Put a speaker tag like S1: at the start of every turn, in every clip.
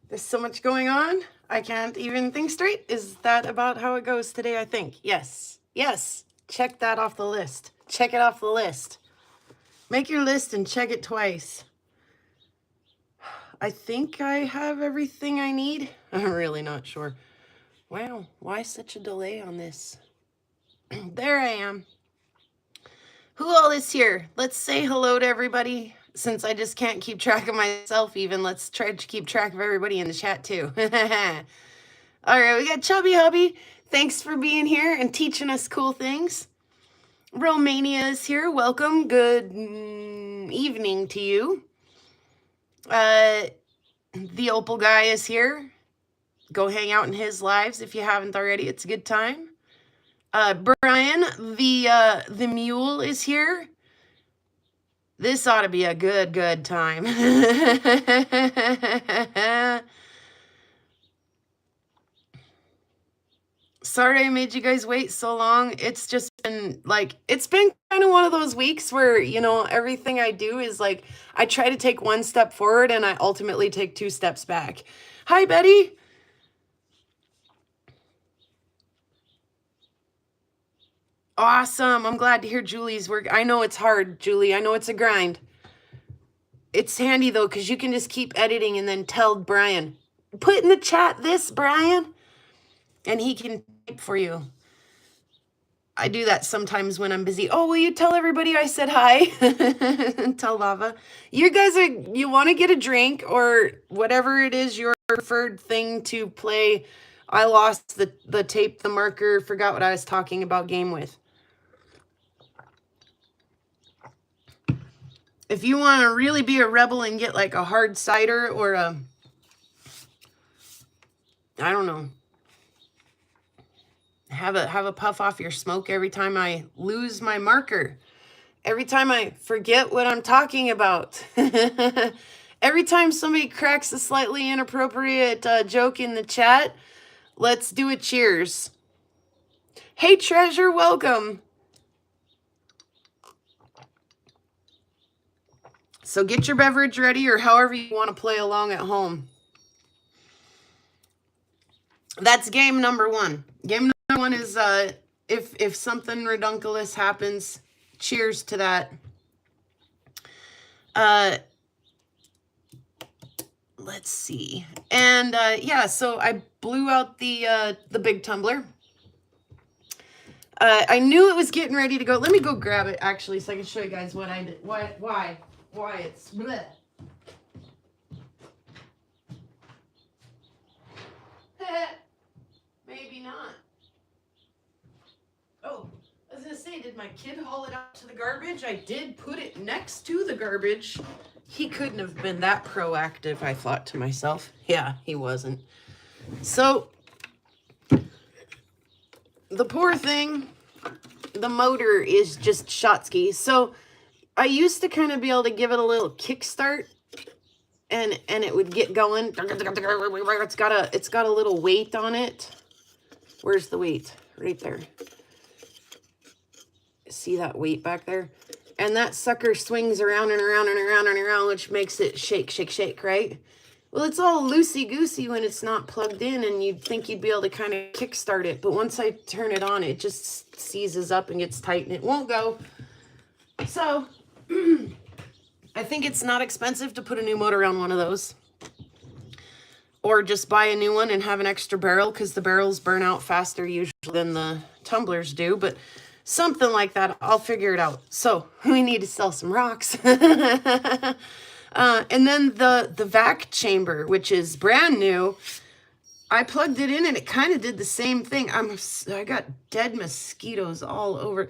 S1: There's so much going on. I can't even think straight. Is that about how it goes today? I think. Yes. Yes. Check that off the list. Check it off the list. Make your list and check it twice. I think I have everything I need. I'm really not sure. Wow, why such a delay on this? There I am. Who all is here? Let's say hello to everybody. Since I just can't keep track of myself even, let's try to keep track of everybody in the chat too. All right, we got Chubby Hubby. Thanks for being here and teaching us cool things. Romania is here. Welcome. Good evening to you. The Opal guy is here. Go hang out in his lives if you haven't already. It's a good time. Brian, the mule is here. This ought to be a good time. Sorry I made you guys wait so long. It's just been like, it's been kind of one of those weeks where, you know, everything I do is like, I try to take one step forward and I ultimately take 2 steps back. Hi, Betty. Awesome. I'm glad to hear Julie's work. I know it's hard, Julie. I know it's a grind. It's handy though, because you can just keep editing and then tell Brian, put in the chat this, Brian, and he can type for you. I do that sometimes when I'm busy. Oh, will you tell everybody I said hi? Tell Lava. You guys you want to get a drink or whatever it is your preferred thing to play. I lost the tape, the marker, forgot what I was talking about game with. If you want to really be a rebel and get like a hard cider or a, I don't know, have a puff off your smoke every time I lose my marker. Every time I forget what I'm talking about. Every time somebody cracks a slightly inappropriate joke in the chat, let's do a cheers. Hey, Treasure, welcome. So get your beverage ready or however you want to play along at home. That's game number 1. Game number 1 is if something redunculous happens, cheers to that. Let's see. And yeah, so I blew out the big tumbler. I knew it was getting ready to go. Let me go grab it actually so I can show you guys what I did. Why it's bleh. Maybe not. Oh, I was gonna say, did my kid haul it out to the garbage? I did put it next to the garbage. He couldn't have been that proactive, I thought to myself. Yeah, he wasn't. So, the poor thing, the motor is just Schottky. So, I used to kind of be able to give it a little kickstart and it would get going. It's got a little weight on it. Where's the weight? Right there. See that weight back there? And that sucker swings around and around and around and around, which makes it shake, shake, shake, right? Well, it's all loosey-goosey when it's not plugged in, and you'd think you'd be able to kind of kickstart it. But once I turn it on, it just seizes up and gets tight, and it won't go. So, I think it's not expensive to put a new motor on one of those. Or just buy a new one and have an extra barrel, because the barrels burn out faster usually than the tumblers do. But something like that, I'll figure it out. So we need to sell some rocks. And then the vac chamber, which is brand new, I plugged it in and it kind of did the same thing. I got dead mosquitoes all over.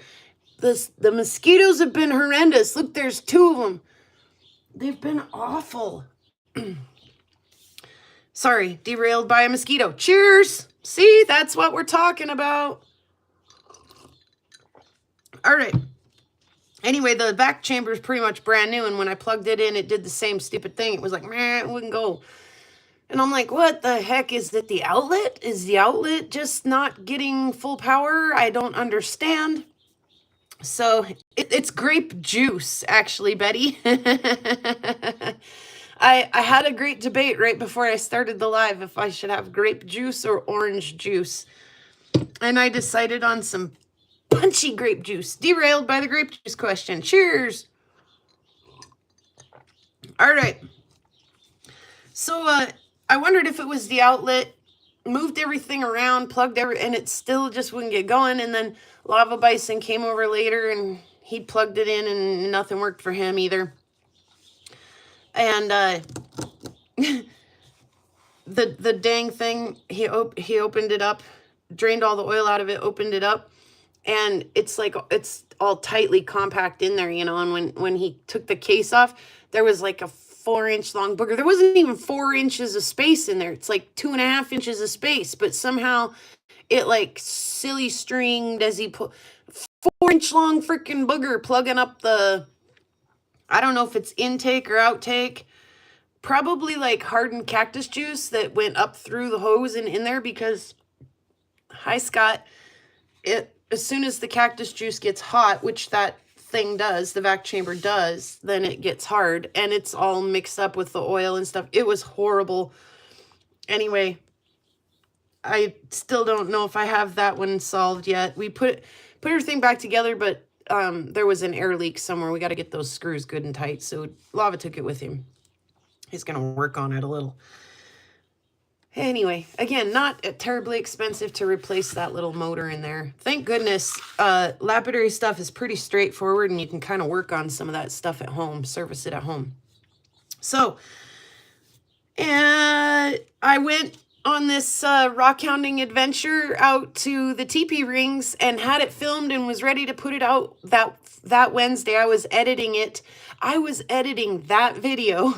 S1: The mosquitoes have been horrendous. Look, there's 2 of them. They've been awful. Sorry, derailed by a mosquito. Cheers. See, that's what we're talking about. All right. Anyway, the vac chamber is pretty much brand new, and when I plugged it in, it did the same stupid thing. It was like, meh, it wouldn't go. And I'm like, what the heck? Is that the outlet? Is the outlet just not getting full power? I don't understand. So it's grape juice, actually, Betty. I had a great debate right before I started the live if I should have grape juice or orange juice. And I decided on some punchy grape juice. Derailed by the grape juice question. Cheers. All right. So I wondered if it was the outlet. Moved everything around, plugged and it still just wouldn't get going. And then Lava Bison came over later and he plugged it in and nothing worked for him either. And the dang thing, he opened it up, drained all the oil out of it, opened it up, and it's like it's all tightly compact in there, you know. And when he took the case off, there was like a 4-inch long booger. There wasn't even 4 inches of space in there. It's like 2.5 inches of space, but somehow it like silly stringed as he put 4-inch long freaking booger plugging up the, I don't know if it's intake or outtake, probably like hardened cactus juice that went up through the hose and in there because, hi Scott, as soon as the cactus juice gets hot, which that thing does, the vac chamber does, then it gets hard and it's all mixed up with the oil and stuff. It was horrible. Anyway, I still don't know if I have that one solved yet. We put everything back together, but there was an air leak somewhere. We got to get those screws good and tight. So Lava took it with him. He's going to work on it a little. Anyway, again, not terribly expensive to replace that little motor in there. Thank goodness. Lapidary stuff is pretty straightforward and you can kind of work on some of that stuff at home, service it at home. So, and I went on this rock hounding adventure out to the teepee rings and had it filmed and was ready to put it out that Wednesday. I was editing it. I was editing that video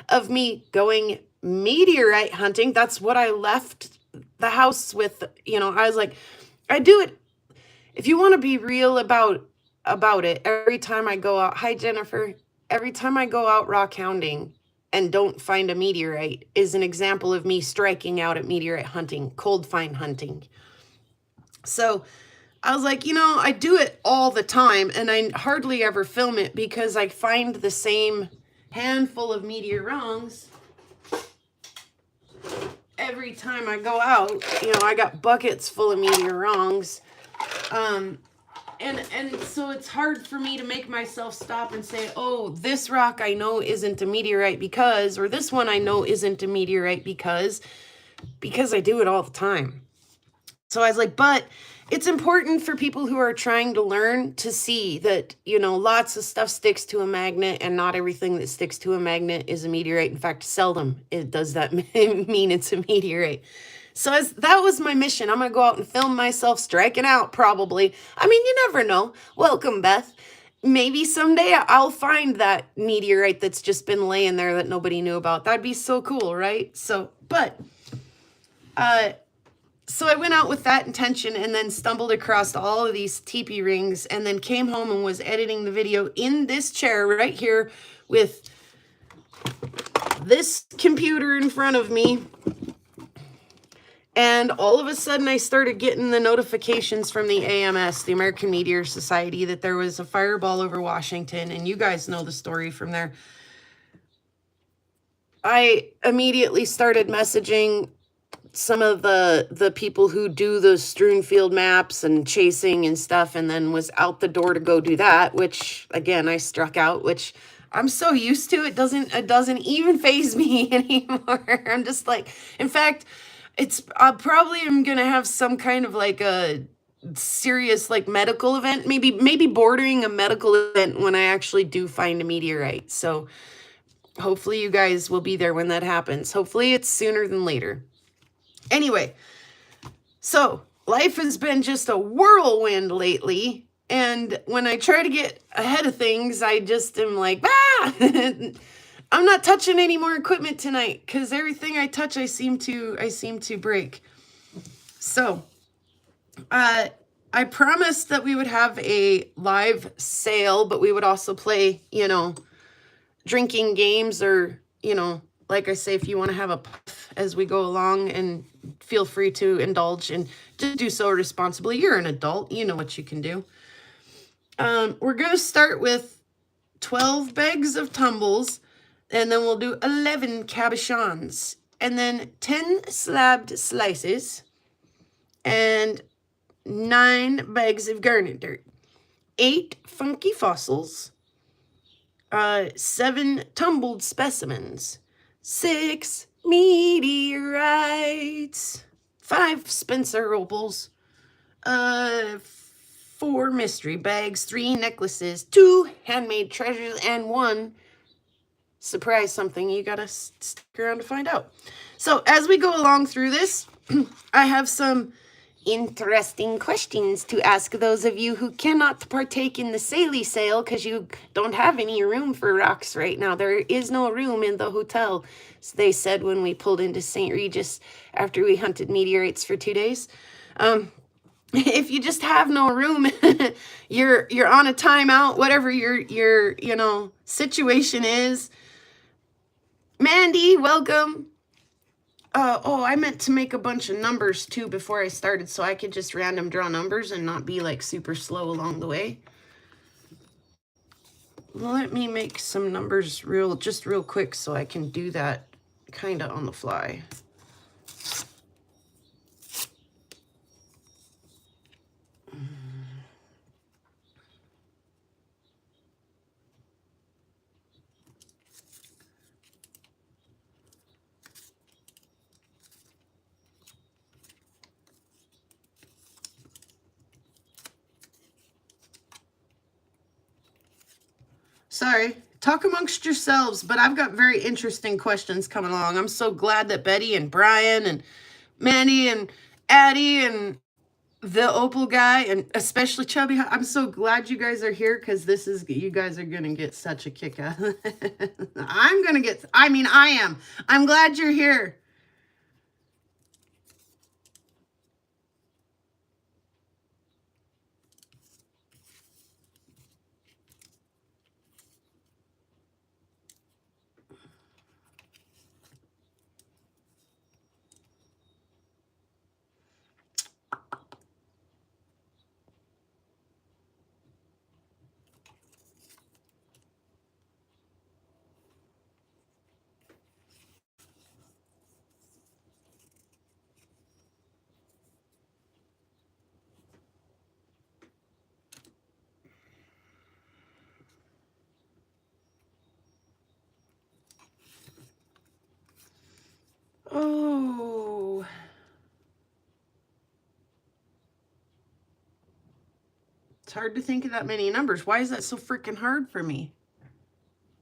S1: of me going meteorite hunting. That's what I left the house with. You know, I was like, I do it. If you want to be real about it, every time I go out, hi Jennifer, every time I go out rock hounding and don't find a meteorite is an example of me striking out at meteorite hunting, cold find hunting. So I was like, you know, I do it all the time and I hardly ever film it because I find the same handful of meteorons every time I go out. You know, I got buckets full of meteorons. And so it's hard for me to make myself stop and say, oh, this rock I know isn't a meteorite because, or this one I know isn't a meteorite because I do it all the time. So I was like, but it's important for people who are trying to learn to see that, you know, lots of stuff sticks to a magnet and not everything that sticks to a magnet is a meteorite. In fact, seldom it does that mean it's a meteorite. So that was my mission. I'm going to go out and film myself striking out probably. I mean, you never know. Welcome, Beth. Maybe someday I'll find that meteorite that's just been laying there that nobody knew about. That'd be so cool, right? So, so I went out with that intention and then stumbled across all of these teepee rings and then came home and was editing the video in this chair right here with this computer in front of me. And all of a sudden I started getting the notifications from the AMS, the American Meteor Society, that there was a fireball over Washington. And you guys know the story from there. I immediately started messaging some of the people who do the strewn field maps and chasing and stuff, and then was out the door to go do that, which again I struck out, which I'm so used to. It doesn't even faze me anymore. I'm just like, in fact, I probably am gonna have some kind of like a serious like medical event, maybe bordering a medical event when I actually do find a meteorite. So hopefully you guys will be there when that happens. Hopefully it's sooner than later. Anyway, so life has been just a whirlwind lately. And when I try to get ahead of things, I just am like, I'm not touching any more equipment tonight because everything I touch, I seem to break. So I promised that we would have a live sale, but we would also play, you know, drinking games or, you know, like I say, if you want to have a puff as we go along, and feel free to indulge and just do so responsibly. You're an adult. You know what you can do. We're going to start with 12 bags of tumbles. And then we'll do 11 cabochons. And then 10 slabbed slices. And 9 bags of garnet dirt. 8 funky fossils. 7 tumbled specimens. 6 meteorites. 5 Spencer opals. 4 mystery bags. 3 necklaces. 2 handmade treasures. And 1 surprise something you gotta stick around to find out. So as we go along through this, I have some interesting questions to ask those of you who cannot partake in the Saley sale because you don't have any room for rocks right now. There is no room in the hotel, so they said when we pulled into St. Regis after we hunted meteorites for 2 days. If you just have no room, you're on a timeout, whatever your situation is. Mandy, welcome. Oh, I meant to make a bunch of numbers too before I started so I could just random draw numbers and not be like super slow along the way. Let me make some numbers real quick so I can do that kind of on the fly. Sorry, talk amongst yourselves, but I've got very interesting questions coming along. I'm so glad that Betty and Brian and Mandy and Addie and the Opal guy and especially Chubby, I'm so glad you guys are here because you guys are going to get such a kick out of it. I am. I'm glad you're here. Oh. It's hard to think of that many numbers. Why is that so freaking hard for me?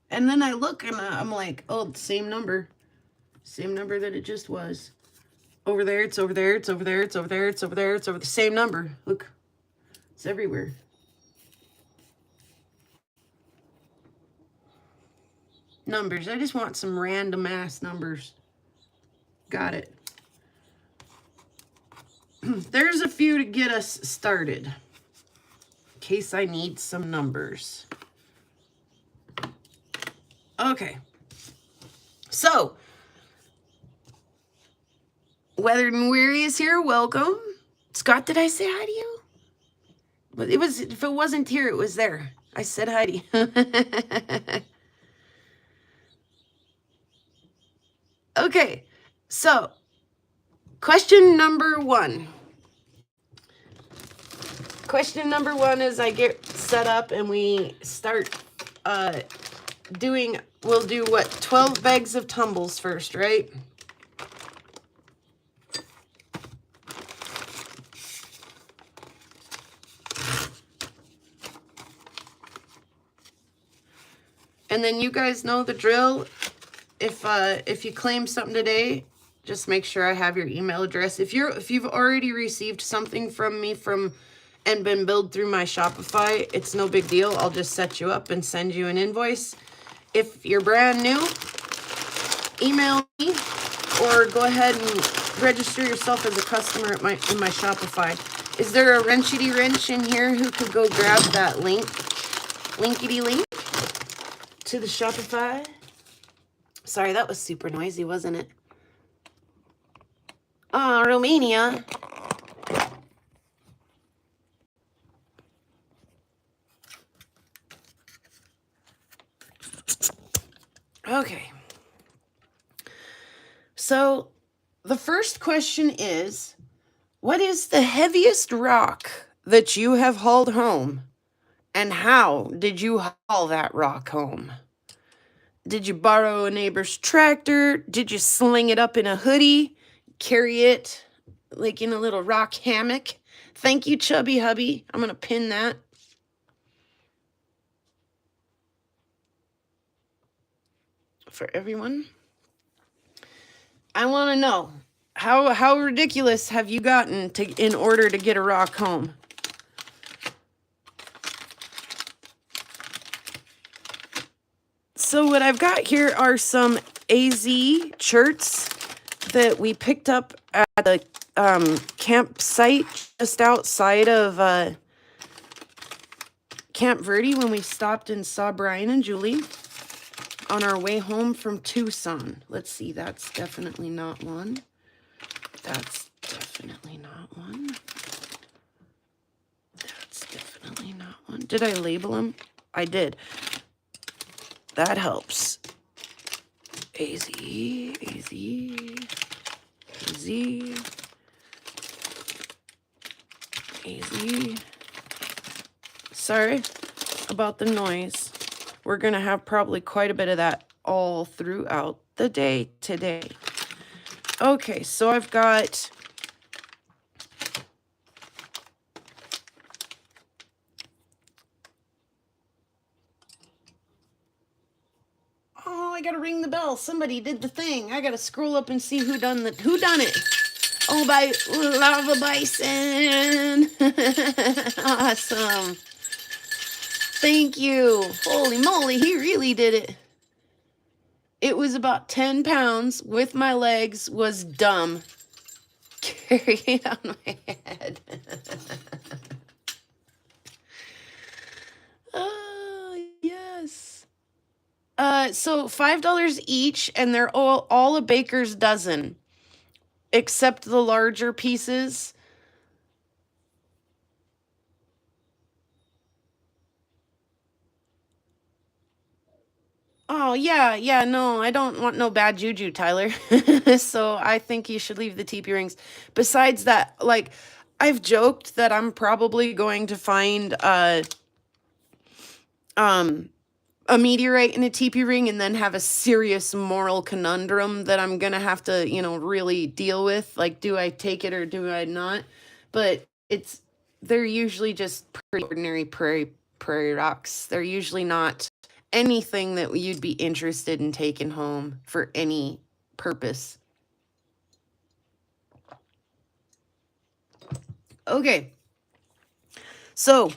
S1: And then I look and I'm like, oh, same number. Same number that it just was. Over there, it's over there, it's over there, it's over there, it's over there, it's over the same number. Look, it's everywhere. Numbers. I just want some random ass numbers. Got it. There's a few to get us started. In case I need some numbers. Okay. So, Weathered and Weary is here. Welcome. Scott, did I say hi to you? But if it wasn't here, it was there. I said hi to you. Okay. So, question number 1. Question number 1 is I get set up and we start we'll do what, 12 bags of tumbles first, right? And then you guys know the drill. If you claim something today, just make sure I have your email address. If you've already received something from me and been billed through my Shopify, it's no big deal. I'll just set you up and send you an invoice. If you're brand new, email me or go ahead and register yourself as a customer in my Shopify. Is there a wrenchity wrench in here who could go grab that linkity link to the Shopify? Sorry, that was super noisy, wasn't it? Oh, Romania. Okay. So the first question is, what is the heaviest rock that you have hauled home? And how did you haul that rock home? Did you borrow a neighbor's tractor? Did you sling it up in a hoodie? Carry it like in a little rock hammock? Thank you, Chubby Hubby. I'm going to pin that. For everyone. I want to know, how ridiculous have you gotten in order to get a rock home? So what I've got here are some AZ shirts that we picked up at the campsite just outside of Camp Verde when we stopped and saw Brian and Julie on our way home from Tucson. Let's see, that's definitely not one. That's definitely not one. That's definitely not one. Did I label them? I did. That helps. AZ, AZ, AZ, AZ. Sorry about the noise. We're going to have probably quite a bit of that all throughout the day today. Okay, so I've got... Oh, I gotta ring the bell. Somebody did the thing. I gotta scroll up and see who done it. Oh, by Lava Bison. Awesome. Thank you. Holy moly, he really did it. It was about 10 pounds with my legs, was dumb. Carry it on my head. Oh, yes. So $5 each, and they're all a baker's dozen, except the larger pieces. Oh, yeah, no, I don't want no bad juju, Tyler. So I think you should leave the teepee rings. Besides that, like, I've joked that I'm probably going to find a meteorite in a teepee ring and then have a serious moral conundrum that I'm gonna have to, really deal with. Like, do I take it or do I not? But they're usually just pretty ordinary prairie rocks. They're usually not anything that you'd be interested in taking home for any purpose. Okay. So,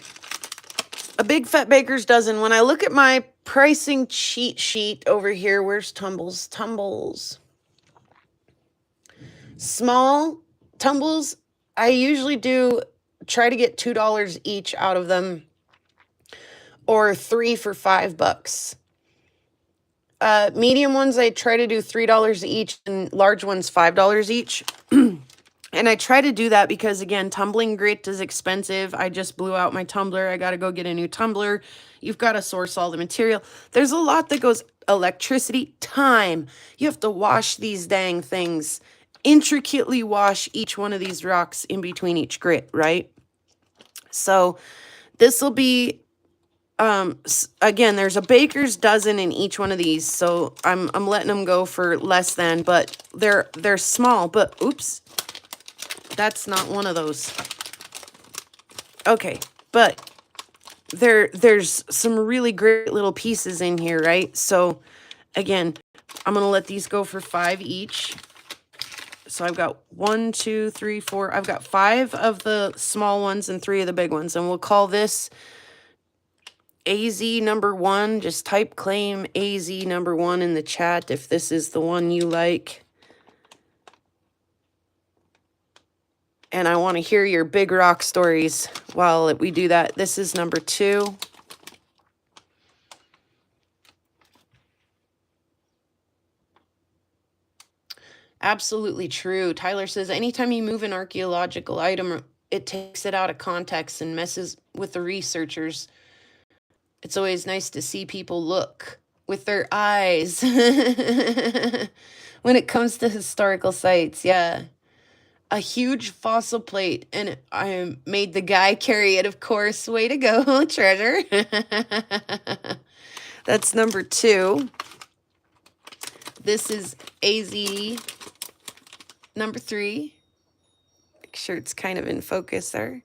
S1: a big fat baker's dozen. When I look at my pricing cheat sheet over here, where's Tumbles? Small tumbles, I usually try to get $2 each out of them, or 3 for $5. Medium ones, I try to do $3 each, and large ones $5 each. And I try to do that because, again, tumbling grit is expensive. I just blew out my tumbler. I got to go get a new tumbler. You've got to source all the material. There's a lot that goes, electricity, time. You have to wash these dang things, intricately wash each one of these rocks in between each grit, right? So this will be, again, there's a baker's dozen in each one of these. So I'm letting them go for less than, but they're small, but oops. That's not one of those. Okay, but there's some really great little pieces in here, right? So, again, I'm going to let these go for $5 each. So I've got 1, 2, 3, 4. I've got 5 of the small ones and 3 of the big ones. And we'll call this AZ number 1. Just type claim AZ number 1 in the chat if this is the one you like. And I want to hear your big rock stories while we do that. This is number 2. Absolutely true. Tyler says, anytime you move an archaeological item, it takes it out of context and messes with the researchers. It's always nice to see people look with their eyes. when it comes to historical sites. Yeah. A huge fossil plate, and I made the guy carry it, of course. Way to go, treasure. That's number 2. This is AZ number 3. Make sure it's kind of in focus there.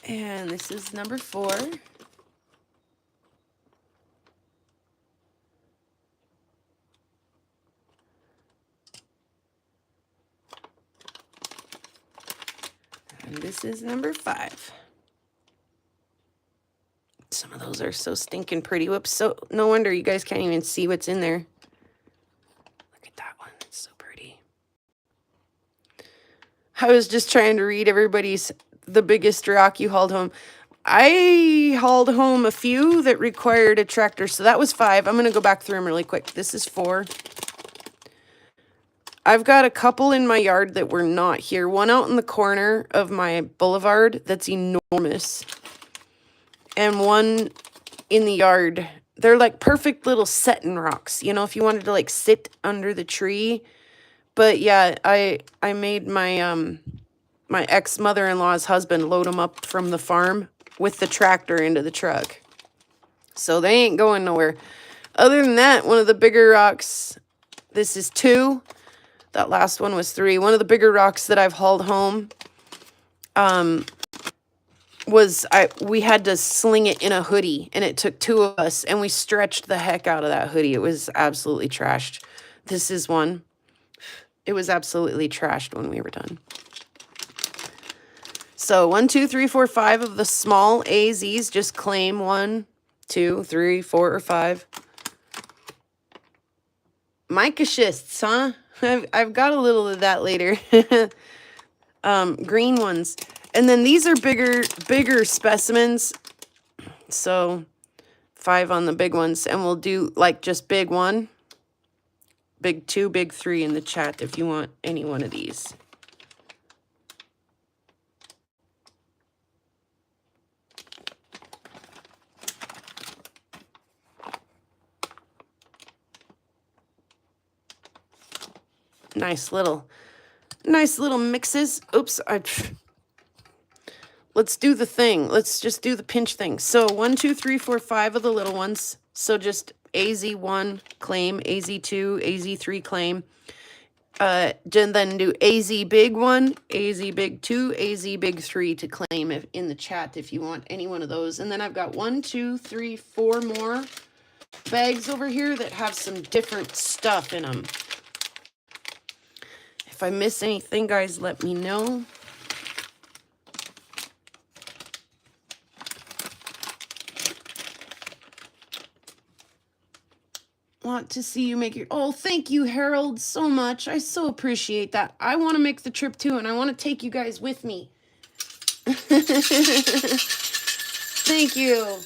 S1: And this is number 4. And this is number 5. Some of those are so stinking pretty. Whoops. So no wonder you guys can't even see what's in there. Look at that one. It's so pretty. I was just trying to read everybody's the biggest rock you hauled home. I hauled home a few that required a tractor. So that was 5. I'm going to go back through them really quick. This is 4. I've got a couple in my yard that were not here. One out in the corner of my boulevard that's enormous. And one in the yard. They're like perfect little setting rocks. You know, if you wanted to like sit under the tree. But yeah, I made my my ex-mother-in-law's husband load them up from the farm with the tractor into the truck. So they ain't going nowhere. Other than that, one of the bigger rocks, this is 2. That last one was 3. One of the bigger rocks that I've hauled home we had to sling it in a hoodie, and it took 2 of us, and we stretched the heck out of that hoodie. It was absolutely trashed. This is one. It was absolutely trashed when we were done. So 1, 2, 3, 4, 5 of the small AZs. Just claim 1, 2, 3, 4, or 5. Mica schists, huh? I've got a little of that later. Green ones. And then these are bigger specimens. So 5 on the big ones. And we'll do like just big 1, big 2, big 3 in the chat if you want any one of these. Nice little mixes. Oops, let's do the thing. Let's just do the pinch thing. So 1, 2, 3, 4, 5 of the little ones. So just AZ1 claim, AZ2, AZ3 claim. Then do AZ big 1, AZ big 2, AZ big 3 to claim in the chat if you want any one of those. And then I've got 1, 2, 3, 4 more bags over here that have some different stuff in them. If I miss anything, guys, let me know. Want to see you make your... Oh, thank you, Harold, so much. I so appreciate that. I want to make the trip, too, and I want to take you guys with me. Thank you.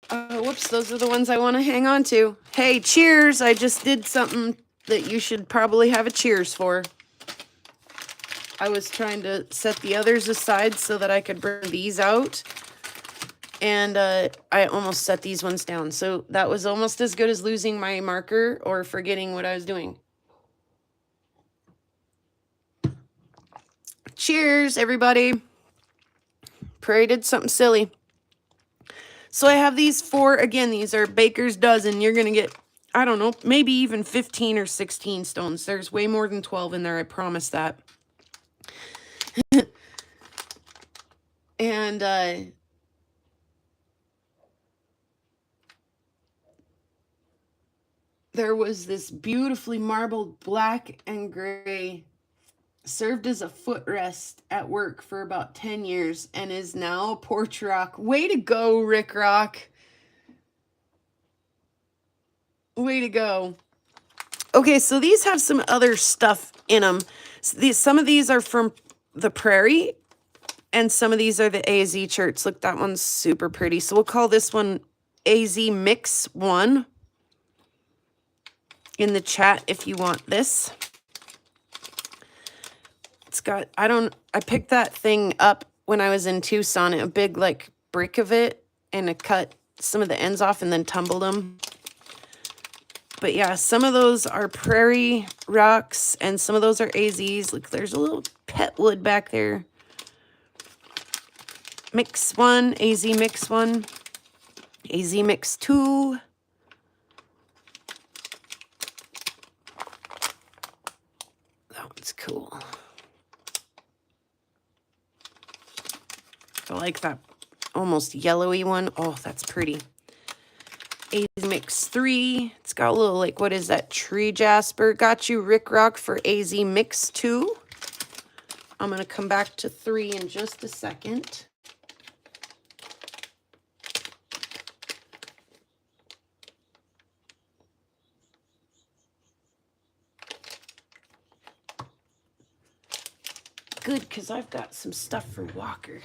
S1: Whoops, those are the ones I want to hang on to. Hey, cheers. I just did something that you should probably have a cheers for. I was trying to set the others aside so that I could bring these out. And I almost set these ones down. So that was almost as good as losing my marker or forgetting what I was doing. Cheers, everybody. Prairie did something silly. So I have these 4. Again, these are Baker's dozen. You're going to get, I don't know, maybe even 15 or 16 stones. There's way more than 12 in there. I promise that. And there was this beautifully marbled black and gray, served as a footrest at work for about 10 years and is now a porch rock. Way to go, Rick Rock. Way to go. Okay, so these have some other stuff in them. Some of these are from the Prairie, and some of these are the AZ shirts. Look, that one's super pretty. So we'll call this one AZ Mix 1 in the chat if you want this. got, I picked that thing up when I was in Tucson, a big like brick of it, and I cut some of the ends off and then tumbled them. But yeah, some of those are prairie rocks and some of those are AZs. Look, there's a little pet wood back there. Mix 1, AZ mix 1, AZ mix 2. That one's cool. I like that almost yellowy one. Oh, that's pretty. AZ mix 3. It's got a little, like, what is that? Tree jasper. Got you, Rick Rock, for AZ mix 2. I'm going to come back to 3 in just a second. Good, because I've got some stuff for Walker.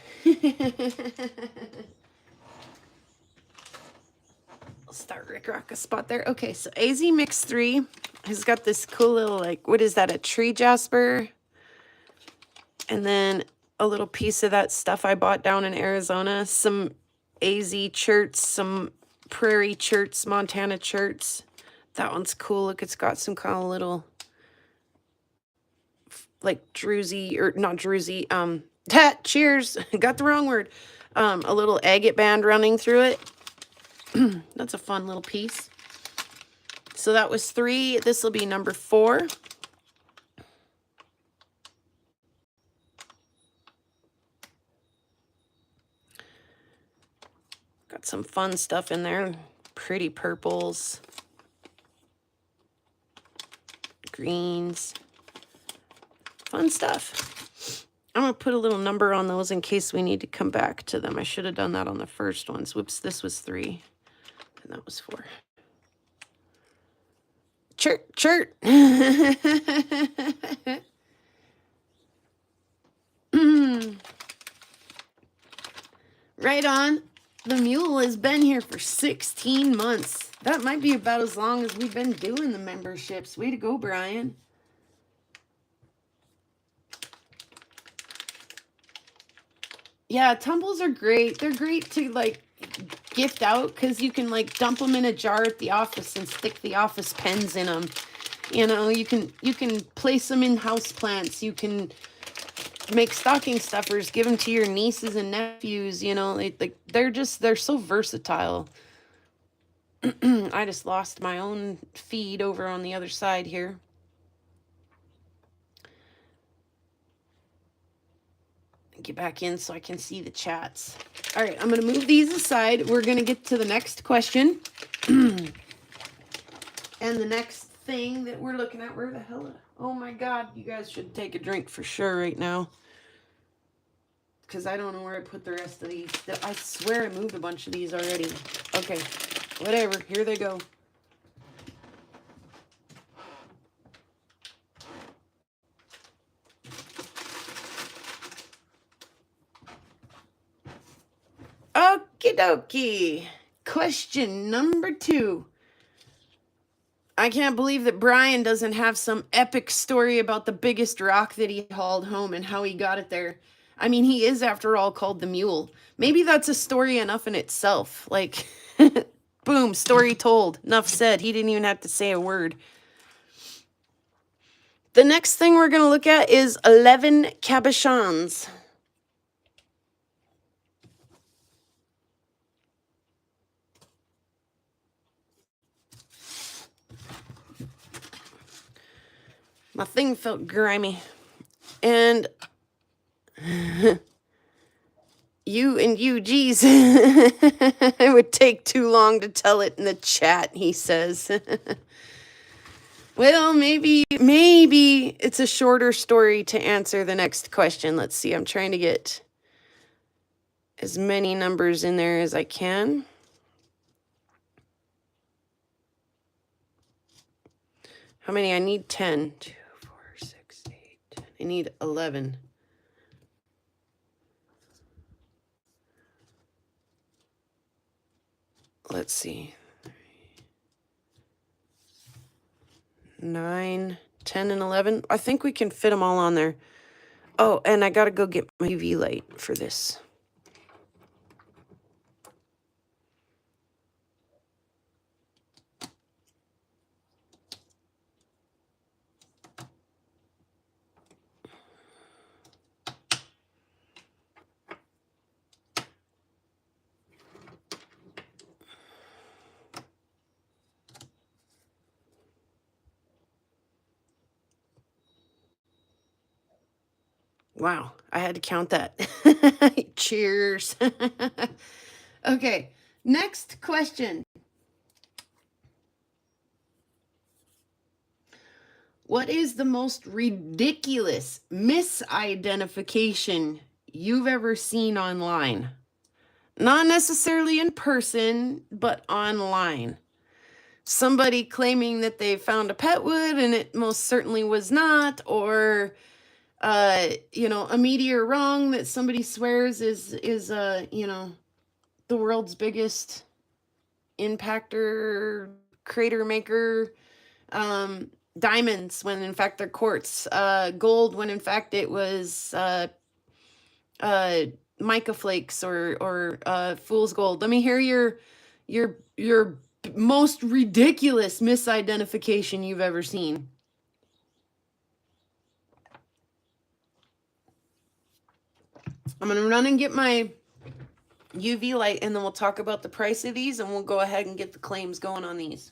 S1: I'll start Rick Rock a spot there. Okay, so AZ Mix 3 has got this cool little, like, what is that, a tree jasper? And then a little piece of that stuff I bought down in Arizona. Some AZ cherts, some prairie cherts, Montana cherts. That one's cool. Look, it's got some kind of little, like, druzy, or not druzy, cheers, got the wrong word. A little agate band running through it. That's a fun little piece. So that was 3. This will be number 4. Got some fun stuff in there. Pretty purples. Greens. Fun stuff. I'm going to put a little number on those in case we need to come back to them. I should have done that on the first ones. Whoops, this was 3. And that was 4. Chert, chert. Right on. The mule has been here for 16 months. That might be about as long as we've been doing the memberships. Way to go, Brian. Yeah, tumbles are great. They're great to, like, gift out because you can, like, dump them in a jar at the office and stick the office pens in them. You know, you can place them in house plants. You can make stocking stuffers, give them to your nieces and nephews. You know, they're so versatile. I just lost my own feed over on the other side here. Get back in so I can see the chats. All right, I'm going to move these aside. We're going to get to the next question. And the next thing that we're looking at, where the hell? Oh my God, you guys should take a drink for sure right now. Because I don't know where I put the rest of these. I swear I moved a bunch of these already. Okay, whatever. Here they go. Okie dokie. Question number 2. I can't believe that Brian doesn't have some epic story about the biggest rock that he hauled home and how he got it there. I mean, he is, after all, called the Mule. Maybe that's a story enough in itself. Like, boom, story told. Enough said. He didn't even have to say a word. The next thing we're going to look at is 11 cabochons. My thing felt grimy. And geez, it would take too long to tell it in the chat, he says. Well, maybe it's a shorter story to answer the next question. Let's see. I'm trying to get as many numbers in there as I can. How many? I need 10. 2, 4, 6, 8, 10. I need 11. Let's see. 9, 10, and 11. I think we can fit them all on there. Oh, and I gotta go get my UV light for this. Wow, I had to count that. Cheers. Okay, next question. What is the most ridiculous misidentification you've ever seen online? Not necessarily in person, but online. Somebody claiming that they found a petwood and it most certainly was not, or you know, a meteor wrong that somebody swears is you know, the world's biggest impactor, crater maker. Diamonds when in fact they're quartz. Gold when in fact it was mica flakes or fool's gold. Let me hear your most ridiculous misidentification you've ever seen. I'm gonna run and get my UV light and then we'll talk about the price of these and we'll go ahead and get the claims going on these.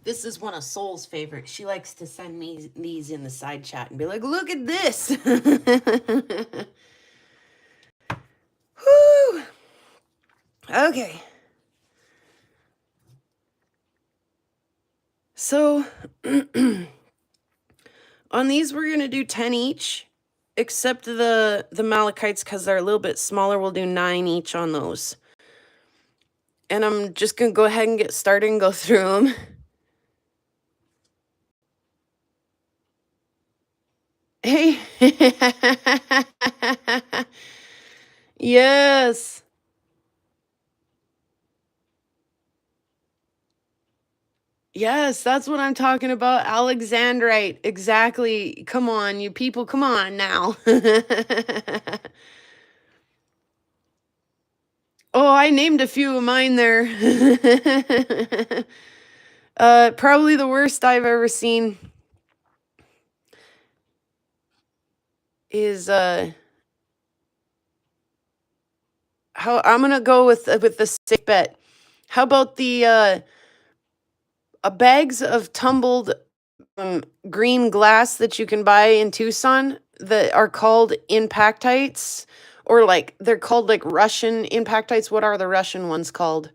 S1: This is one of Soul's favorites. She likes to send me these in the side chat and be like, look at this. Whew. Okay. So on these, we're going to do 10 each, except the malachites, because they're a little bit smaller. We'll do 9 each on those. And I'm just going to go ahead and get started and go through them. Hey. Yes. Yes, that's what I'm talking about. Alexandrite. Exactly. Come on, you people. Come on now. Oh, I named a few of mine there. Probably the worst I've ever seen is how I'm gonna go with the safe bet. How about the bags of tumbled green glass that you can buy in Tucson that are called impactites, or like they're called like Russian impactites. What are the Russian ones called?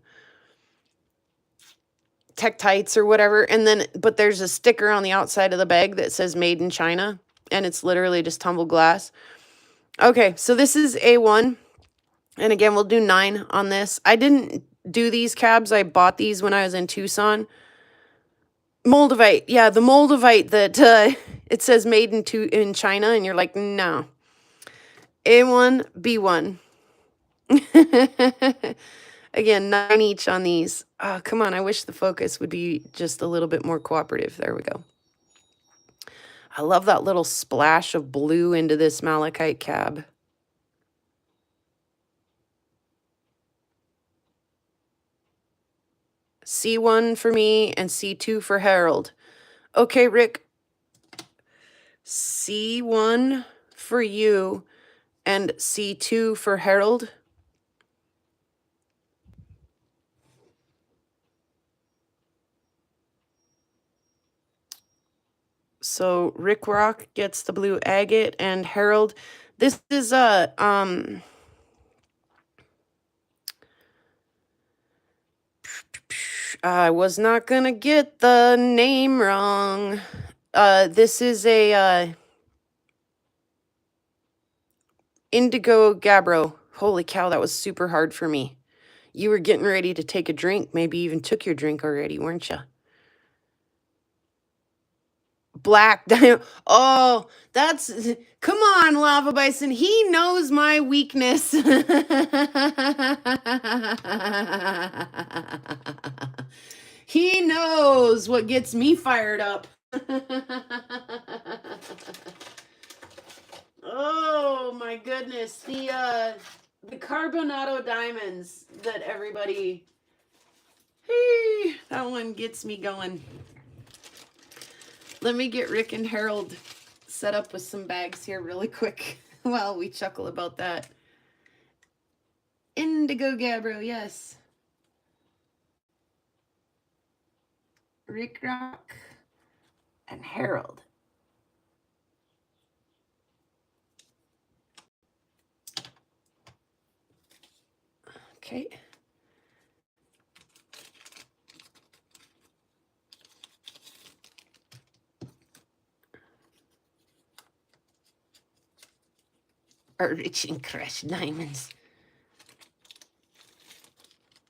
S1: Tektites or whatever. And then, but there's a sticker on the outside of the bag that says made in China, and it's literally just tumbled glass. Okay, so this is A1. And again, we'll do 9 on this. I didn't do these cabs. I bought these when I was in Tucson. Moldavite. Yeah, the Moldavite that it says made in China, and you're like, no. A1, B1. Again, 9 each on these. Oh, come on. I wish the focus would be just a little bit more cooperative. There we go. I love that little splash of blue into this malachite cab. C1 for me and C2 for Harold. Okay, Rick. C1 for you and C2 for Harold. So Rick Rock gets the blue agate, and Harold. This is I was not gonna get the name wrong. This is a Indigo Gabbro. Holy cow, that was super hard for me. You were getting ready to take a drink, maybe even took your drink already, weren't you? Black Diamond. Oh, that's... Come on, Lava Bison. He knows my weakness. He knows what gets me fired up. Oh my goodness. The Carbonado Diamonds that everybody... Hey, that one gets me going. Let me get Rick and Harold set up with some bags here really quick while we chuckle about that. Indigo Gabbro, yes. Rick Rock and Harold. Okay. Our rich and crushed diamonds.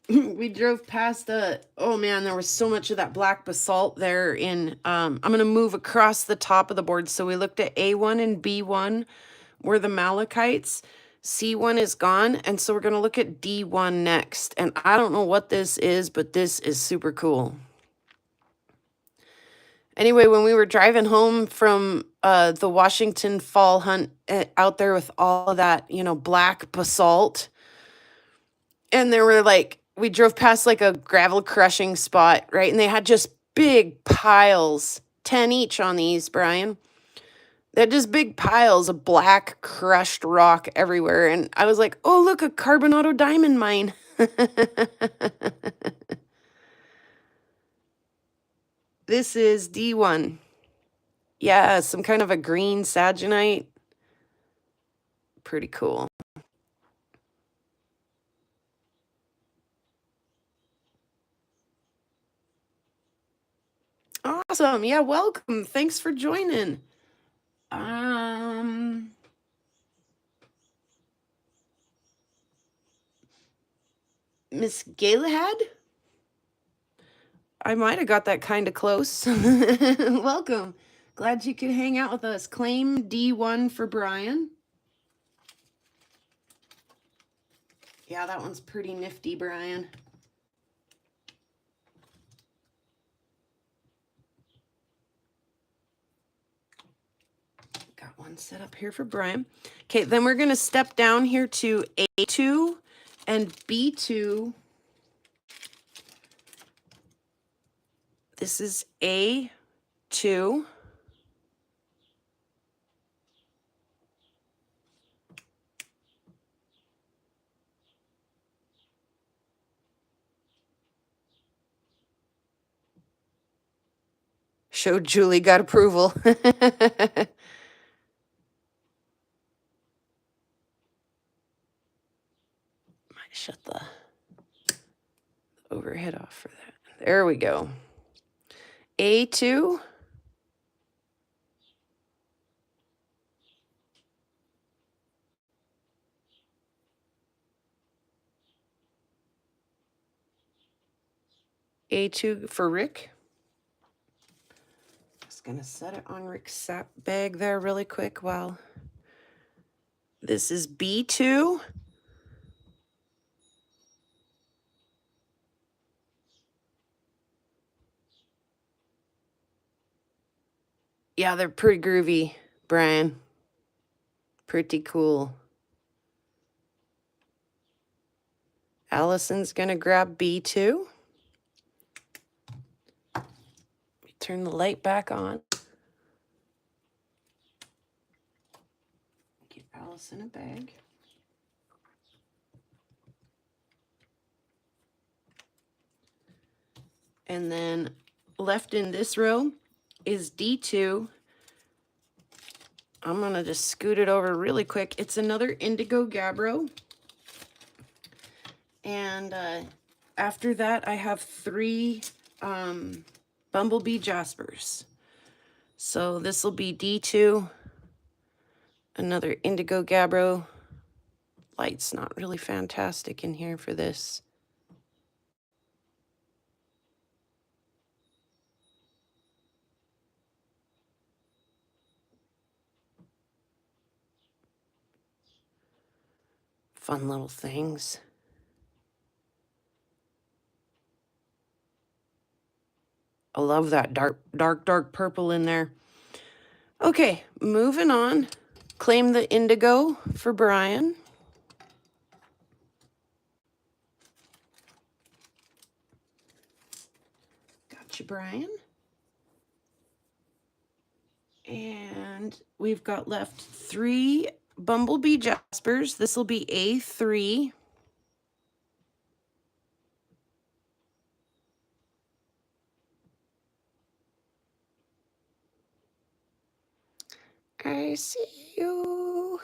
S1: We drove past oh man, there was so much of that black basalt there in I'm gonna move across the top of the board. So we looked at A1 and B1 were the malachites. C1 is gone, and so we're gonna look at D1 next. And I don't know what this is, but this is super cool. Anyway, when we were driving home from the Washington fall hunt out there with all of that, you know, black basalt, and there were like, we drove past like a gravel crushing spot, right? And they had just big piles, 10 each on these, Brian. They had just big piles of black crushed rock everywhere. And I was like, oh, look, a Carbonado diamond mine. This is D1. Yeah, some kind of a green saginite. Pretty cool. Awesome. Yeah, welcome. Thanks for joining. Miss Galahad? I might have got that kind of close. Welcome. Glad you could hang out with us. Claim D1 for Brian. Yeah, that one's pretty nifty, Brian. Got one set up here for Brian. Okay, then we're going to step down here to A2 and B2. This is A2. Showed Julie got approval. Shut the overhead off for that. There we go. A2. A2 for Rick. Just gonna set it on Rick's sap bag there really quick while this is B2. Yeah, they're pretty groovy, Brian. Pretty cool. Allison's gonna grab B2. Turn the light back on. Give Allison a bag. And then left in this row is D2 I'm going to just scoot it over really quick. It's another Indigo Gabbro. And after that, I have 3 Bumblebee Jaspers. So this will be D2, another Indigo Gabbro. Light's not really fantastic in here for this. Fun little things. I love that dark purple in there. Okay, moving on. Claim the Indigo for Brian. Gotcha, Brian. And we've got left 3 Bumblebee Jaspers. This will be A3. I see you.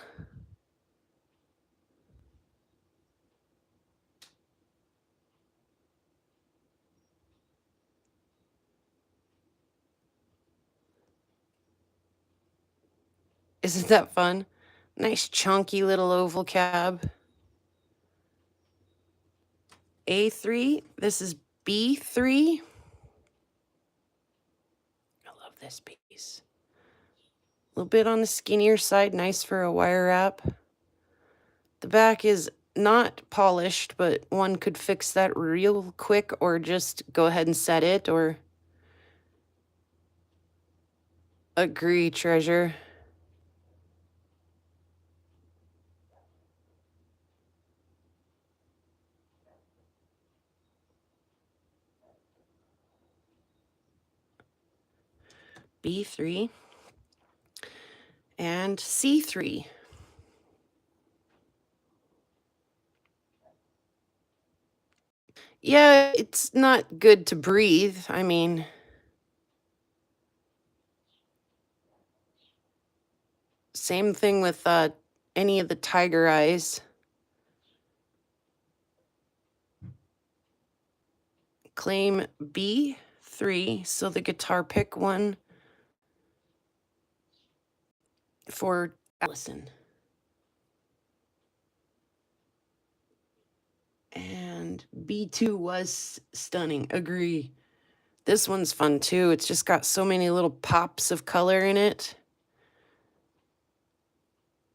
S1: Isn't that fun? Nice chunky little oval cab. A3, this is B3. I love this piece. A little bit on the skinnier side, nice for a wire wrap. The back is not polished, but one could fix that real quick or just go ahead and set it, or agree, treasure. B3 and C3. Yeah, it's not good to breathe. I mean, same thing with any of the tiger eyes. Claim B3, so the guitar pick one for Allison. And B2 was stunning, agree. This one's fun too. It's just got so many little pops of color in it.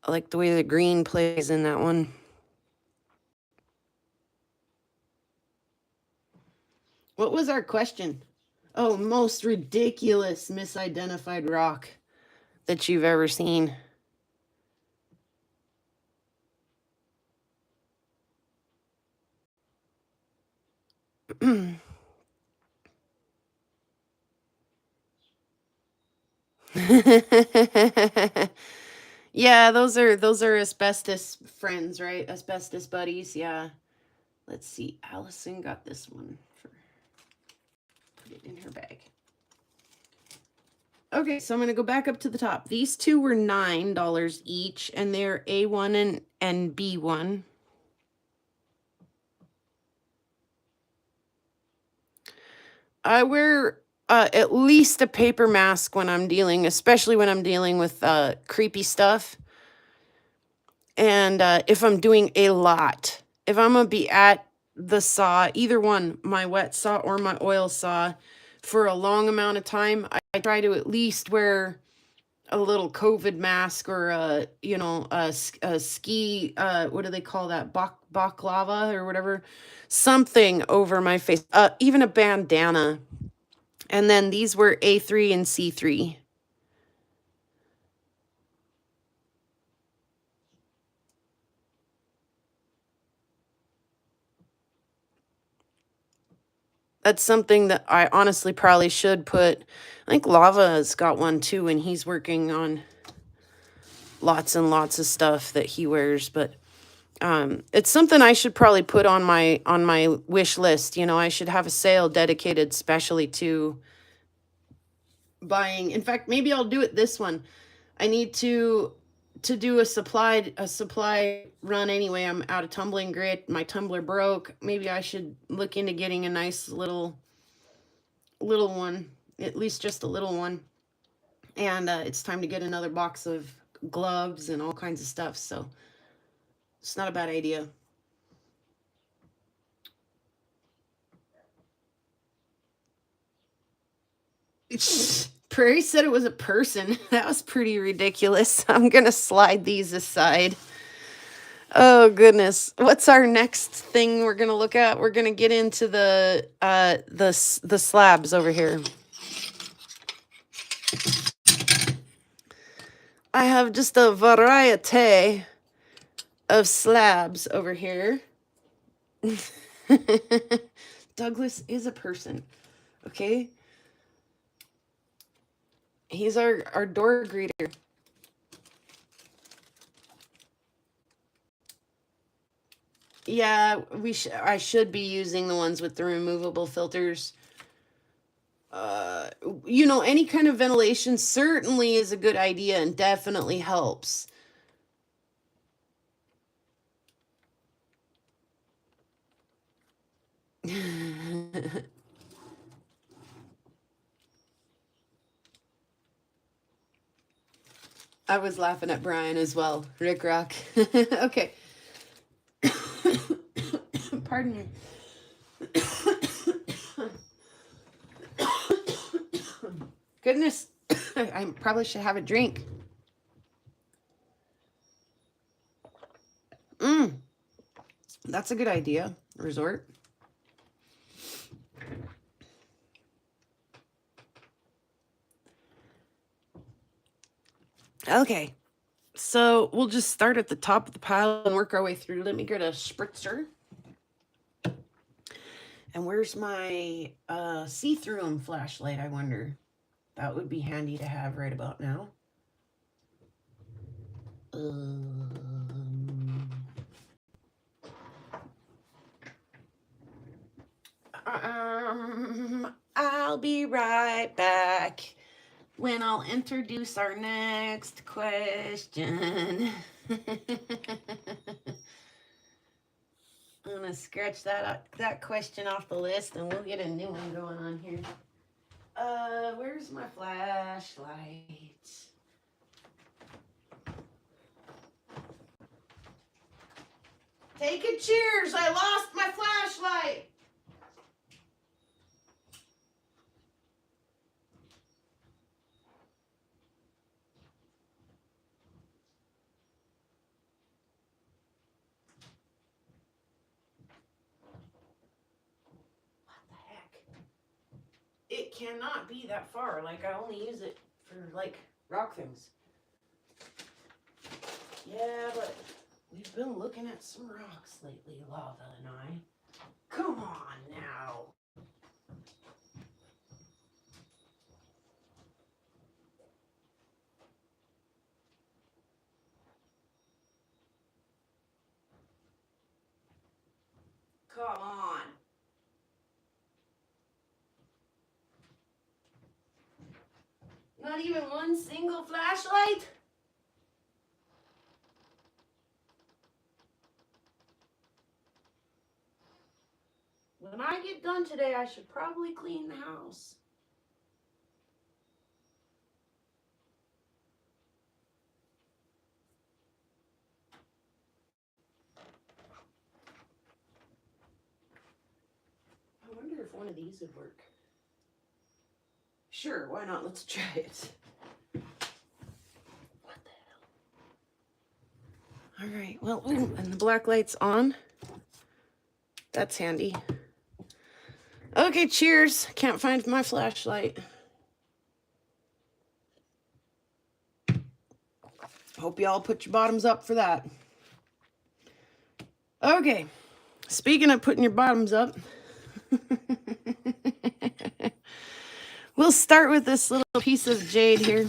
S1: I like the way the green plays in that one. What was our question? Oh, most ridiculous misidentified rock that you've ever seen. Yeah, those are asbestos friends, right? Asbestos buddies, yeah. Let's see. Allison got this one. Put it in her bag. Okay, so I'm going to go back up to the top. These 2 were $9 each, and they're A1 and B1. I wear at least a paper mask when I'm dealing, especially when I'm dealing with creepy stuff. And if I'm doing a lot, if I'm going to be at the saw, either one, my wet saw or my oil saw, for a long amount of time, I try to at least wear a little COVID mask or a ski, what do they call that? Baklava or whatever, something over my face, even a bandana. And then these were A3 and C3. That's something that I honestly probably should put. I think Lava's got one too, and he's working on lots and lots of stuff that he wears. But it's something I should probably put on my wish list. You know, I should have a sale dedicated specially to buying. In fact, maybe I'll do it this one. I need to do a supply run anyway. I'm out of tumbling grit. My tumbler broke. Maybe I should look into getting a nice little one, at least just a little one. And it's time to get another box of gloves and all kinds of stuff. So it's not a bad idea. Prairie said it was a person. That was pretty ridiculous. I'm going to slide these aside. Oh, goodness. What's our next thing we're going to look at? We're going to get into the slabs over here. I have just a variety of slabs over here. Douglas is a person. Okay. He's our door greeter. Yeah, I should be using the ones with the removable filters. You know, any kind of ventilation certainly is a good idea and definitely helps. I was laughing at Brian as well. Rick Rock. Okay. Pardon me. Goodness, I probably should have a drink. That's a good idea. Resort. Okay, so we'll just start at the top of the pile and work our way through. Let me get a spritzer. And where's my see-through flashlight, I wonder? That would be handy to have right about now. I'll be right back when I'll introduce our next question. I'm gonna scratch that question off the list and we'll get a new one going on here. Where's my flashlight? Take a cheers, I lost my flashlight. It cannot be that far. Like, I only use it for, like, rock things. Yeah, but we've been looking at some rocks lately, Lava and I. Come on now. Come on. Not even one single flashlight? When I get done today, I should probably clean the house. I wonder if one of these would work. Sure, why not? Let's try it. What the hell? All right, well, ooh, and the black light's on. That's handy. Okay, cheers. Can't find my flashlight. Hope y'all put your bottoms up for that. Okay, speaking of putting your bottoms up, we'll start with this little piece of jade here.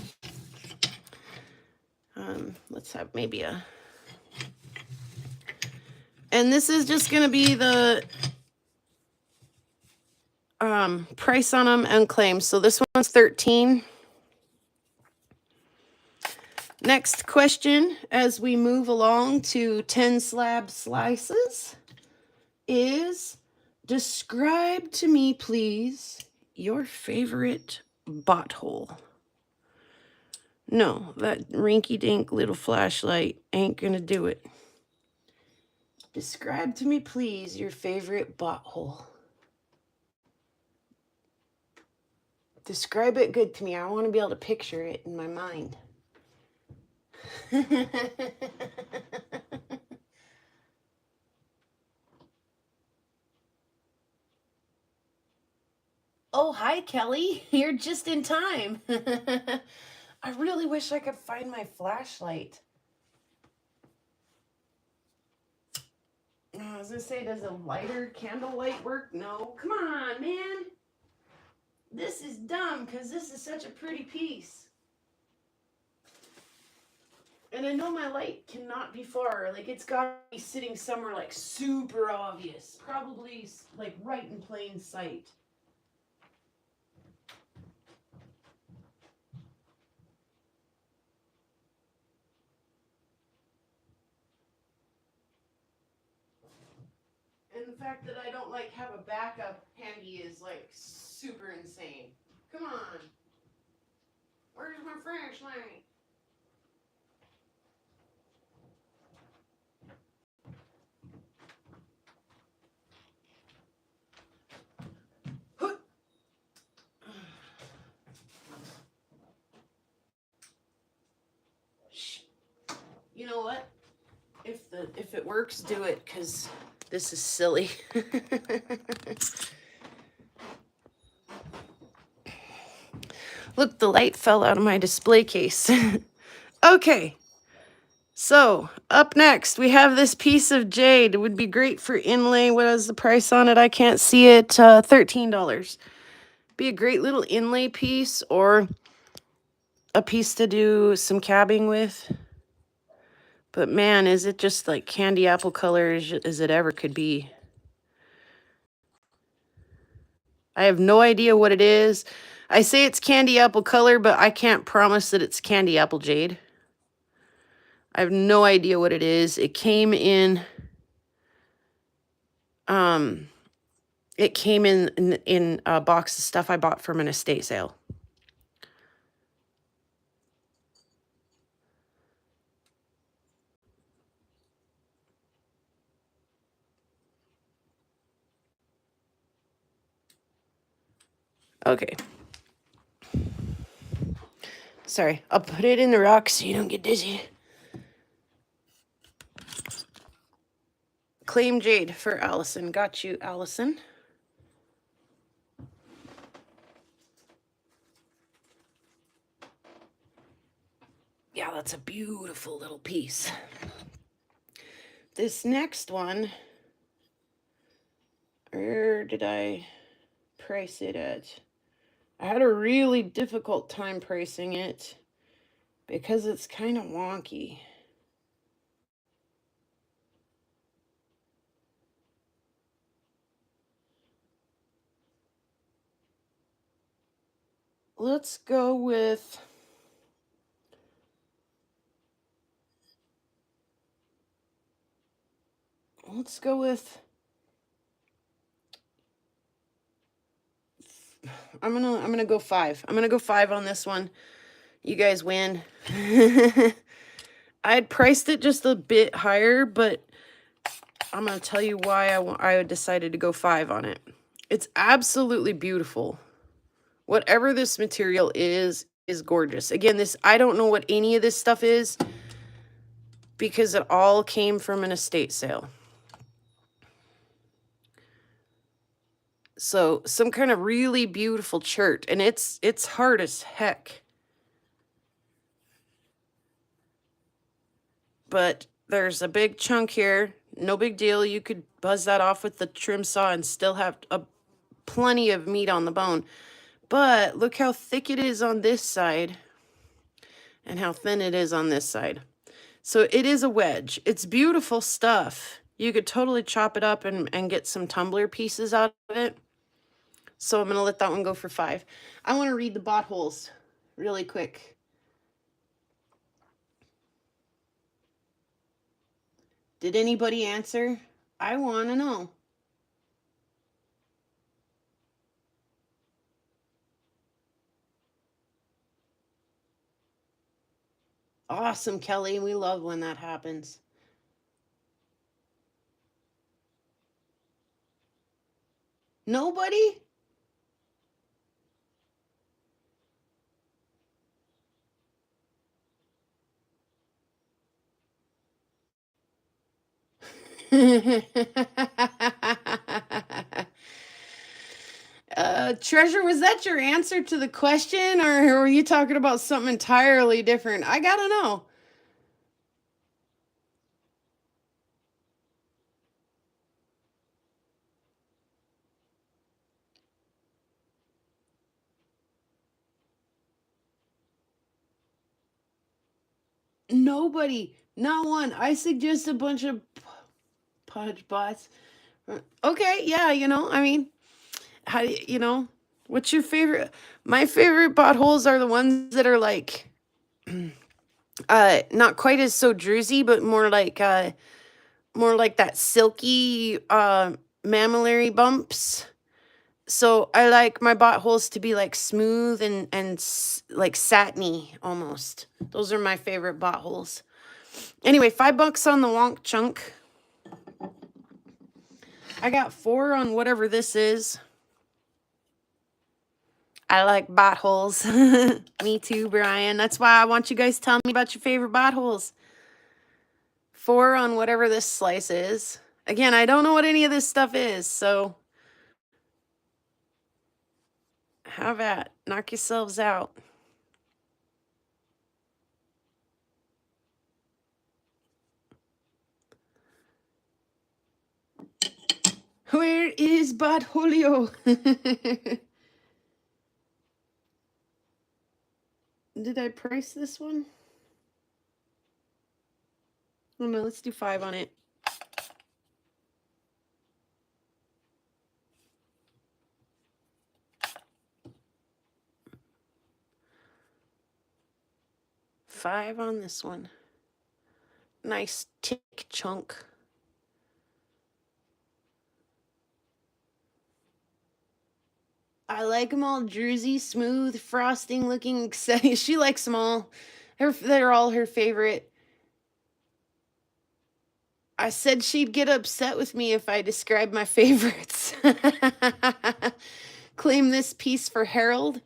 S1: Let's have maybe a... And this is just going to be the price on them and claims. So this one's $13. Next question as we move along to 10 slab slices is, describe to me, please, your favorite bot hole. No, that rinky-dink little flashlight ain't gonna do it. Describe to me, please, your favorite bot hole. Describe it good to me. I want to be able to picture it in my mind. Oh, hi, Kelly. You're just in time. I really wish I could find my flashlight. I was going to say, does a lighter candlelight work? No. Come on, man. This is dumb because this is such a pretty piece. And I know my light cannot be far. Like, it's got to be sitting somewhere, like, super obvious. Probably, like, right in plain sight. And the fact that I don't, like, have a backup handy is, like, super insane. Come on. Where's my flashlight? You know what? If it works, do it, because this is silly. Look, the light fell out of my display case. Okay. So, up next, we have this piece of jade. It would be great for inlay. What is the price on it? I can't see it. $13. Be a great little inlay piece or a piece to do some cabbing with. But man, is it just like candy apple color as it ever could be. I have no idea what it is. I say it's candy apple color, but I can't promise that it's candy apple jade. I have no idea what it is. It came in in a box of stuff I bought from an estate sale. Okay. Sorry, I'll put it in the rock so you don't get dizzy. Claim jade for Allison. Got you, Allison. Yeah, that's a beautiful little piece. This next one, where did I price it at? I had a really difficult time pricing it because it's kind of wonky. Let's go with I'm gonna go 5. I'm gonna go 5 on this one. You guys win. I had priced it just a bit higher, but I'm gonna tell you why I decided to go 5 on it. It's absolutely beautiful. Whatever this material is gorgeous. Again, I don't know what any of this stuff is because it all came from an estate sale. So some kind of really beautiful chert, and it's hard as heck. But there's a big chunk here. No big deal. You could buzz that off with the trim saw and still have plenty of meat on the bone. But look how thick it is on this side and how thin it is on this side. So it is a wedge. It's beautiful stuff. You could totally chop it up and get some tumbler pieces out of it. So I'm going to let that one go for 5. I want to read the bot holes really quick. Did anybody answer? I want to know. Awesome, Kelly. We love when that happens. Nobody? Treasure, was that your answer to the question, or were you talking about something entirely different? I gotta know. Nobody, not one. I suggest a bunch of podge bots. Okay, yeah, I mean, how do what's your favorite? My favorite bot holes are the ones that are like, not quite as so druzy, but more like that silky mammillary bumps. So I like my bot holes to be like smooth and like satiny almost. Those are my favorite bot holes. Anyway, $5 on the wonk chunk. I got 4 on whatever this is. I like bot holes. Me too, Brian. That's why I want you guys to tell me about your favorite bot holes. 4 on whatever this slice is. Again, I don't know what any of this stuff is, so have at. Knock yourselves out. Where is Bot Julio? Did I price this one? Oh no, let's do 5 on it. $5 on this one. Nice tick chunk. I like them all druzy, smooth, frosting looking. She likes them all. They're all her favorite. I said she'd get upset with me if I described my favorites. Claim this piece for Harold.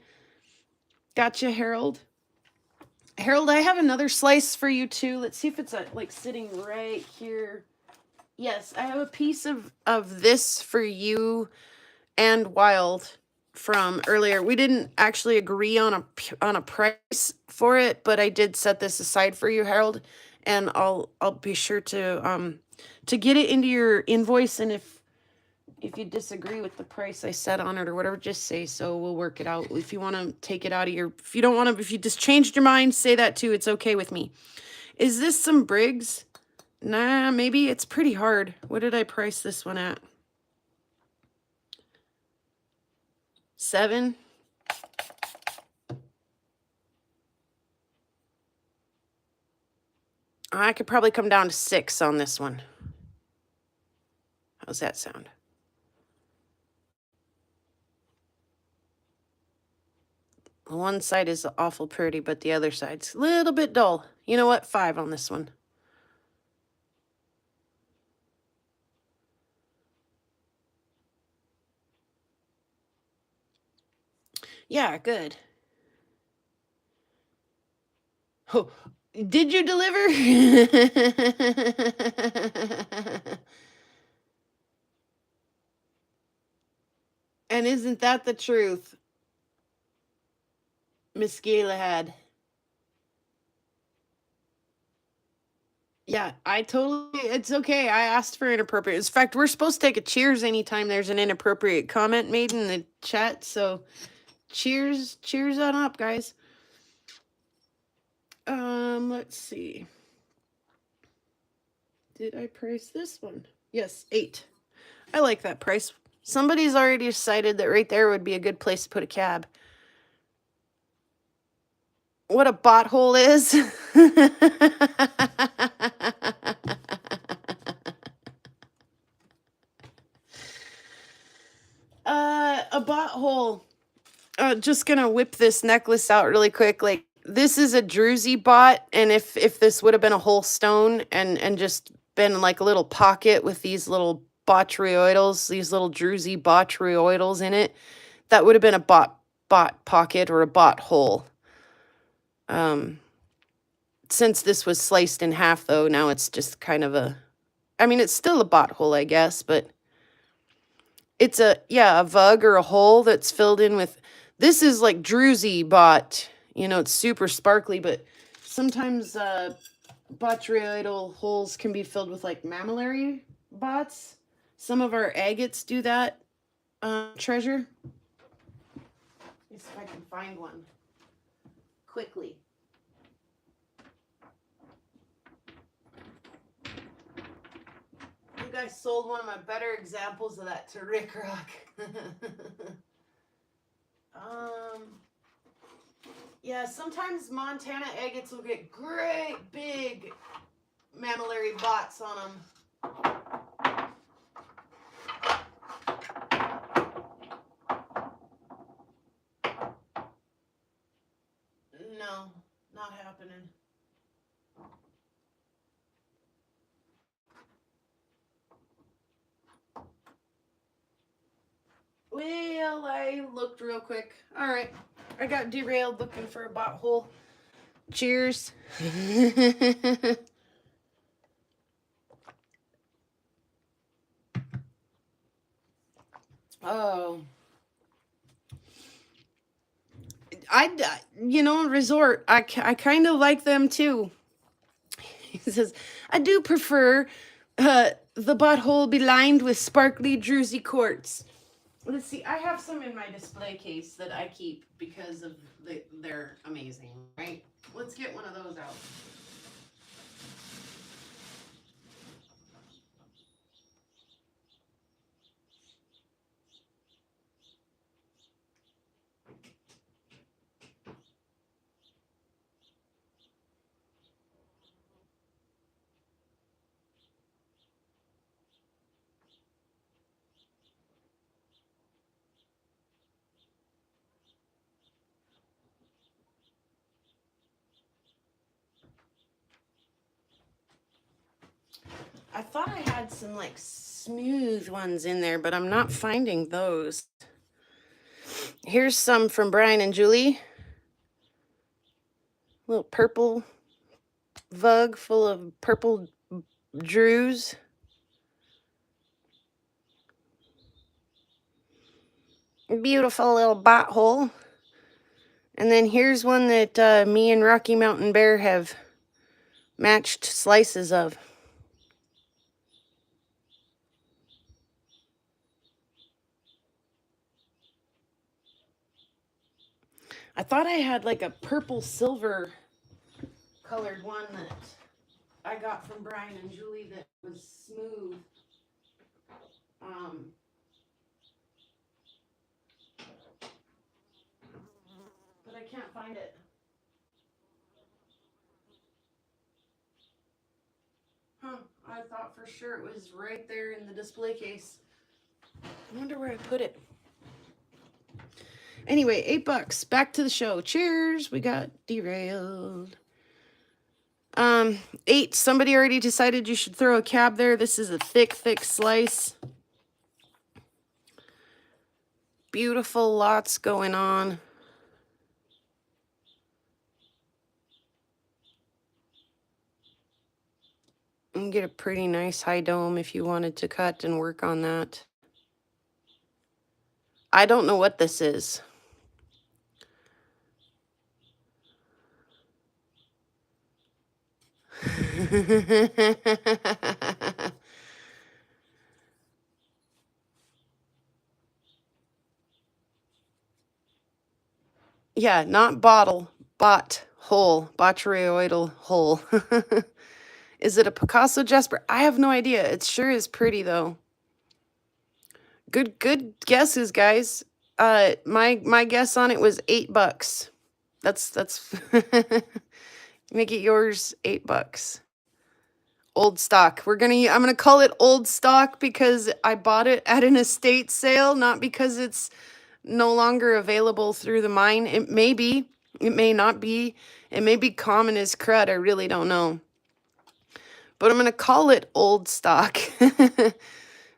S1: Gotcha, Harold. Harold, I have another slice for you too. Let's see if it's like sitting right here. Yes, I have a piece of this for you and Wild from earlier. We didn't actually agree on a price for it, but I did set this aside for you, Harold, and I'll be sure to get it into your invoice. And if you disagree with the price I set on it or whatever, just say so. We'll work it out. If you want to take it out of your, if you don't want to, if you just changed your mind, say that too. It's okay with me. Is this some Briggs? Nah, maybe it's pretty hard. What did I price this one at? 7. I could probably come down to 6 on this one. How's that sound? One side is awful pretty, but the other side's a little bit dull. You know what? 5 on this one. Yeah, good. Oh, did you deliver? And isn't that the truth, Miss Galahad? Yeah, it's okay. I asked for inappropriate. In fact, we're supposed to take a cheers anytime there's an inappropriate comment made in the chat. So cheers on up, guys. Let's see. Did I price this one? Yes, 8. I like that price. Somebody's already decided that right there would be a good place to put a cab. What a bot hole is. a bot hole. Just gonna whip this necklace out really quick. Like, this is a druzy bot, and if this would have been a whole stone and just been like a little pocket with these little botryoidals, these little druzy botryoidals in it, that would have been a bot pocket or a bot hole. Since this was sliced in half, though, now it's just kind of a, I mean, it's still a bot hole, I guess, but it's a vug or a hole that's filled in with, this is like druzy bot, you know, it's super sparkly, but sometimes botryoidal holes can be filled with like mammillary bots. Some of our agates do that, treasure. Let me see if I can find one quickly. I sold one of my better examples of that to Rick Rock. Yeah, sometimes Montana agates will get great big mammillary bots on them. No, not happening. Well, I looked real quick. All right. I got derailed looking for a bot hole. Cheers. Oh. Resort, I kind of like them too. He says, I do prefer the butthole be lined with sparkly druzy quartz. Let's see, I have some in my display case that I keep because of they're amazing, right? Let's get one of those out. I thought I had some like smooth ones in there, but I'm not finding those. Here's some from Brian and Julie. Little purple vug full of purple drews. Beautiful little bot hole. And then here's one that me and Rocky Mountain Bear have matched slices of. I thought I had like a purple silver colored one that I got from Brian and Julie that was smooth. But I can't find it. Huh, I thought for sure it was right there in the display case. I wonder where I put it. Anyway, $8. Back to the show. Cheers. We got derailed. 8. Somebody already decided you should throw a cab there. This is a thick slice. Beautiful, lots going on. You can get a pretty nice high dome if you wanted to cut and work on that. I don't know what this is. Yeah, not bottle, bot hole, botryoidal hole. Is it a Picasso, Jasper? I have no idea. It sure is pretty though. Good guesses, guys. My guess on it was $8. That's make it yours $8. Old stock. I'm gonna call it old stock because I bought it at an estate sale, not because it's no longer available through the mine. It may be, it may not be, it may be common as crud. I really don't know. But I'm going to call it old stock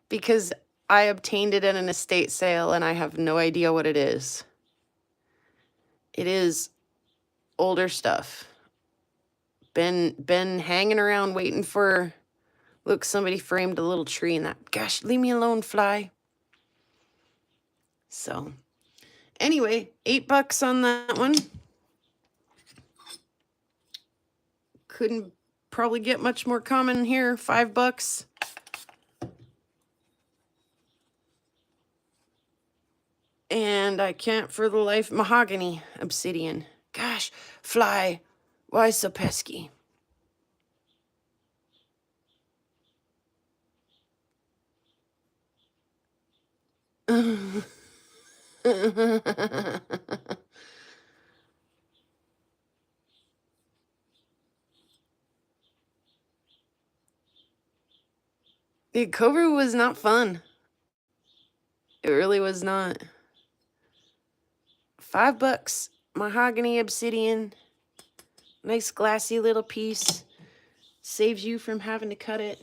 S1: because I obtained it at an estate sale and I have no idea what it is. It is older stuff. Been hanging around waiting for, look, somebody framed a little tree in that. Gosh, leave me alone, fly. So anyway, $8 on that one. Couldn't probably get much more common here. $5. And I can't for the life, mahogany obsidian. Gosh, fly, why so pesky? The cover was not fun. It really was not. $5, mahogany obsidian, nice glassy little piece. Saves you from having to cut it.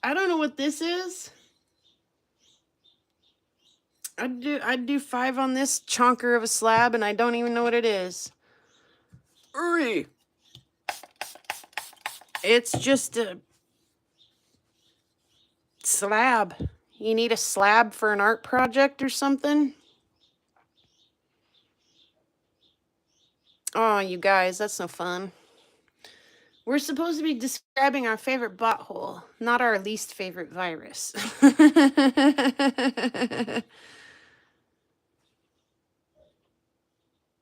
S1: I don't know what this is. I'd do 5 on this chonker of a slab, and I don't even know what it is. Hurry! It's just a slab. You need a slab for an art project or something? Oh, you guys, that's no fun. We're supposed to be describing our favorite butthole, not our least favorite virus.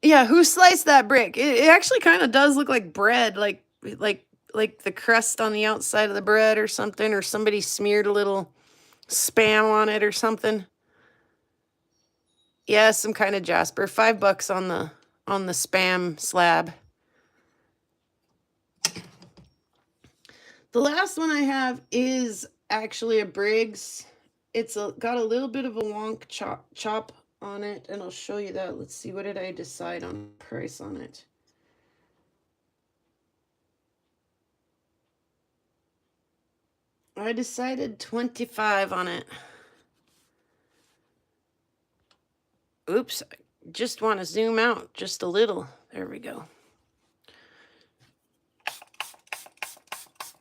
S1: Yeah, who sliced that brick? It actually kind of does look like bread, like the crust on the outside of the bread or something, or somebody smeared a little spam on it or something. Yeah, some kind of jasper. $5 on the spam slab. The last one I have is actually a Briggs. It's got a little bit of a wonk chop on it, and I'll show you that. Let's see, what did I decide on price on it? I decided 25 on it. Oops, I just want to zoom out just a little. There we go.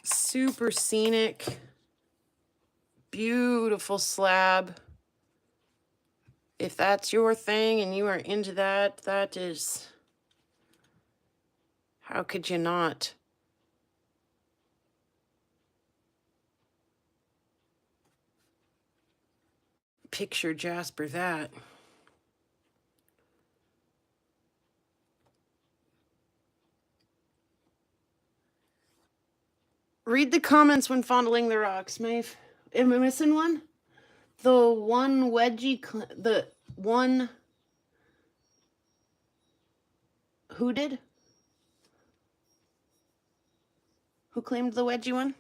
S1: Super scenic, beautiful slab. If that's your thing and you are into that, that is, how could you not? Picture Jasper that. Read the comments when fondling the rocks, Maeve. Am I missing one? The one wedgie, the one, who did? Who claimed the wedgie one?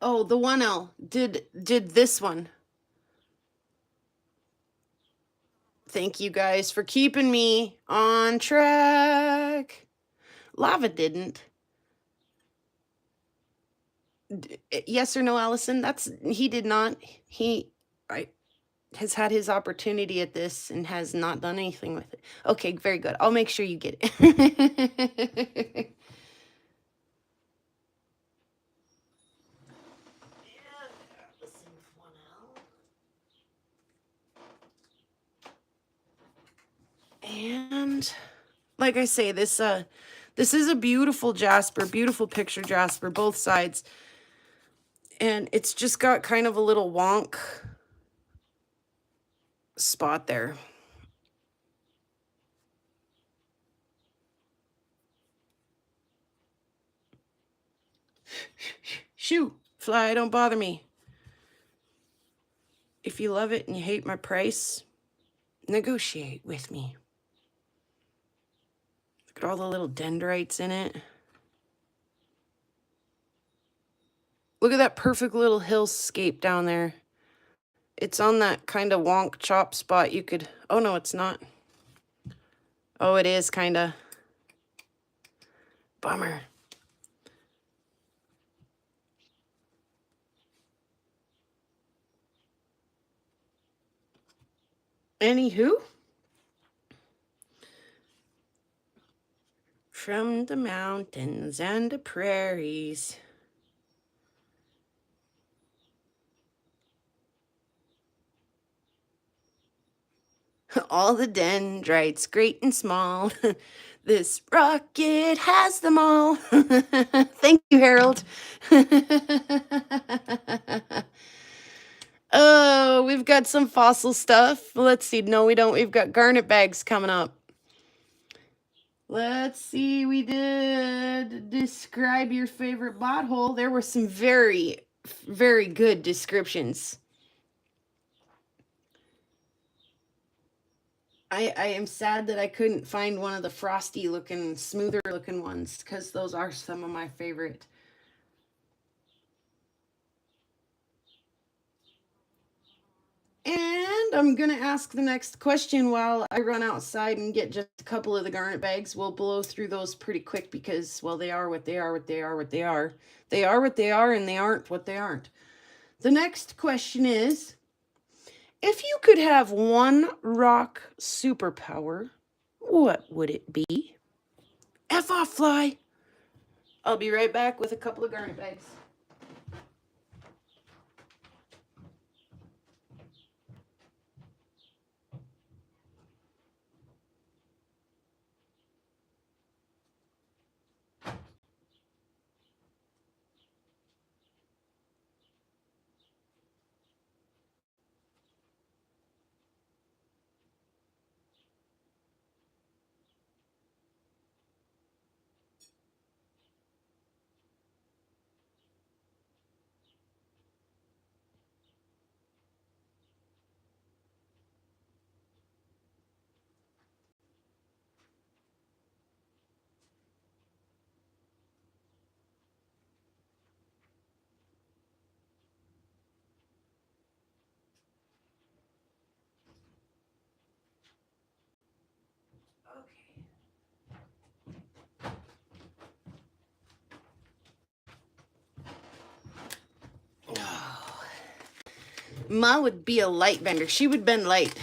S1: Oh, the 1L did this one. Thank you guys for keeping me on track. Lava didn't. Yes or no, Allison? He did not. He has had his opportunity at this and has not done anything with it. Okay, very good. I'll make sure you get it. And like I say, this is a beautiful jasper, beautiful picture jasper, both sides. And it's just got kind of a little wonk spot there. Shoo, fly, don't bother me. If you love it and you hate my price, negotiate with me. Look at all the little dendrites in it. Look at that perfect little hillscape down there. It's on that kind of wonk chop spot. You could, oh no, it's not. Oh, it is kind of. Bummer. Anywho, from the mountains and the prairies. All the dendrites, great and small. This rocket has them all. Thank you, Harold. Oh, we've got some fossil stuff. Let's see. No, we don't. We've got garnet bags coming up. Let's see. We did describe your favorite butthole. There were some very, very good descriptions. I am sad that I couldn't find one of the frosty looking, smoother looking ones, because those are some of my favorite. And I'm going to ask the next question while I run outside and get just a couple of the garnet bags. We'll blow through those pretty quick because, well, they are what they are, what they are, what they are. They are what they are, and they aren't what they aren't. The next question is, if you could have one rock superpower, what would it be? F off, fly. I'll be right back with a couple of garnet bags. Ma would be a light bender. She would bend light.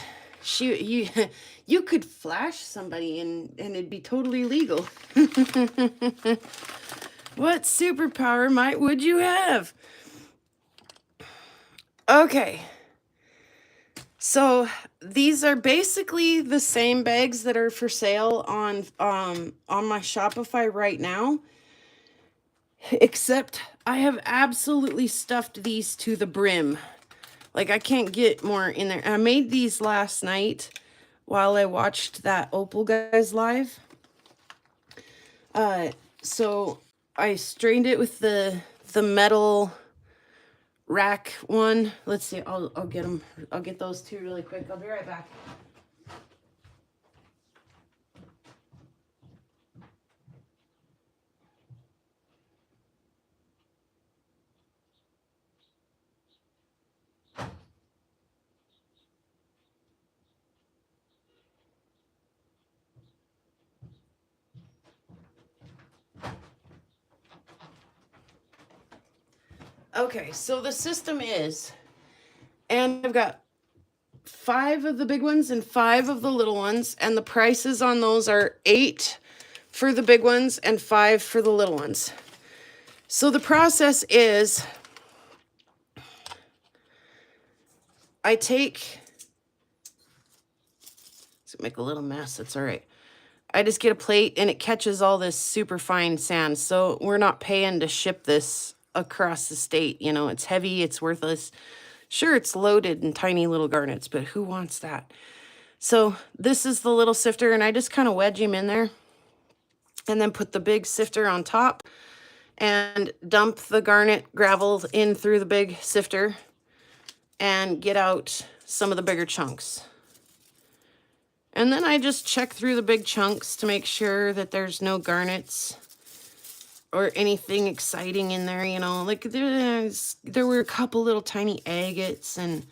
S1: You could flash somebody and it'd be totally legal. What superpower would you have? Okay. So these are basically the same bags that are for sale on my Shopify right now. Except I have absolutely stuffed these to the brim. Like, I can't get more in there. I made these last night while I watched that Opal Guys live. So I strained it with the metal rack one. Let's see. I'll get them. I'll get those two really quick. I'll be right back. Okay, so the system is, and I've got 5 of the big ones and 5 of the little ones, and the prices on those are 8 for the big ones and 5 for the little ones. So the process is, I take, let's make a little mess, that's all right. I just get a plate and it catches all this super fine sand. So we're not paying to ship this across the state. You know, it's heavy, it's worthless. Sure, it's loaded in tiny little garnets, but who wants that? So this is the little sifter, and I just kind of wedge him in there and then put the big sifter on top and dump the garnet gravel in through the big sifter and get out some of the bigger chunks. And then I just check through the big chunks to make sure that there's no garnets or anything exciting in there, you know. Like there were a couple little tiny agates and,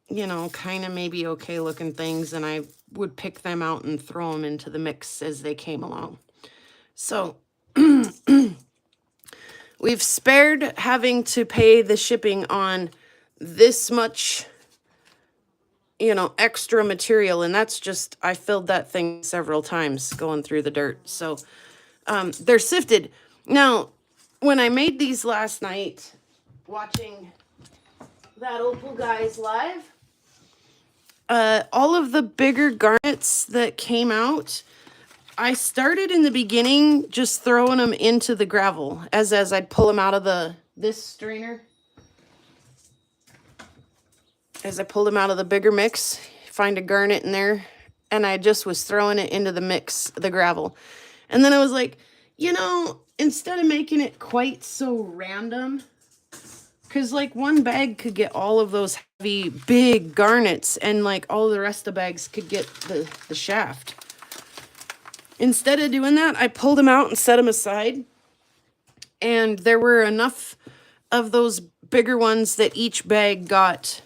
S1: you know, kind of maybe okay looking things, and I would pick them out and throw them into the mix as they came along. So we've spared having to pay the shipping on this much, you know, extra material, and that's just, I filled that thing several times going through the dirt. So they're sifted. Now, when I made these last night, watching that Opal Guys live, all of the bigger garnets that came out, I started in the beginning just throwing them into the gravel as I'd pull them out of this strainer. As I pulled them out of the bigger mix, find a garnet in there, and I just was throwing it into the mix, the gravel. And then I was like, you know, instead of making it quite so random, because like one bag could get all of those heavy, big garnets, and like all the rest of the bags could get the shaft. Instead of doing that, I pulled them out and set them aside. And there were enough of those bigger ones that each bag got.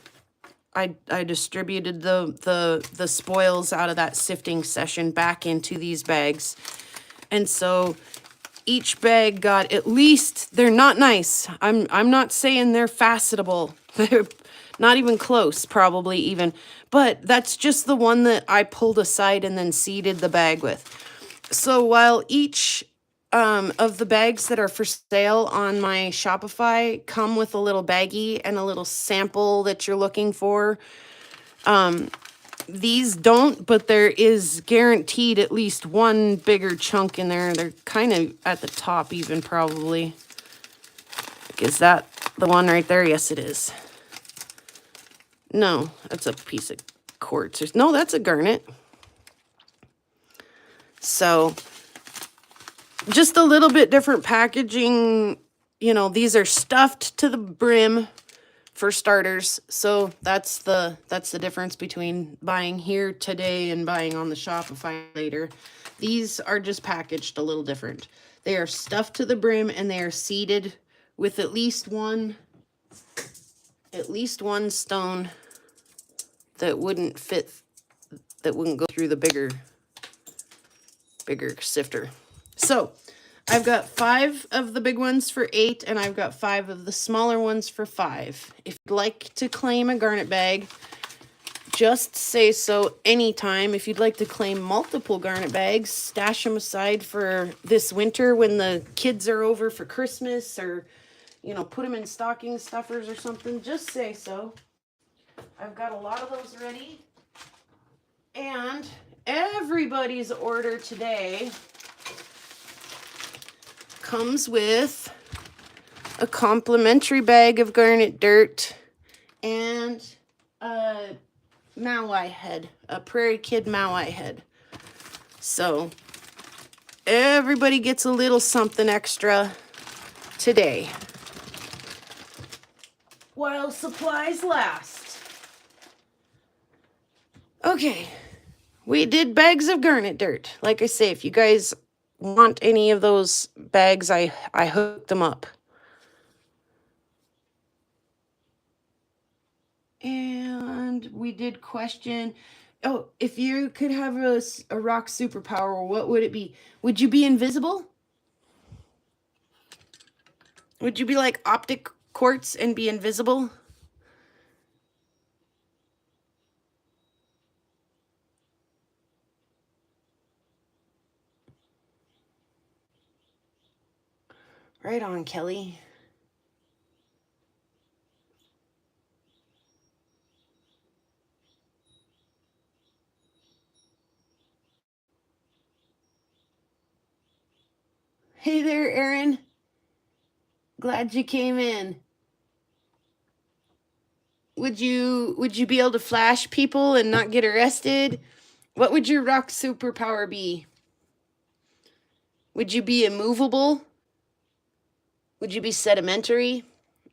S1: I distributed the spoils out of that sifting session back into these bags. And so each bag got at least, they're not nice. I'm not saying they're facetable. They're not even close, probably even. But that's just the one that I pulled aside and then seeded the bag with. So while each of the bags that are for sale on my Shopify come with a little baggie and a little sample that you're looking for, these don't, but there is guaranteed at least one bigger chunk in there. They're kind of at the top even, probably. Is that the one right there? Yes, it is. No, that's a piece of quartz. No, that's a garnet. So just a little bit different packaging. You know, these are stuffed to the brim for starters. So that's the difference between buying here today and buying on the Shopify later. These are just packaged a little different. They are stuffed to the brim and they are seeded with at least one stone that wouldn't fit, that wouldn't go through the bigger sifter. So I've got 5 of the big ones for $8, and I've got 5 of the smaller ones for $5. If you'd like to claim a garnet bag, just say so anytime. If you'd like to claim multiple garnet bags, stash them aside for this winter when the kids are over for Christmas, or, you know, put them in stocking stuffers or something, just say so. I've got a lot of those ready. And everybody's order today comes with a complimentary bag of garnet dirt and a Maui head, a Prairie Kid Maui head. So everybody gets a little something extra today, while supplies last. Okay, we did bags of garnet dirt. Like I say, if you guys want any of those bags, I hooked them up. And we did question, oh, if you could have a rock superpower, what would it be? Would you be invisible? Would you be like optic quartz and be invisible? Right on, Kelly. Hey there, Aaron. Glad you came in. Would you be able to flash people and not get arrested? What would your rock superpower be? Would you be immovable? Would you be sedimentary?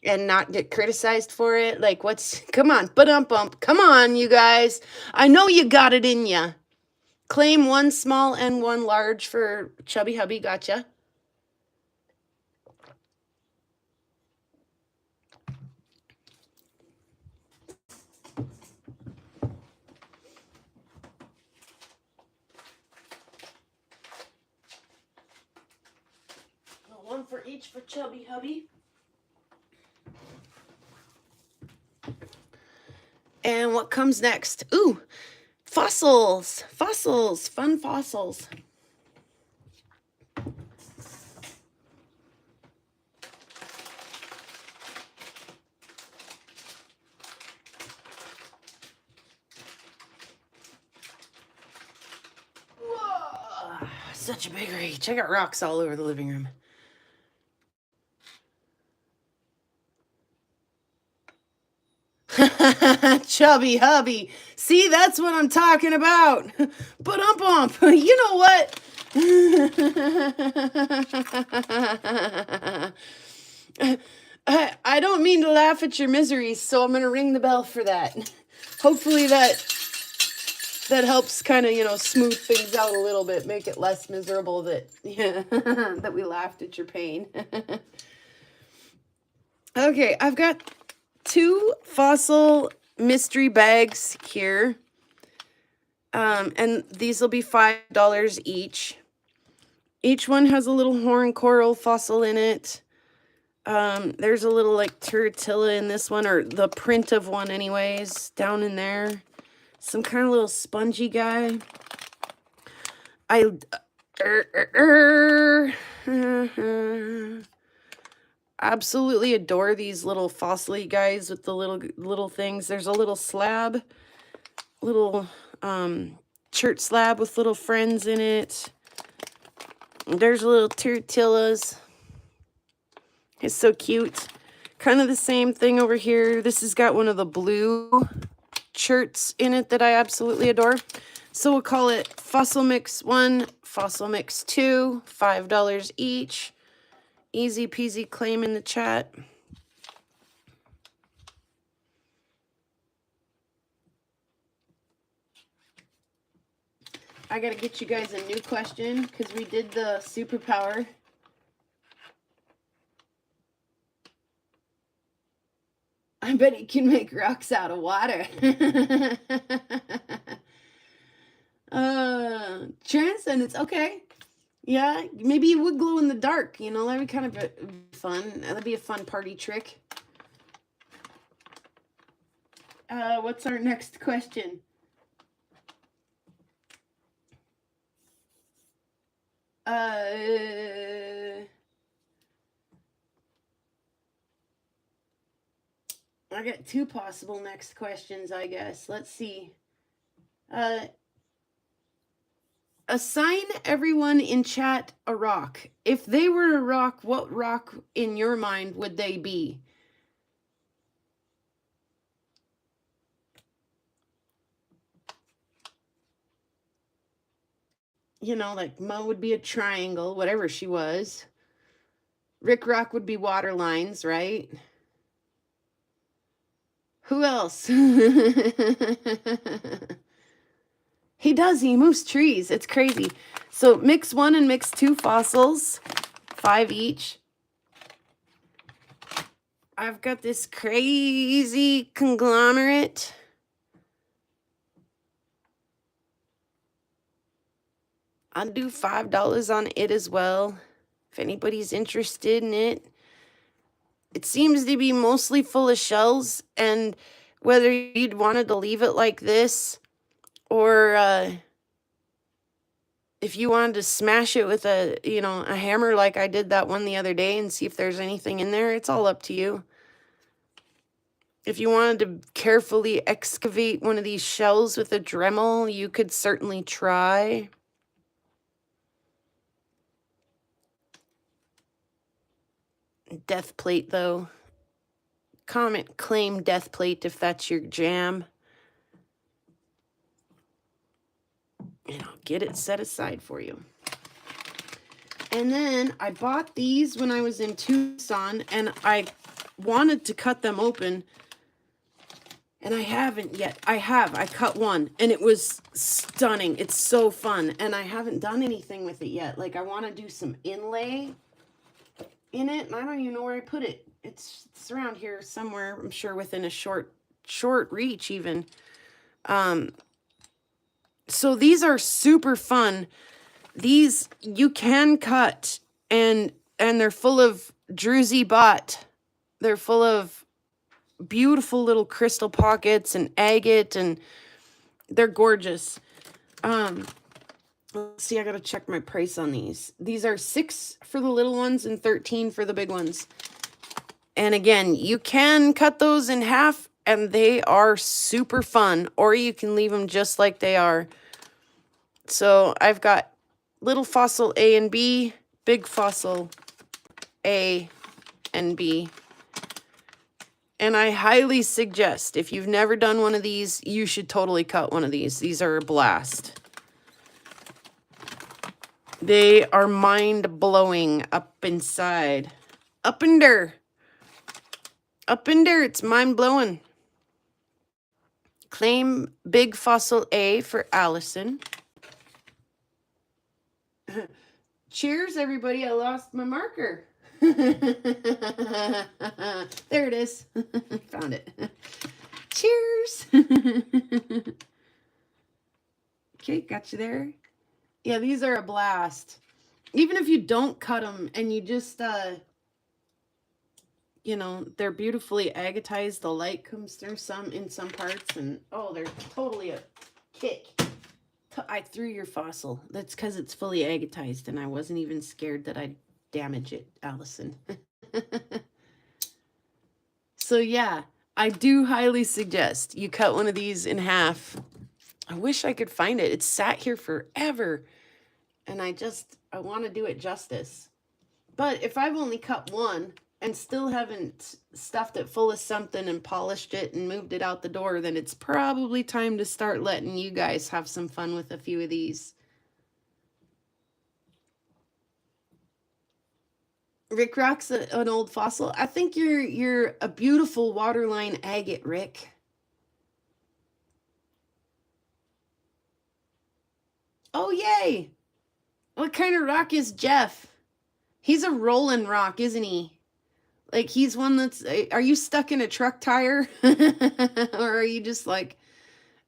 S1: and not get criticized for it. Like, what's, come on, bump. Come on, you guys. I know you got it in ya. Claim one small and one large for Chubby Hubby. Gotcha. One for each for Chubby Hubby. And what comes next? Ooh, fossils. Fossils. Fun fossils. Whoa, such a big reach. I got rocks all over the living room. Chubby Hubby. See, that's what I'm talking about. Bump. You know what? I don't mean to laugh at your miseries, so I'm going to ring the bell for that. Hopefully that helps kind of, you know, smooth things out a little bit, make it less miserable that, yeah, that we laughed at your pain. Okay, I've got 2 fossil mystery bags here. And these will be $5 each. Each one has a little horn coral fossil in it. There's a little like turritilla in this one, or the print of one anyways, down in there. Some kind of little spongy guy. I absolutely adore these little fossil guys with the little things. There's a little slab, little church slab with little friends in it. There's little tortillas. It's so cute. Kind of the same thing over here. This has got one of the blue shirts in it that I absolutely adore. So we'll call it Fossil Mix 1, Fossil Mix 2, $5 each. Easy peasy, claim in the chat. I gotta get you guys a new question because we did the superpower. I bet he can make rocks out of water. Transcendence, okay. Yeah, maybe it would glow in the dark, you know, that'd be kind of fun. That'd be a fun party trick. What's our next question? I got 2 possible next questions, I guess. Let's see. Assign everyone in chat a rock. If they were a rock, what rock in your mind would they be? You know, like Mo would be a triangle, whatever she was. Rick Rock would be water lines, right? Who else? He does. He moves trees. It's crazy. So mix 1 and mix 2 fossils, $5 each. I've got this crazy conglomerate. I'll do $5 on it as well, if anybody's interested in it. It seems to be mostly full of shells, and whether you'd wanted to leave it like this, or if you wanted to smash it with a hammer like I did that one the other day and see if there's anything in there, it's all up to you. If you wanted to carefully excavate one of these shells with a Dremel, you could certainly try. Death plate, though. Comment claim death plate if that's your jam. And I'll get it set aside for you. And then I bought these when I was in Tucson, and I wanted to cut them open, and I haven't yet. I cut one, and it was stunning. It's so fun, and I haven't done anything with it yet. Like, I want to do some inlay in it, and I don't even know where I put it. It's around here somewhere, I'm sure, within a short reach even. So these are super fun. These you can cut, and they're full of druzy bot. They're full of beautiful little crystal pockets and agate, and they're gorgeous. Let's see, I gotta check my price on these. These are $6 for the little ones and $13 for the big ones. And again, you can cut those in half, and they are super fun, or you can leave them just like they are. So I've got little fossil A and B, big fossil A and B. And I highly suggest, if you've never done one of these, you should totally cut one of these. These are a blast. They are mind-blowing up inside. Up in there. Up in there, it's mind-blowing. Claim big fossil A for Allison. Cheers, everybody. I lost my marker. There it is. Found it. Cheers. Okay, got you there. Yeah, these are a blast. Even if you don't cut them and you just, you know, they're beautifully agatized. The light comes through some in some parts, and oh, they're totally a kick. I threw your fossil. That's because it's fully agatized, and I wasn't even scared that I'd damage it, Allison. So yeah, I do highly suggest you cut one of these in half. I wish I could find it. It's sat here forever, and I want to do it justice. But if I've only cut one and still haven't stuffed it full of something and polished it and moved it out the door, then it's probably time to start letting you guys have some fun with a few of these. Rick Rock's an old fossil. I think you're a beautiful waterline agate, Rick. Oh, yay! What kind of rock is Jeff? He's a rolling rock, isn't he? Like, he's one that's... Are you stuck in a truck tire? Or are you just, like,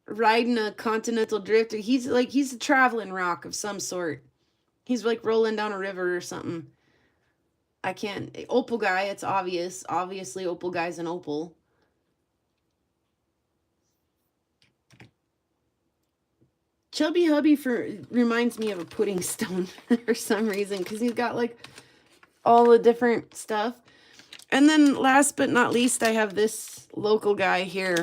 S1: riding a continental drift? He's a traveling rock of some sort. He's, like, rolling down a river or something. I can't... Opal guy, it's obvious. Obviously, Opal guy's an opal. Chubby Hubby reminds me of a pudding stone for some reason, because he's got, like, all the different stuff. And then last but not least, I have this local guy here.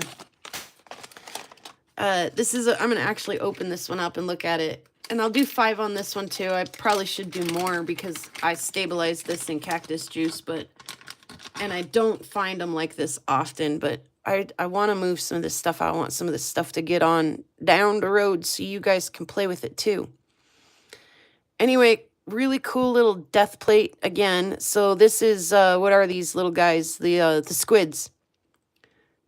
S1: This is I'm going to actually open this one up and look at it. And I'll do 5 on this one too. I probably should do more because I stabilized this in cactus juice, and I don't find them like this often, but I want to move some of this stuff. I want some of this stuff to get on down the road so you guys can play with it too. Anyway, really cool little death plate again. So this is, what are these little guys? The squids.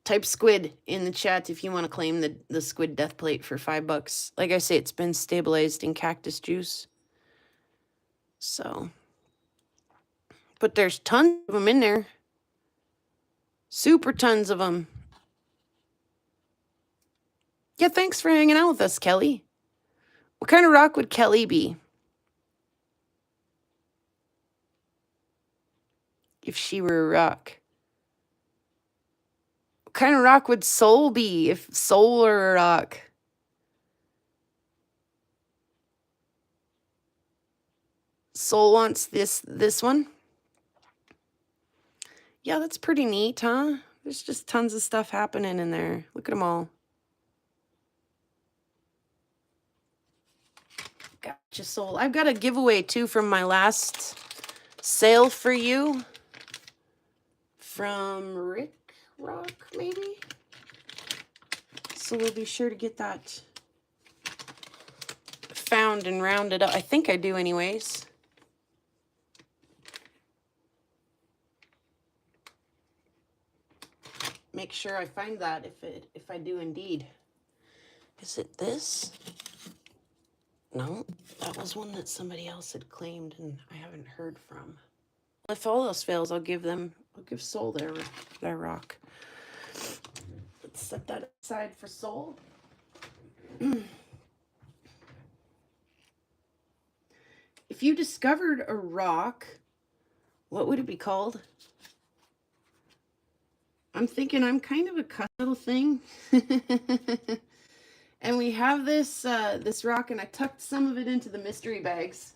S1: Type squid in the chat if you want to claim the squid death plate for $5. Like I say, it's been stabilized in cactus juice. So, but there's tons of them in there. Super tons of them. Yeah, thanks for hanging out with us, Kelly. What kind of rock would Kelly be? If she were a rock. What kind of rock would Soul be if Soul were a rock? Soul wants this one. Yeah, that's pretty neat, huh? There's just tons of stuff happening in there. Look at them all. Gotcha, Soul. I've got a giveaway, too, from my last sale for you. From Rick Rock, maybe? So we'll be sure to get that found and rounded up. I think I do anyways. make sure I find that if I do indeed. Is it this? No, that was one that somebody else had claimed and I haven't heard from. If all else fails, I'll give Soul their rock. Let's set that aside for Soul. If you discovered a rock, what would it be called? I'm thinking I'm kind of a cuss little thing. And we have this this rock, and I tucked some of it into the mystery bags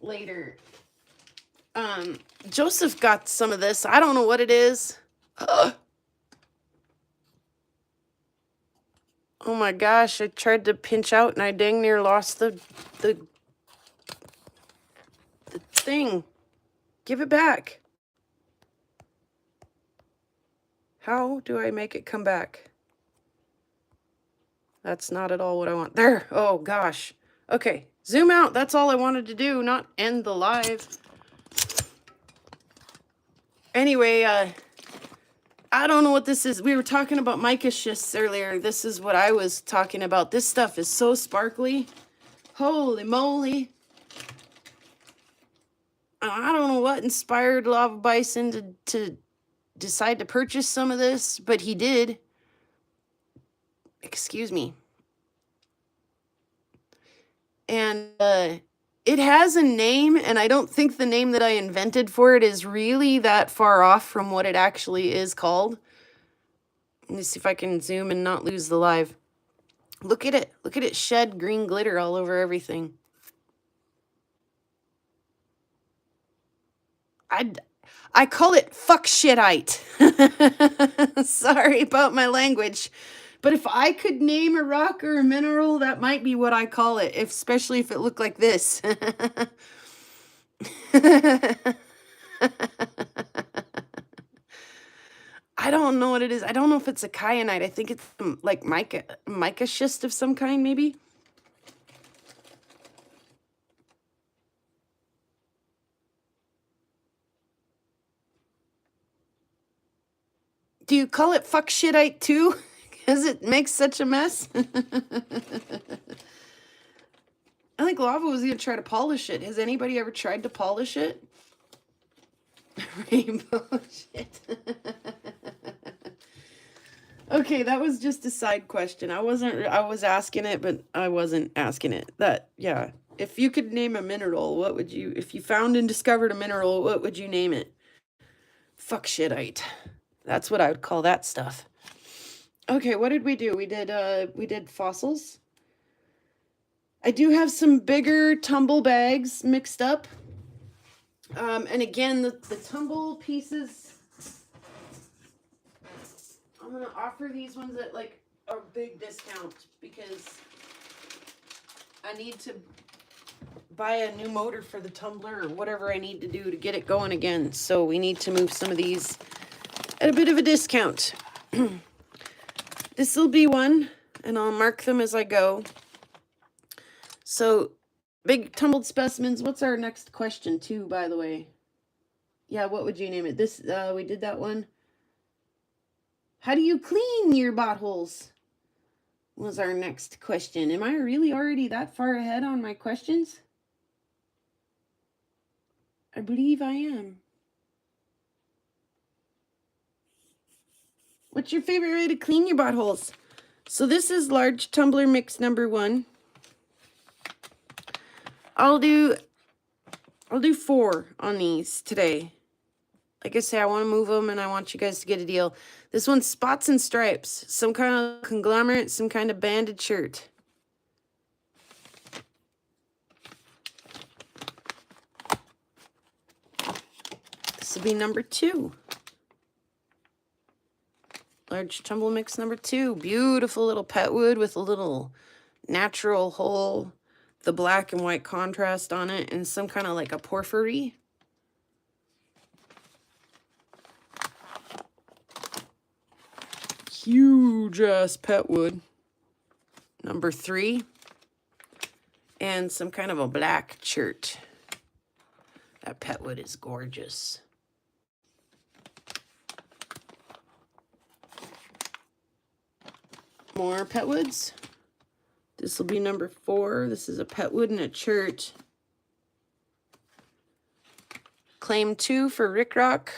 S1: later. Joseph got some of this. I don't know what it is. Oh my gosh, I tried to pinch out and I dang near lost the thing. Give it back. How do I make it come back? That's not at all what I want. There. Oh gosh. Okay. Zoom out. That's all I wanted to do, not end the live. Anyway, I don't know what this is. We were talking about mica schists earlier. This is what I was talking about. This stuff is so sparkly. Holy moly. I don't know what inspired Lava Bison to decide to purchase some of this, but he did. Excuse me. And it has a name, and I don't think the name that I invented for it is really that far off from what it actually is called. Let me see if I can zoom and not lose the live. Look at it. Look at it shed green glitter all over everything. I call it fuck shitite. Sorry about my language. But if I could name a rock or a mineral, that might be what I call it, especially if it looked like this. I don't know what it is. I don't know if it's a kyanite. I think it's like mica schist of some kind, maybe. Do you call it fuck shitite too? Because it makes such a mess. I think Lava was going to try to polish it. Has anybody ever tried to polish it? Rainbow shit. Okay, that was just a side question. I was asking it, but I wasn't asking it. Yeah. If you could name a mineral, what would you, if you found and discovered a mineral, what would you name it? Fuck shitite. That's what I would call that stuff. Okay, what did we do? We did fossils. I do have some bigger tumble bags mixed up. And again, the tumble pieces, I'm going to offer these ones at like a big discount because I need to buy a new motor for the tumbler or whatever I need to do to get it going again. So we need to move some of these at a bit of a discount. This will be one, and I'll mark them as I go. So, big tumbled specimens. What's our next question too, by the way? Yeah, what would you name it? This, we did that one. How do you clean your bottles? Was our next question. Am I really already that far ahead on my questions? I believe I am. What's your favorite way to clean your bottles? So this is large tumbler mix number 1. I'll do 4 on these today. Like I say, I want to move them and I want you guys to get a deal. This one's Spots and Stripes. Some kind of conglomerate, some kind of banded shirt. This will be number 2. Large tumble mix number 2. Beautiful little pet wood with a little natural hole, the black and white contrast on it, and some kind of like a porphyry. Huge ass pet wood. Number 3. And some kind of a black shirt. That pet wood is gorgeous. More Petwoods. This will be number 4. This is a Petwood and a chert. Claim 2 for Rick Rock.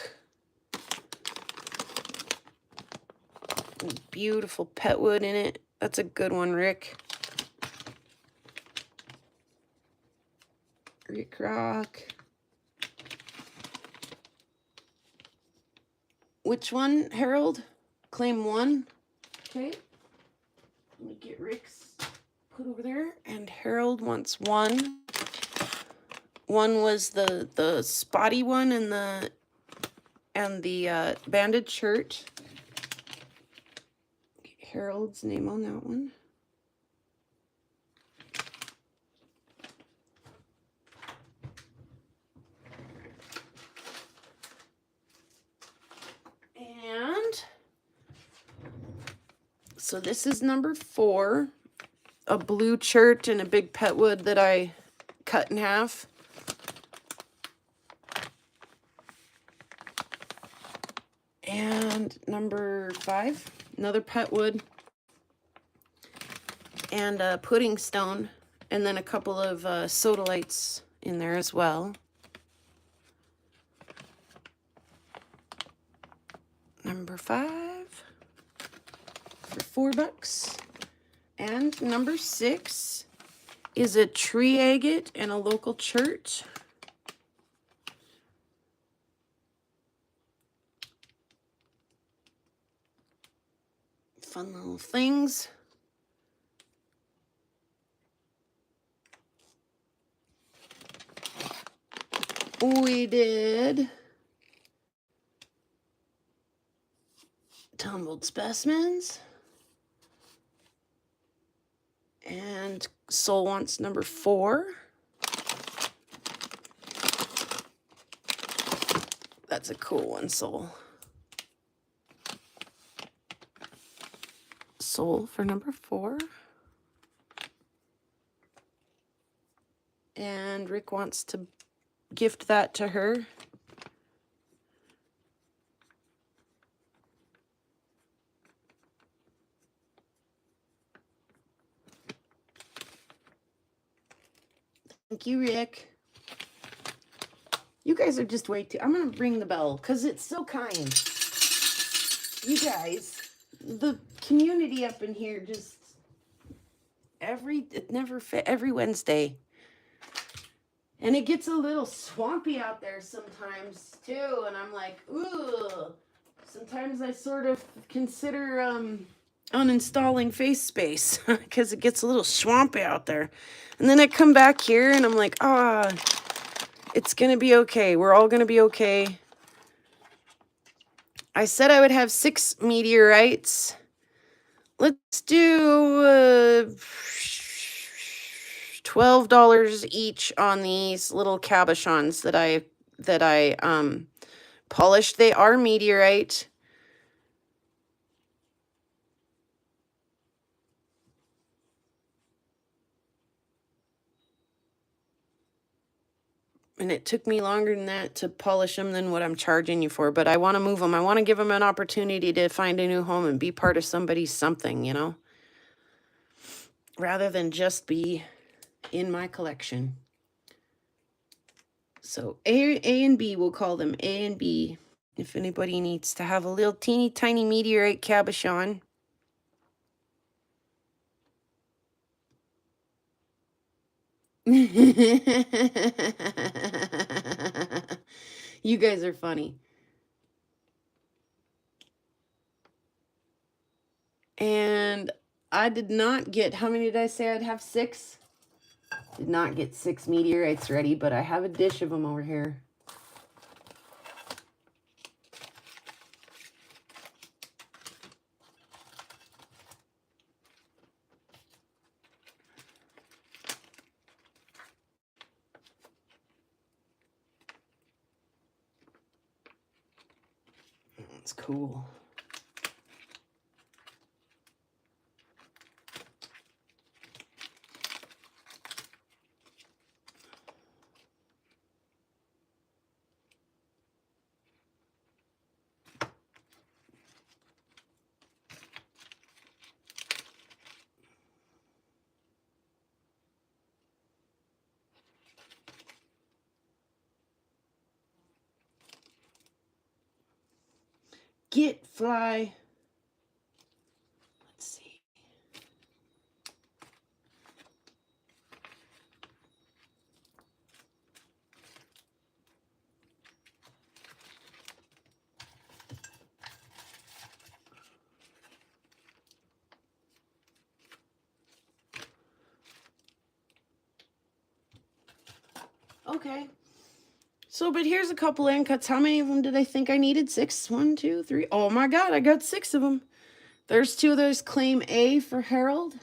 S1: Beautiful Petwood in it. That's a good one, Rick. Rick Rock. Which one, Harold? Claim 1. Okay. Let me get Rick's put over there. And Harold wants 1. 1 was the spotty one and the banded shirt. Harold's name on that one. And so this is number 4, a blue chert and a big Petwood that I cut in half. And number 5, another Petwood and a pudding stone, and then a couple of sodalites in there as well. Number 5 for $4. And number 6 is a tree agate and a local chert. Fun little things. We did tumbled specimens. And Soul wants number 4. That's a cool one, Soul. Soul for number 4. And Rick wants to gift that to her. Thank you, Rick. You guys are just way too... I'm going to ring the bell because it's so kind. You guys, the community up in here just... every Wednesday. And it gets a little swampy out there sometimes, too. And I'm like, ooh. Sometimes I sort of consider uninstalling Face Space because it gets a little swampy out there. And then I come back here and I'm like, it's going to be okay. We're all going to be okay. I said I would have 6 meteorites. Let's do $12 each on these little cabochons that I polished. They are meteorite. And it took me longer than that to polish them than what I'm charging you for. But I want to move them. I want to give them an opportunity to find a new home and be part of somebody's something, you know? Rather than just be in my collection. So A and B, we'll call them A and B. If anybody needs to have a little teeny tiny meteorite cabochon. You guys are funny. And I did not get, how many did I say I'd have? 6? Did not get 6 meteorites ready, but I have a dish of them over here. That's cool. Get fly. Let's see. Okay. So, but here's a couple end cuts. How many of them did I think I needed? 6? 1, 2, 3. Oh my God, I got 6 of them. There's 2 of those. Claim A for Harold.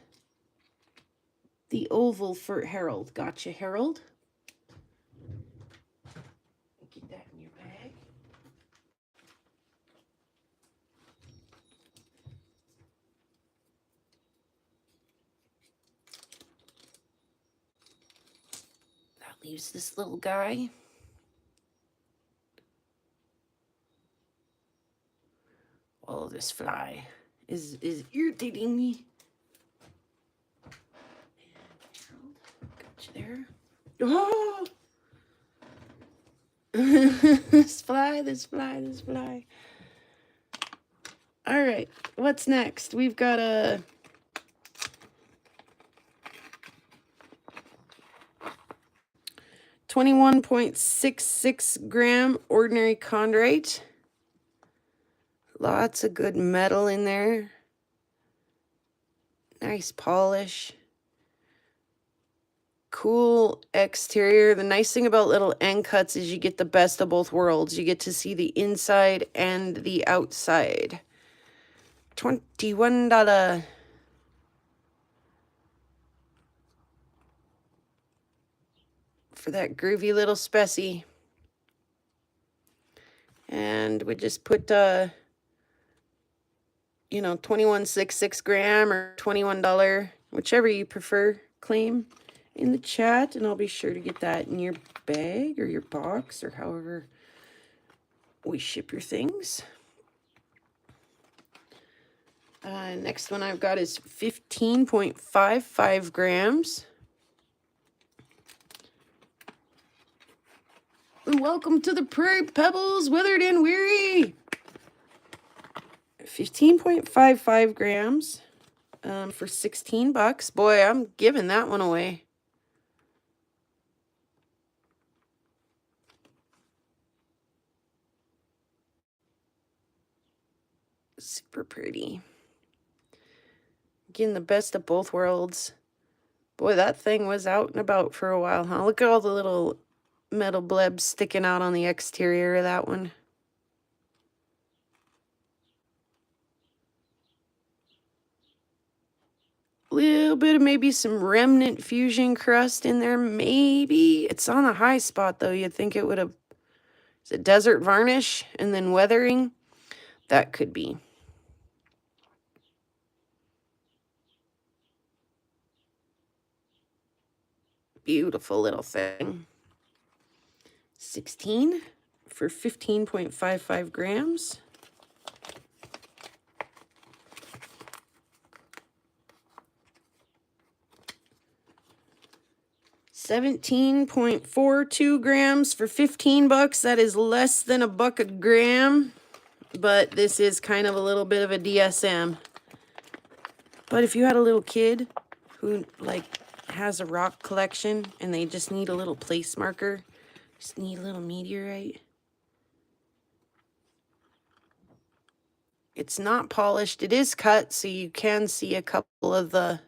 S1: The oval for Harold. Gotcha, Harold. Get that in your bag. That leaves this little guy. Oh, this fly is irritating me. Got you there. Oh! This fly. All right, what's next? We've got a 21.66 gram ordinary chondrite. Lots of good metal in there. Nice polish. Cool exterior. The nice thing about little end cuts is you get the best of both worlds. You get to see the inside and the outside. $21. For that groovy little specie. And we just put, 21.66 gram or $21, whichever you prefer, claim in the chat. And I'll be sure to get that in your bag or your box or however we ship your things. Next one I've got is 15.55 grams. Welcome to the Prairie Pebbles, Withered and Weary. 15.55 grams for $16. Boy, I'm giving that one away. Super pretty. Getting the best of both worlds. Boy, that thing was out and about for a while, huh? Look at all the little metal blebs sticking out on the exterior of that one. Little bit of maybe some remnant fusion crust in there. Maybe. It's on a high spot, though. You'd think it would have... Is it desert varnish and then weathering? That could be. Beautiful little thing. 16 for 15.55 grams. $17.42 grams for $15. That is less than $1 a gram, but this is kind of a little bit of a DSM. But if you had a little kid who has a rock collection and they just need a little place marker, just need a little meteorite. It's not polished. It is cut, so you can see a couple of the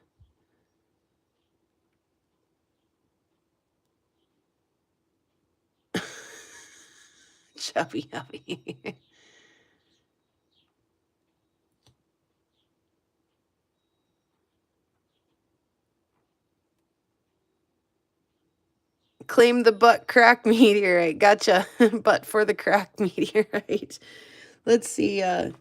S1: chubby hubby. Claim the butt crack meteorite. Gotcha. But for the crack meteorite. Let's see. Does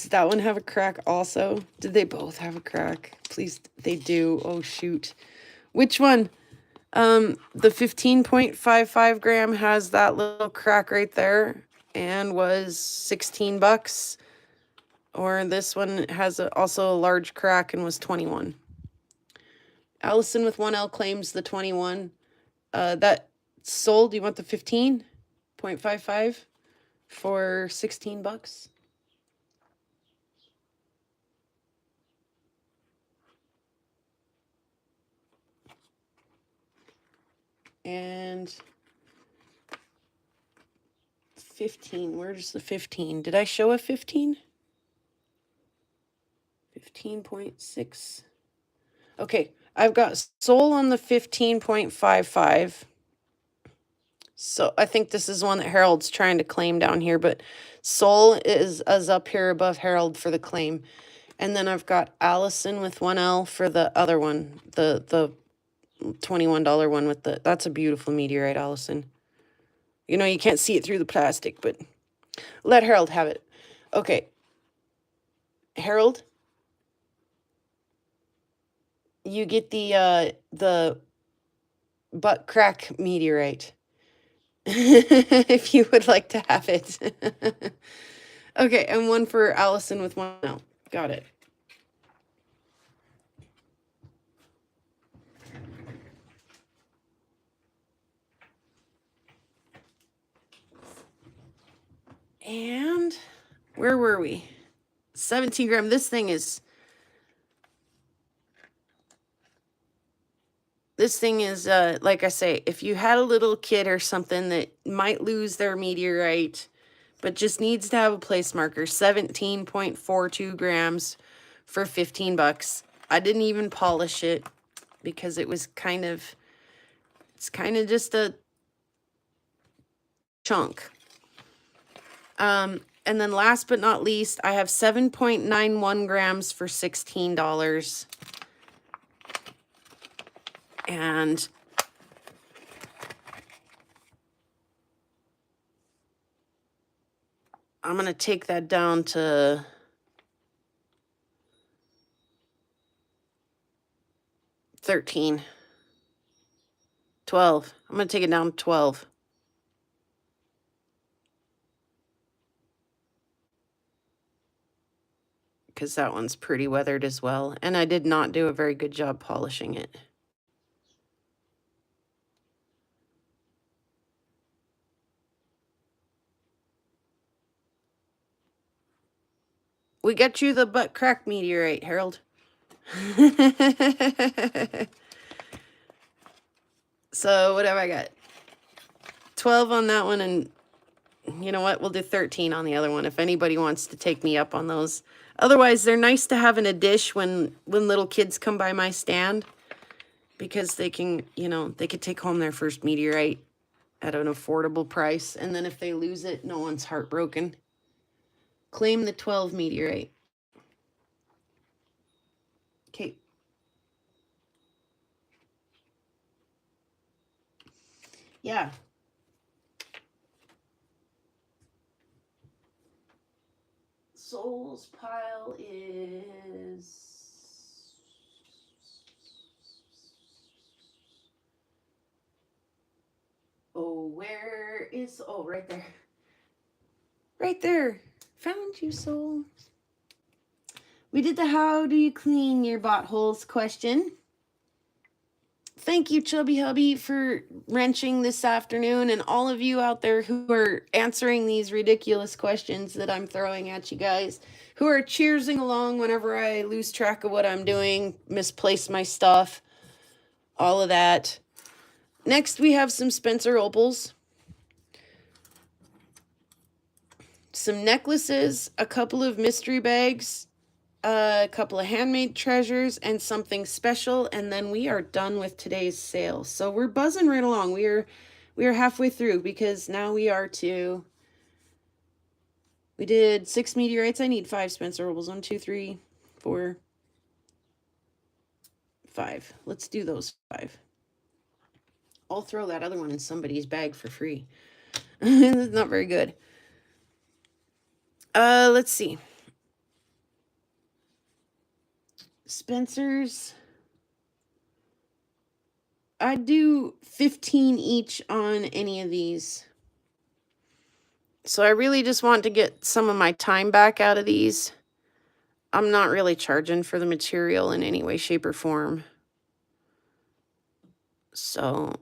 S1: that one have a crack also? Did they both have a crack? Please, they do. Oh, shoot. Which one? The 15.55 gram has that little crack right there and was $16. Or this one has also a large crack and was 21. Allison with 1L claims the 21. That sold. You want the 15.55? for 16 bucks. And 15. Where's the 15? Did I show a 15? 15.6. Okay, I've got Sol on the 15.55. So I think this is one that Harold's trying to claim down here, but Sol is up here above Harold for the claim. And then I've got Allison with 1L for the other one, the $21 one with the, that's a beautiful meteorite, Allison. You know, you can't see it through the plastic, but let Harold have it. Okay. Harold, you get the butt crack meteorite. If you would like to have it. Okay, and one for Allison with 1L. Got it. And where were we? 17 gram. This thing is like I say, if you had a little kid or something that might lose their meteorite, but just needs to have a place marker, 17.42 grams for 15 bucks. I didn't even polish it because it was it's kind of just a chunk. And then last but not least, I have 7.91 grams for $16. And I'm going to take that down to 13, 12. I'm going to take it down to 12. Because that one's pretty weathered as well. And I did not do a very good job polishing it. We got you the butt crack meteorite, Harold. So what have I got? 12 on that one, and you know what? We'll do 13 on the other one if anybody wants to take me up on those. Otherwise, they're nice to have in a dish when little kids come by my stand, because they can, you know, they could take home their first meteorite at an affordable price. And then if they lose it, no one's heartbroken. Claim the 12 meteorite. Okay. Yeah. Sol's pile is... Oh, where is... Oh, right there. Right there. Found you, Sol. We did the how do you clean your buttholes question. Thank you, Chubby Hubby, for wrenching this afternoon, and all of you out there who are answering these ridiculous questions that I'm throwing at you guys, who are cheersing along whenever I lose track of what I'm doing, misplace my stuff, all of that. Next, we have some Spencer opals, some necklaces, a couple of mystery bags, a couple of handmade treasures, and something special, and then we are done with today's sale. So we're buzzing right along. We are halfway through, because now we did 6 meteorites. I need 5 Spencer opals. 1, 2, 3, 4, 5. Let's do those 5. I'll throw that other one in somebody's bag for free. That's not very good. Let's see. Spencer's. I'd do 15 each on any of these. So I really just want to get some of my time back out of these. I'm not really charging for the material in any way, shape, or form. So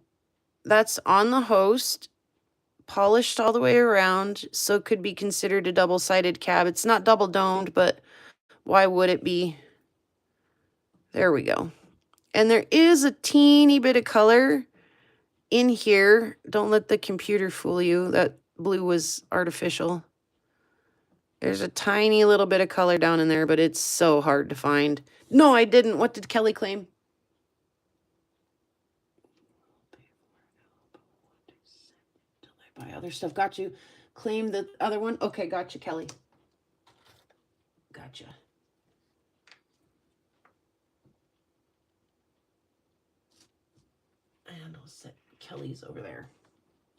S1: that's on the host polished all the way around, so it could be considered a double-sided cab. It's not double domed, but why would it be? There we go. And there is a teeny bit of color in here. Don't let the computer fool you. That blue was artificial. There's a tiny little bit of color down in there, but it's so hard to find. No, I didn't. What did Kelly claim? Buy other stuff. Got you. Claim the other one. Okay, gotcha, Kelly. Gotcha. And I'll set Kelly's over there.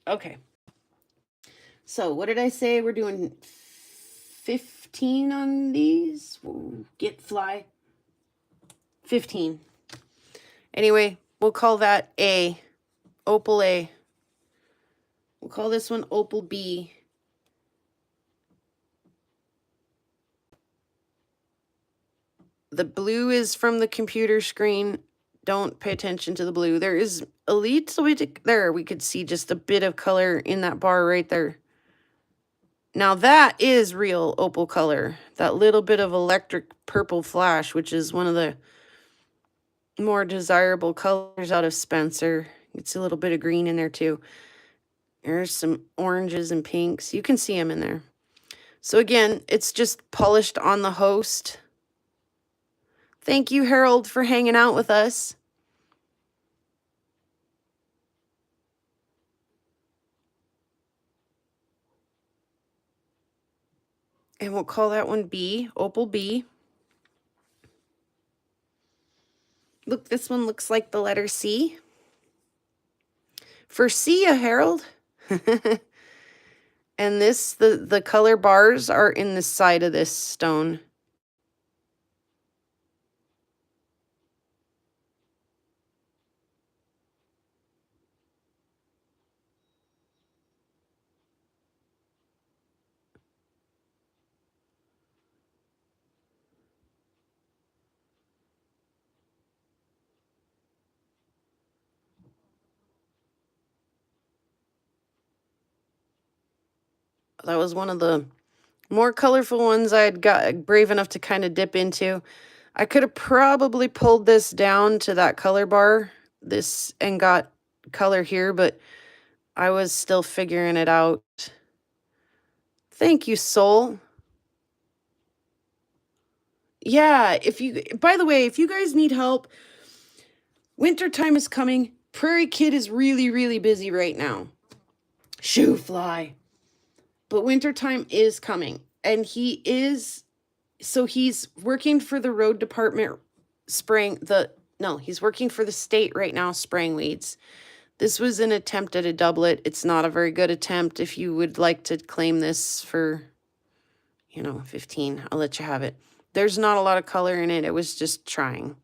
S1: Okay. So what did I say? We're doing 15 on these. We'll get fly. 15. Anyway, we'll call that A. Opal A. We'll call this one Opal B. The blue is from the computer screen. Don't pay attention to the blue. There is a little bit there. We could see just a bit of color in that bar right there. Now that is real opal color. That little bit of electric purple flash, which is one of the more desirable colors out of Spencer. It's a little bit of green in there too. There's some oranges and pinks. You can see them in there. So again, it's just polished on the host. Thank you, Harold, for hanging out with us. And we'll call that one B, Opal B. Look, this one looks like the letter C. For see ya, Harold. And this, the color bars are in the side of this stone. That was one of the more colorful ones I had got brave enough to kind of dip into. I could have probably pulled this down to that color bar, this, and got color here, but I was still figuring it out. Thank you, Soul. Yeah, by the way, if you guys need help, winter time is coming. Prairie Kid is really, really busy right now. Shoe fly. But wintertime is coming, and he's working for the road department he's working for the state right now spraying weeds. This was an attempt at a doublet. It's not a very good attempt. If you would like to claim this for, 15, I'll let you have it. There's not a lot of color in it. It was just trying.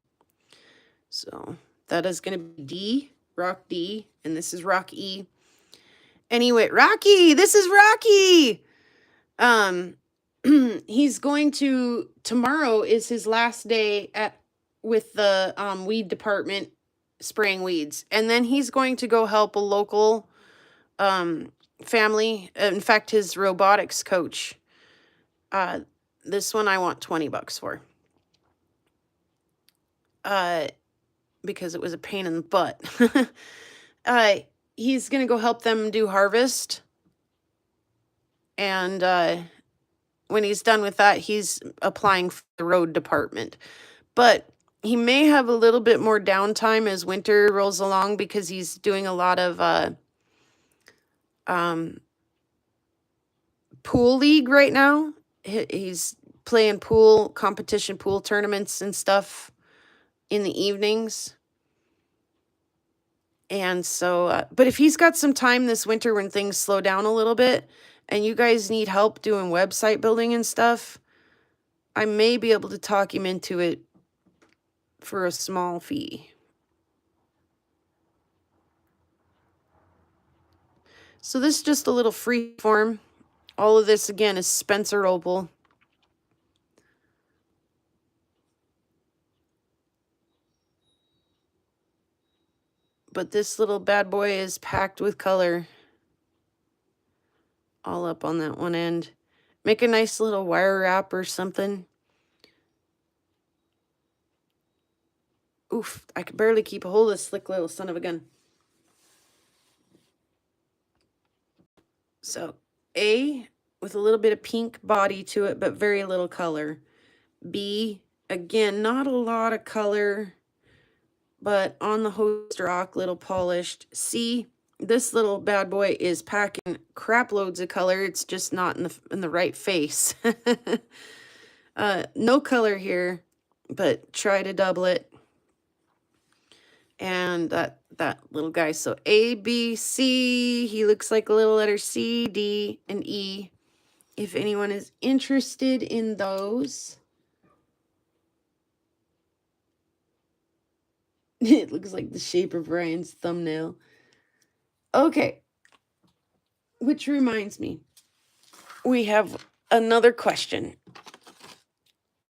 S1: So that is going to be D, Rock D, and this is Rock E. Anyway, Rocky, this is Rocky. He's going to, tomorrow is his last day with the weed department spraying weeds. And then he's going to go help a local family. In fact, his robotics coach. This one I want $20 for. Because it was a pain in the butt. He's going to go help them do harvest. And when he's done with that, he's applying for the road department. But he may have a little bit more downtime as winter rolls along because he's doing a lot of pool league right now. He's playing competition pool tournaments and stuff in the evenings. And so, but if he's got some time this winter when things slow down a little bit and you guys need help doing website building and stuff, I may be able to talk him into it for a small fee. So this is just a little free form. All of this, again, is Spencer Opal. But this little bad boy is packed with color. all up on that one end. Make a nice little wire wrap or something. Oof, I could barely keep a hold of this slick little son of a gun. So A, with a little bit of pink body to it, but very little color. B, again, not a lot of color, but on the host rock, little polished. C, this little bad boy is packing crap loads of color. It's just not in the right face. No color here, but try to double it. And that little guy. So A, B, C. He looks like a little letter C, D, and E. If anyone is interested in those. It looks like the shape of Ryan's thumbnail. Okay. Which reminds me, we have another question.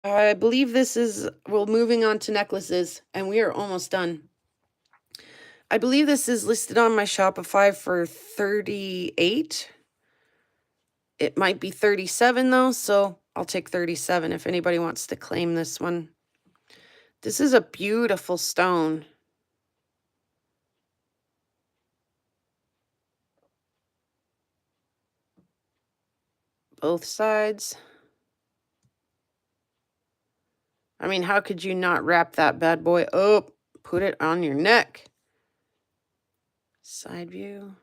S1: I believe this is, well, moving on to necklaces, and we are almost done. I believe this is listed on my Shopify for $38. It might be $37 though, so I'll take 37 if anybody wants to claim this one. This is a beautiful stone. Both sides. I mean, how could you not wrap that bad boy up? Put it on your neck. Side view.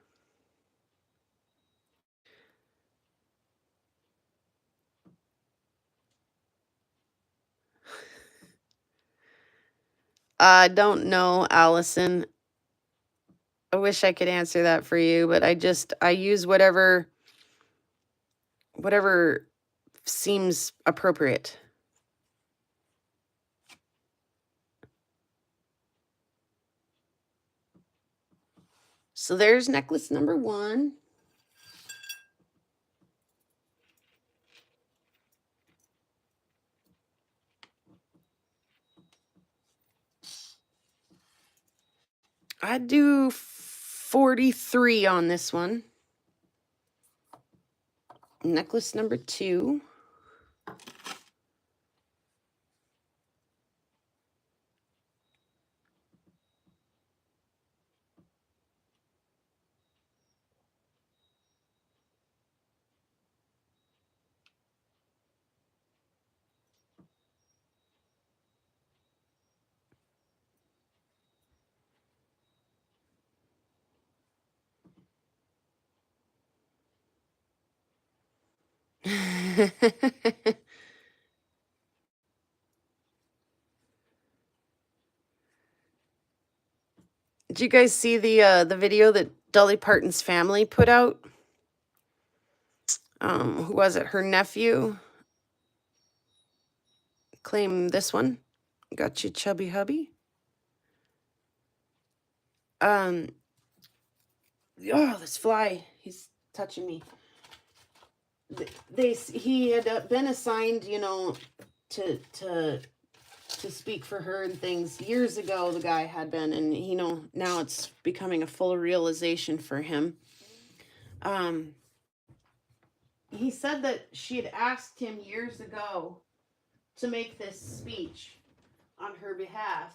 S1: I don't know, Allison. I wish I could answer that for you, but I use whatever seems appropriate. So there's necklace number 1. I'd do 43 on this one. Necklace number 2. Did you guys see the video that Dolly Parton's family put out? Who was it? Her nephew claimed this one. Got you, chubby hubby. Oh, this fly, he's touching me. He had been assigned, you know, to speak for her and things years ago. The guy had been, and you know, now it's becoming a full realization for him. He said that she had asked him years ago to make this speech on her behalf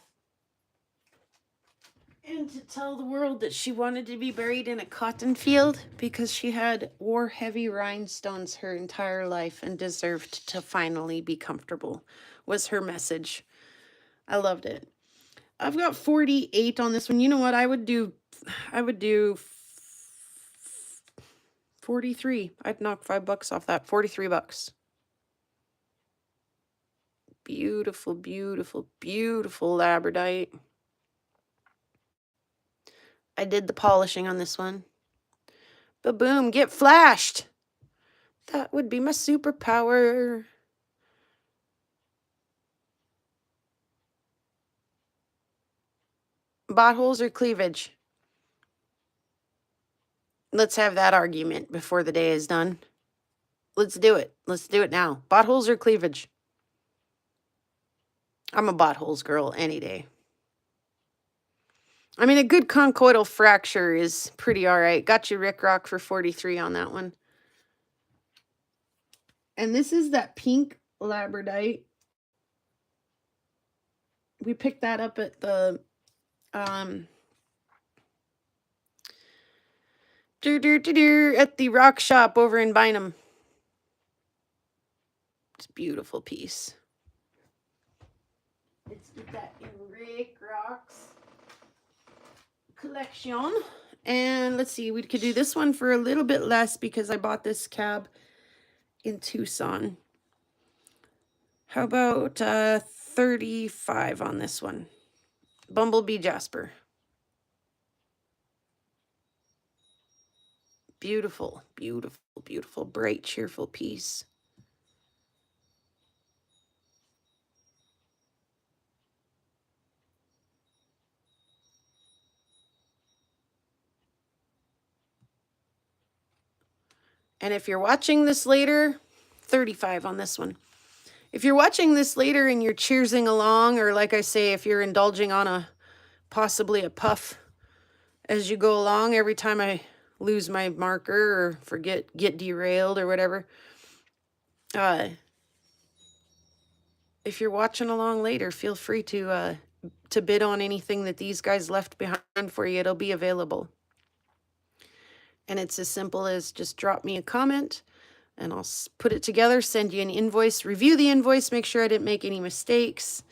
S1: and to tell the world that she wanted to be buried in a cotton field because she had wore heavy rhinestones her entire life and deserved to finally be comfortable, was her message. I loved it. I've got 48 on this one. You know what? I would do 43. I'd knock $5 off that. $43. Beautiful, beautiful, beautiful labradorite. I did the polishing on this one. Ba-boom, get flashed. That would be my superpower. Botholes or cleavage? Let's have that argument before the day is done. Let's do it. Let's do it now. Botholes or cleavage? I'm a botholes girl any day. I mean, a good conchoidal fracture is pretty all right. Got you, Rick Rock, for 43 on that one. And this is that pink labradite. We picked that up at the at the rock shop over in Bynum. It's a beautiful piece. Let's get that Enrique Rocks collection. And let's see, we could do this one for a little bit less because I bought this cab in Tucson. How about 35 on this one? Bumblebee Jasper. Beautiful, beautiful, beautiful, bright, cheerful piece. And if you're watching this later, 35 on this one. If you're watching this later and you're cheersing along, or like I say, if you're indulging on possibly a puff as you go along, every time I lose my marker or get derailed or whatever, if you're watching along later, feel free to bid on anything that these guys left behind for you. It'll be available. And it's as simple as just drop me a comment and I'll put it together, send you an invoice, review the invoice, make sure I didn't make any mistakes,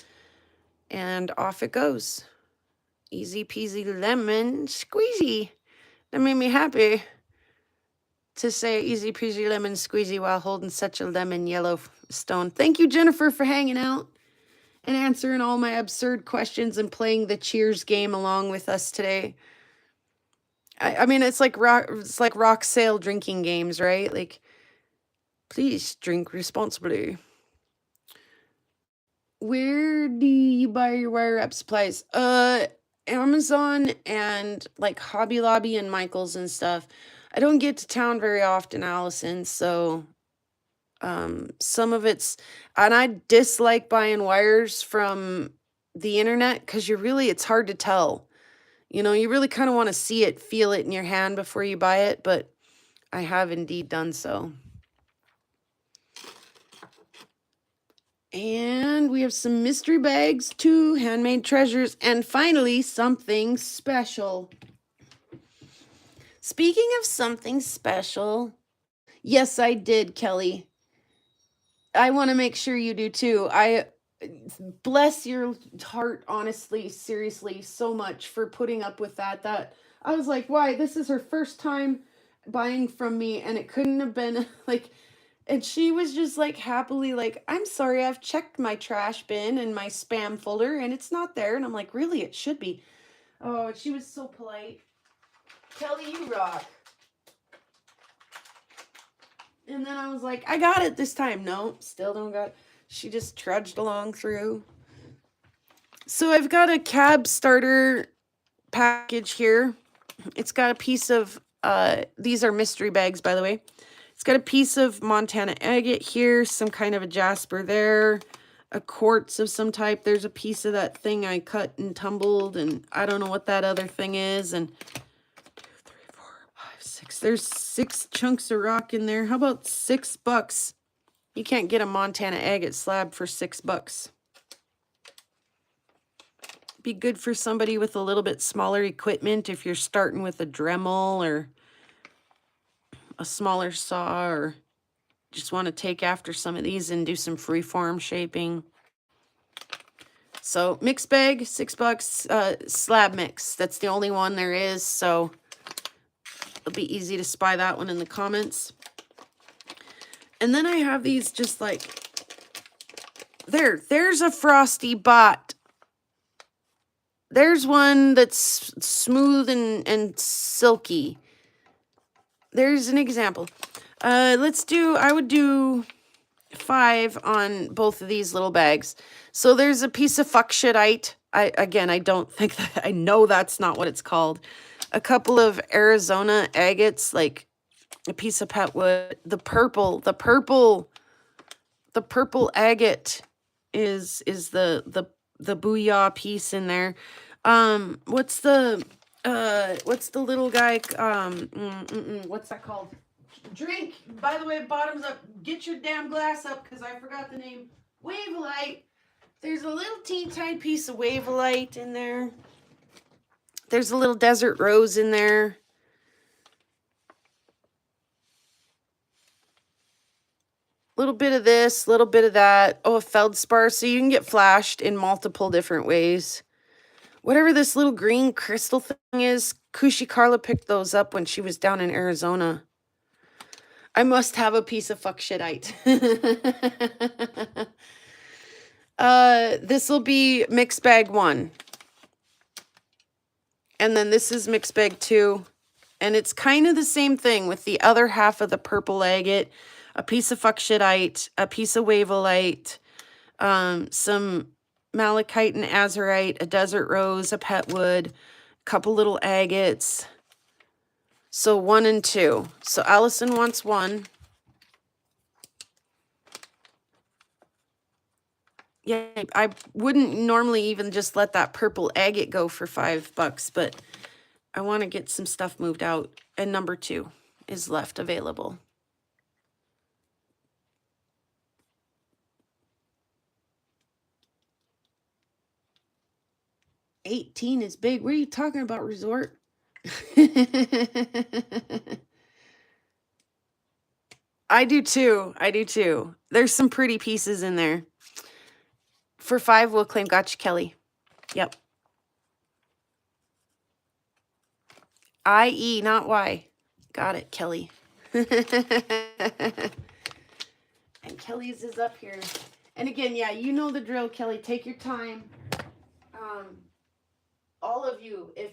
S1: and off it goes. Easy peasy lemon squeezy. That made me happy to say easy peasy lemon squeezy while holding such a lemon yellow stone. Thank you, Jennifer, for hanging out and answering all my absurd questions and playing the cheers game along with us today. I mean, it's like rock sale drinking games, right? Like, please drink responsibly. Where do you buy your wire wrap supplies? Amazon and like Hobby Lobby and Michael's and stuff. I don't get to town very often, Allison, so some of it's, and I dislike buying wires from the internet because it's hard to tell. You know, you really kind of want to see it, feel it in your hand before you buy it, but I have indeed done so. And we have some mystery bags, 2 handmade treasures, and finally, something special. Speaking of something special, yes, I did, Kelly. I want to make sure you do too. I bless your heart, honestly, seriously, so much for putting up with that. That I was like, why? This is her first time buying from me, and it couldn't have been like. And she was just like happily like, I'm sorry, I've checked my trash bin and my spam folder, and it's not there. And I'm like, really? It should be. Oh, she was so polite. Kelly, you rock. And then I was like, I got it this time. No, still don't got it. She just trudged along through. So I've got a cab starter package here. It's got a piece of, these are mystery bags, by the way. It's got a piece of Montana agate here, some kind of a jasper there, a quartz of some type. There's a piece of that thing I cut and tumbled, and I don't know what that other thing is. And 2, 3, 4, 5, 6. There's 6 chunks of rock in there. How about $6? You can't get a Montana agate slab for $6. Be good for somebody with a little bit smaller equipment if you're starting with a Dremel or a smaller saw, or just want to take after some of these and do some freeform shaping. So mixed bag, $6, slab mix. That's the only one there is, so it'll be easy to spy that one in the comments. And then I have these just like, there's a Frosty bot. There's one that's smooth and silky. There's an example. I would do 5 on both of these little bags. So there's a piece of fuck shitite. I don't think that, I know that's not what it's called. A couple of Arizona agates, like a piece of petwood. The purple agate is the booyah piece in there. What's the little guy, what's that called? Drink. By the way, bottoms up. Get your damn glass up because I forgot the name. Wavelite. There's a little tea-tiny piece of Wavelite in there. There's a little Desert Rose in there. Little bit of this, little bit of that. Oh, a feldspar. So you can get flashed in multiple different ways. Whatever this little green crystal thing is, Kushi Carla picked those up when she was down in Arizona. I must have a piece of fuck shitite. This will be mixed bag 1. And then this is mixed bag 2. And it's kind of the same thing with the other half of the purple agate, a piece of fuck shitite, a piece of wavelite, some malachite and azurite, a desert rose, a petwood, a couple little agates. So 1 and 2. So Allison wants 1. Yeah, I wouldn't normally even just let that purple agate go for $5, but I want to get some stuff moved out. And number 2 is left available. $18 is big. What are you talking about, Resort? I do too. I do too. There's some pretty pieces in there. For 5, we'll claim Gotcha Kelly. Yep. I-E, not Y. Got it, Kelly. And Kelly's is up here. And again, yeah, you know the drill, Kelly. Take your time. All of you, if,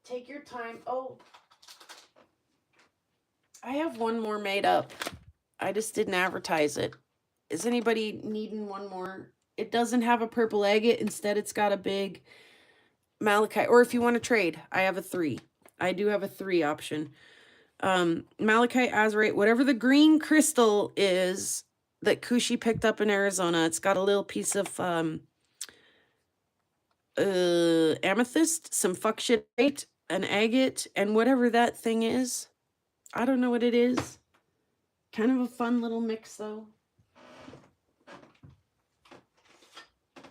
S1: take your time. Oh, I have one more made up. I just didn't advertise it. Is anybody needing one more? It doesn't have a purple agate. Instead, it's got a big malachite. Or if you want to trade, I have a 3. I do have a 3 option. Malachite, azurite, whatever the green crystal is that Kushi picked up in Arizona. It's got a little piece of amethyst, some fuck shitite, an agate, and whatever that thing is. I don't know what it is. Kind of a fun little mix, though.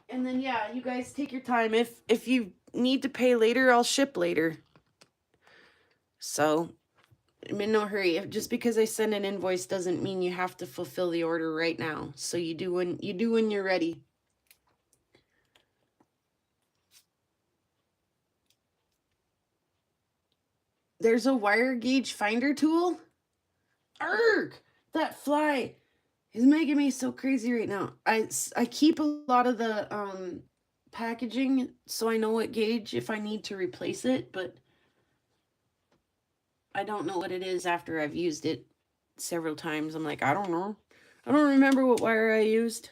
S1: And then, yeah, you guys take your time. If you need to pay later, I'll ship later. So, I'm in no hurry. Just because I send an invoice doesn't mean you have to fulfill the order right now. So you do when you're ready. There's a wire gauge finder tool. Arg! That fly is making me so crazy right now. I keep a lot of the packaging so I know what gauge if I need to replace it, but I don't know what it is after I've used it several times. I'm like, I don't know. I don't remember what wire I used.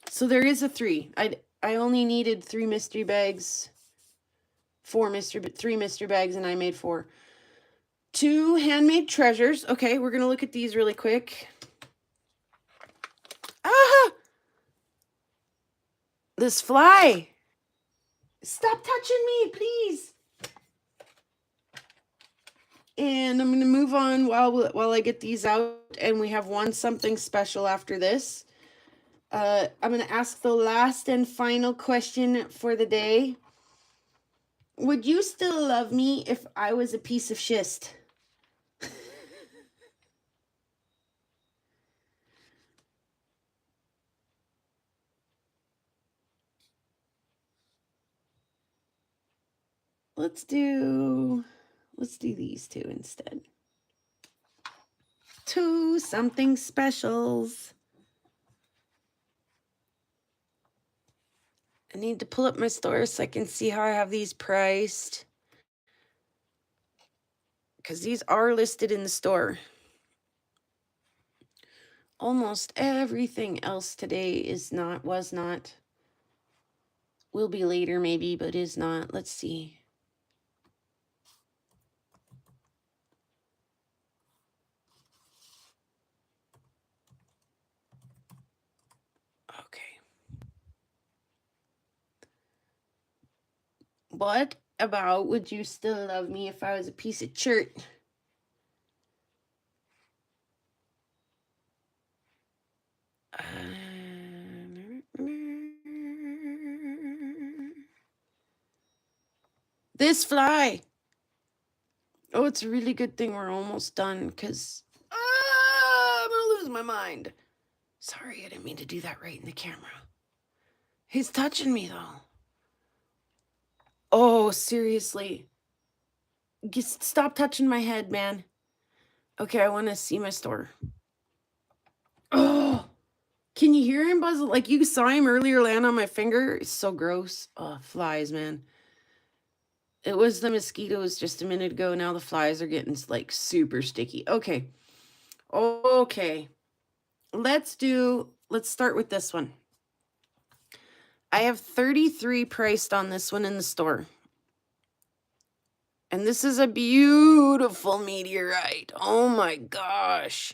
S1: So there is a 3. I only needed 3 mystery bags. 3 mystery bags, and I made 4. 2 handmade treasures. Okay, we're gonna look at these really quick. Ah! This fly. Stop touching me, please. And I'm gonna move on while I get these out, and we have one something special after this. I'm gonna ask the last and final question for the day. Would you still love me if I was a piece of schist? Let's do these 2 instead. 2 something specials. I need to pull up my store so I can see how I have these priced. Because these are listed in the store. Almost everything else today was not. Will be later maybe, but is not. Let's see. Okay. What about would you still love me if I was a piece of shirt? This fly. Oh, it's a really good thing we're almost done, because I'm going to lose my mind. Sorry, I didn't mean to do that right in the camera. He's touching me, though. Oh, seriously. Just stop touching my head, man. Okay, I want to see my store. Oh, can you hear him, Buzz? Like, you saw him earlier land on my finger? It's so gross. Oh, flies, man. It was the mosquitoes just a minute ago. Now the flies are getting, like, super sticky. Okay. Okay. Let's start with this one. I have 33 priced on this one in the store. And this is a beautiful meteorite. Oh my gosh.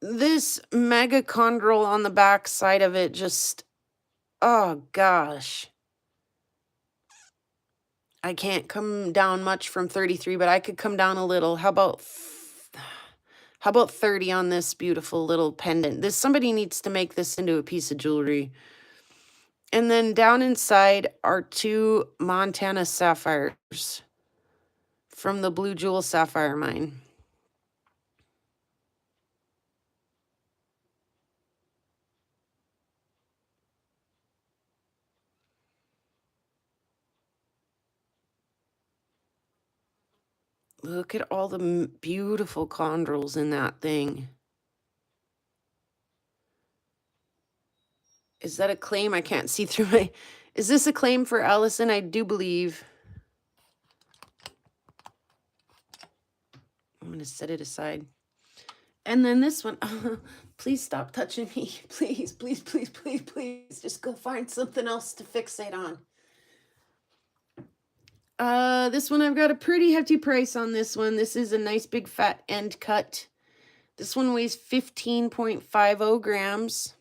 S1: This megachondral on the back side of it just, oh gosh. I can't come down much from 33, but I could come down a little. How about 30 on this beautiful little pendant? Somebody needs to make this into a piece of jewelry. And then down inside are 2 Montana sapphires from the Blue Jewel Sapphire Mine. Look at all the beautiful chondrules in that thing. Is that a claim? I can't see through my... Is this a claim for Allison? I do believe. I'm going to set it aside. And then this one. Please stop touching me. Please, please, please, please, please. Just go find something else to fixate on. This one, I've got a pretty hefty price on this one. This is a nice big fat end cut. This one weighs 15.50 grams.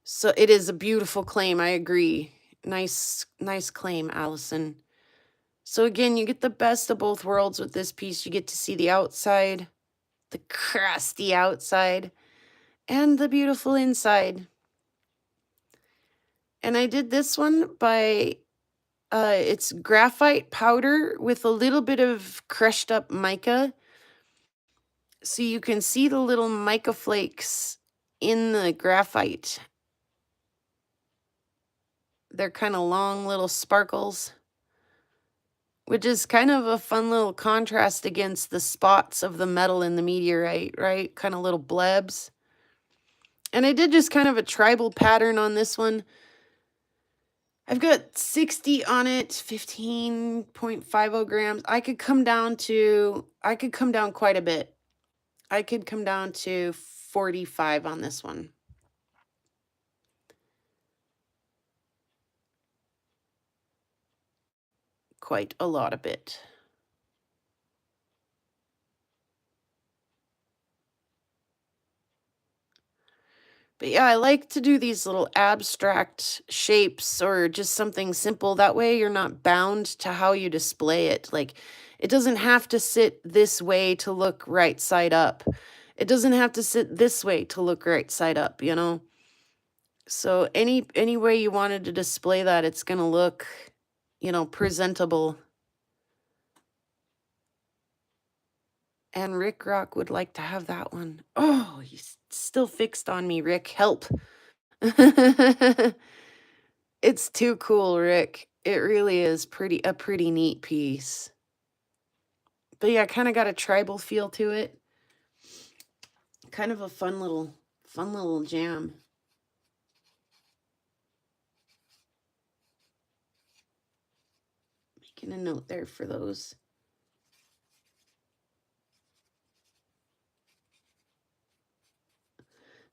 S1: So it is a beautiful claim. I agree. Nice claim, Allison. So again, you get the best of both worlds with this piece. You get to see the outside, the crusty outside, and the beautiful inside. And I did this one by, it's graphite powder with a little bit of crushed up mica. So you can see the little mica flakes in the graphite. They're kind of long little sparkles, which is kind of a fun little contrast against the spots of the metal in the meteorite, right? Kind of little blebs. And I did just kind of a tribal pattern on this one. I've got 60 on it, 15.50 grams. I could come down quite a bit. I could come down to 45 on this one. Quite a lot of it. But yeah, I like to do these little abstract shapes or just something simple. That way you're not bound to how you display it. Like, it doesn't have to sit this way to look right side up. It doesn't have to sit this way to look right side up, you know? So any way you wanted to display that, it's going to look, you know, presentable. And Rick Rock would like to have that one. Oh, he's still fixed on me, Rick. Help. It's too cool, Rick. It really is a pretty neat piece. But yeah, kind of got a tribal feel to it. Kind of a fun little jam. Making a note there for those.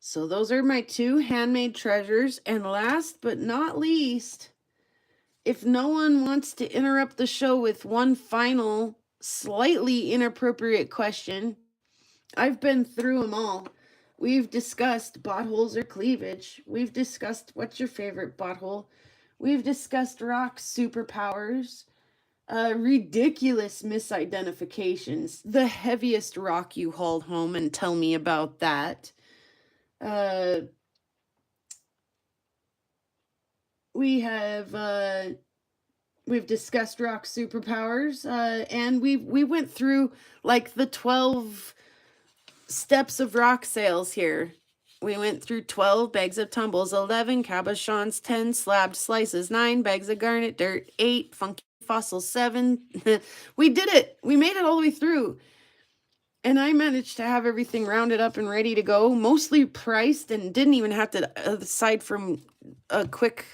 S1: So those are my 2 handmade treasures. And last but not least, if no one wants to interrupt the show with one final, slightly inappropriate question, I've been through them all. We've discussed botholes or cleavage. We've discussed what's your favorite botthole. We've discussed rock superpowers. Ridiculous misidentifications. The heaviest rock you hauled home, and tell me about that. We have We've discussed rock superpowers, and we went through like the 12 steps of rock sales here. We went through 12 bags of tumbles, 11 cabochons, 10 slabbed slices, 9 bags of garnet dirt, 8 funky fossils, 7. We did it. We made it all the way through. And I managed to have everything rounded up and ready to go, mostly priced, and didn't even have to, aside from a quick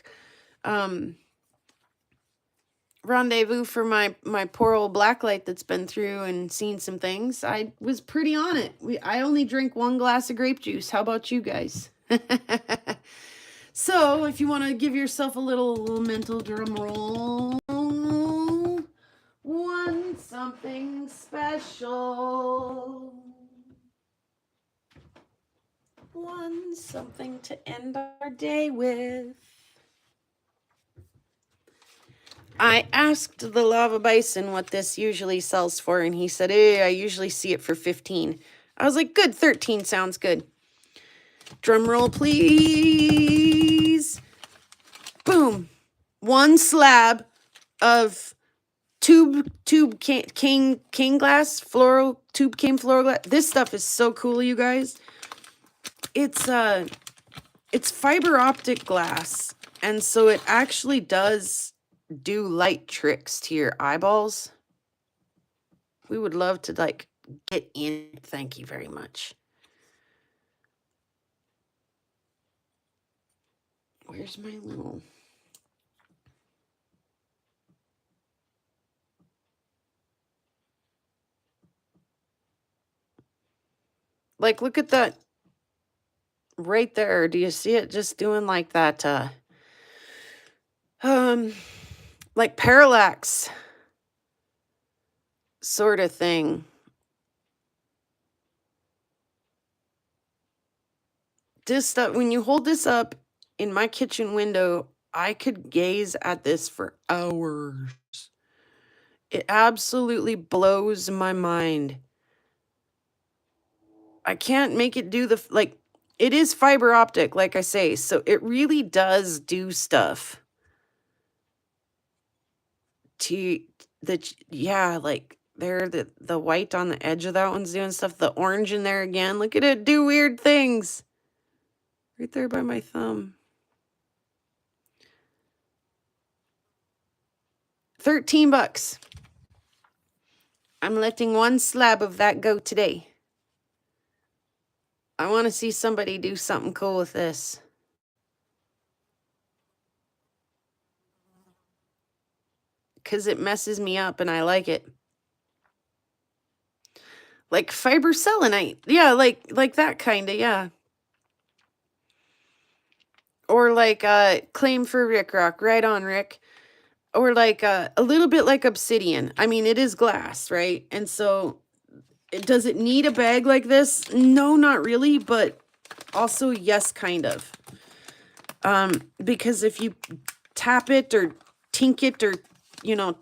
S1: rendezvous for my poor old blacklight that's been through and seen some things. I was pretty on it. I only drink 1 glass of grape juice. How about you guys? So if you want to give yourself a little mental drum roll, 1 something special, 1 something to end our day with. I asked the Lava Bison what this usually sells for, and he said, I usually see it for 15. I was like, good, 13 sounds good. Drum roll, please. Boom. 1 slab of tube king glass, tube king floral glass. This stuff is so cool, you guys. It's fiber optic glass, and so it actually does do light tricks to your eyeballs. We would love to like get in. Thank you very much. Where's my little... Like, look at that right there. Do you see it just doing like that, like parallax sort of thing? This stuff, when you hold this up in my kitchen window, I could gaze at this for hours. It absolutely blows my mind. I can't make it do the, like, it is fiber optic, like I say, so it really does do stuff to the, yeah, like there, the white on the edge of that one's doing stuff. The orange in there again, look at it do weird things. Right there by my thumb. 13 bucks. I'm letting 1 slab of that go today. I want to see somebody do something cool with this. Because it messes me up and I like it. Like fiber selenite. Yeah, like that kind of, yeah. Or like Claim for Rick Rock. Right on, Rick. Or like a little bit like obsidian. I mean, it is glass, right? And so, does it need a bag like this? No, not really, but also yes, kind of. Because if you tap it or tink it or, you know,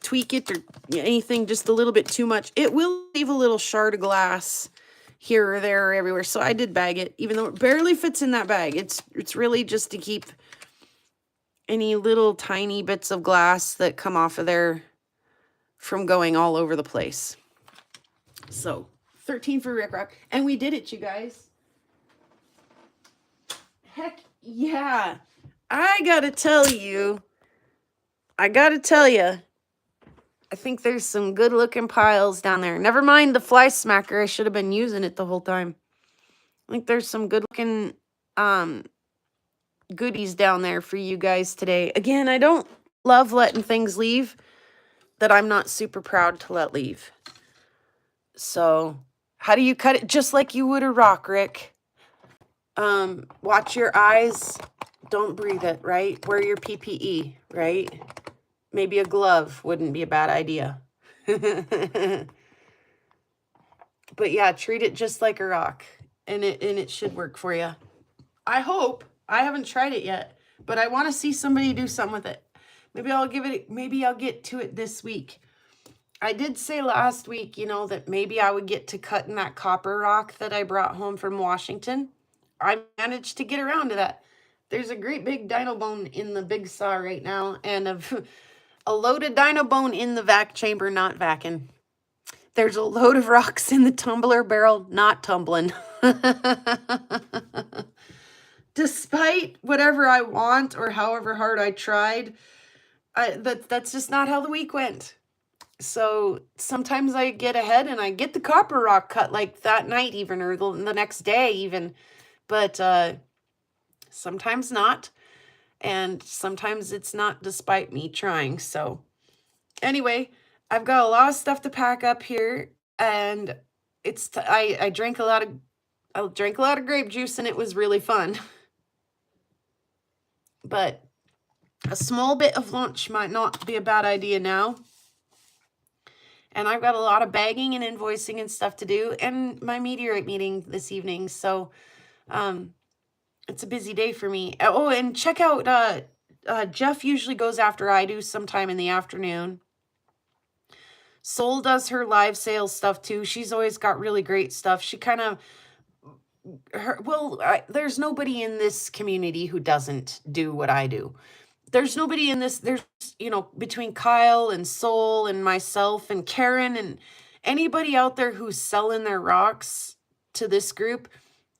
S1: tweak it or anything just a little bit too much, it will leave a little shard of glass here or there or everywhere. So I did bag it, even though it barely fits in that bag. It's really just to keep any little tiny bits of glass that come off of there from going all over the place. So 13 for Rick Rock, and we did it, you guys. Heck yeah. I gotta tell you, I think there's some good looking piles down there. Never mind the fly smacker. I should have been using it the whole time. I think there's some good looking goodies down there for you guys today. Again, I don't love letting things leave that I'm not super proud to let leave. So how do you cut it? Just like you would a rock, Rick. Watch your eyes. Don't breathe it, right? Wear your PPE, right? Maybe a glove wouldn't be a bad idea. But yeah, treat it just like a rock, and it should work for you. I hope. I haven't tried it yet, but I want to see somebody do something with it. Maybe I'll get to it this week. I did say last week, you know, that maybe I would get to cutting that copper rock that I brought home from Washington. I managed to get around to that. There's a great big dino bone in the big saw right now, and a loaded dino bone in the vac chamber, not vacking. There's a load of rocks in the tumbler barrel, not tumbling. Despite whatever I want or however hard I tried, that's just not how the week went. So sometimes I get ahead and I get the copper rock cut like that night even, or the next day even. But sometimes not. And sometimes it's not despite me trying. So anyway, I've got a lot of stuff to pack up here, and I drank a lot of grape juice, and it was really fun. But a small bit of lunch might not be a bad idea now. And I've got a lot of bagging and invoicing and stuff to do, and my meteorite meeting this evening. So it's a busy day for me. Oh, and check out Jeff usually goes after I do sometime in the afternoon. Soul does her live sales stuff too. She's always got really great stuff. She kind of, there's nobody in this community who doesn't do what I do. There's nobody in this, there's, between Kyle and Soul and myself and Karen and anybody out there who's selling their rocks to this group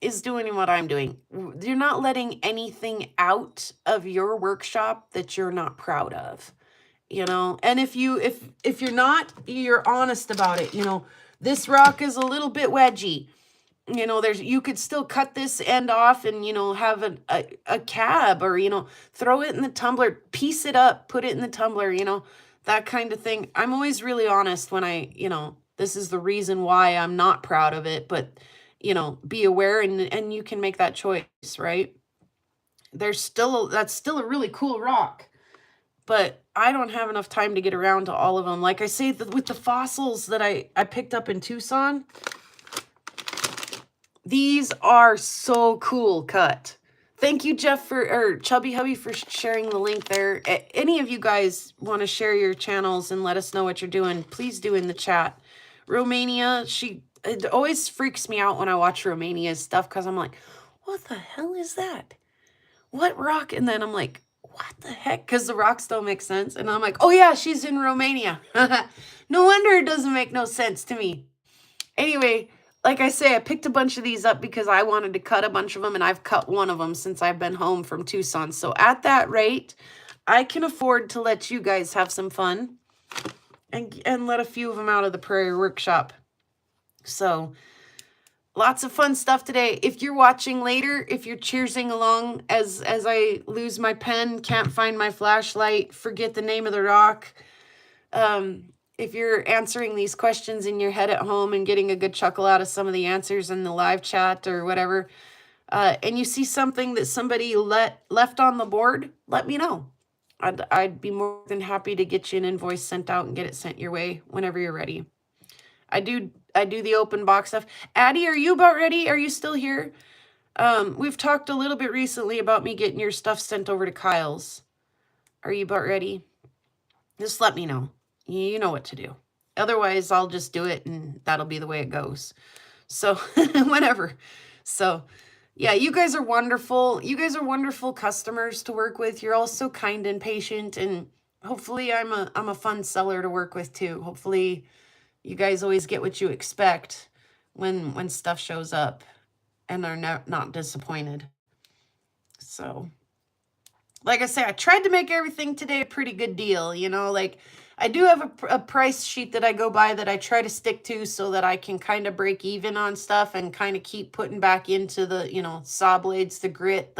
S1: is doing what I'm doing. You're not letting anything out of your workshop that you're not proud of. And if you're not, you're honest about it. This rock is a little bit wedgy. You could still cut this end off and, have a cab, or, throw it in the tumbler, piece it up, put it in the tumbler, that kind of thing. I'm always really honest when this is the reason why I'm not proud of it, but, be aware and you can make that choice, right? That's still a really cool rock. But I don't have enough time to get around to all of them. Like I say, with the fossils that I picked up in Tucson, these are so cool cut. Thank you, Jeff, or Chubby Hubby, for sharing the link there. Any of you guys want to share your channels and let us know what you're doing, please do in the chat. Romania, it always freaks me out when I watch Romania's stuff, because I'm like, what the hell is that? What rock? And then I'm like, what the heck? Because the rocks don't make sense. And I'm like, oh yeah, she's in Romania. No wonder it doesn't make no sense to me. Anyway, like I say, I picked a bunch of these up because I wanted to cut a bunch of them, and I've cut one of them since I've been home from Tucson. So at that rate, I can afford to let you guys have some fun and let a few of them out of the Prairie Workshop. So lots of fun stuff today. If you're watching later, if you're cheersing along as I lose my pen, can't find my flashlight, forget the name of the rock, if you're answering these questions in your head at home and getting a good chuckle out of some of the answers in the live chat or whatever, and you see something that somebody left on the board, let me know. I'd be more than happy to get you an invoice sent out and get it sent your way whenever you're ready. I do the open box stuff. Addie, are you about ready? Are you still here? We've talked a little bit recently about me getting your stuff sent over to Kyle's. Are you about ready? Just let me know. You know what to do. Otherwise, I'll just do it, and that'll be the way it goes. So, whenever. So, yeah, you guys are wonderful. You guys are wonderful customers to work with. You're all so kind and patient, and hopefully I'm a fun seller to work with too. Hopefully you guys always get what you expect when stuff shows up and are not disappointed. So, like I say, I tried to make everything today a pretty good deal. Like I do have a price sheet that I go by that I try to stick to so that I can kind of break even on stuff and kind of keep putting back into the, saw blades, the grit,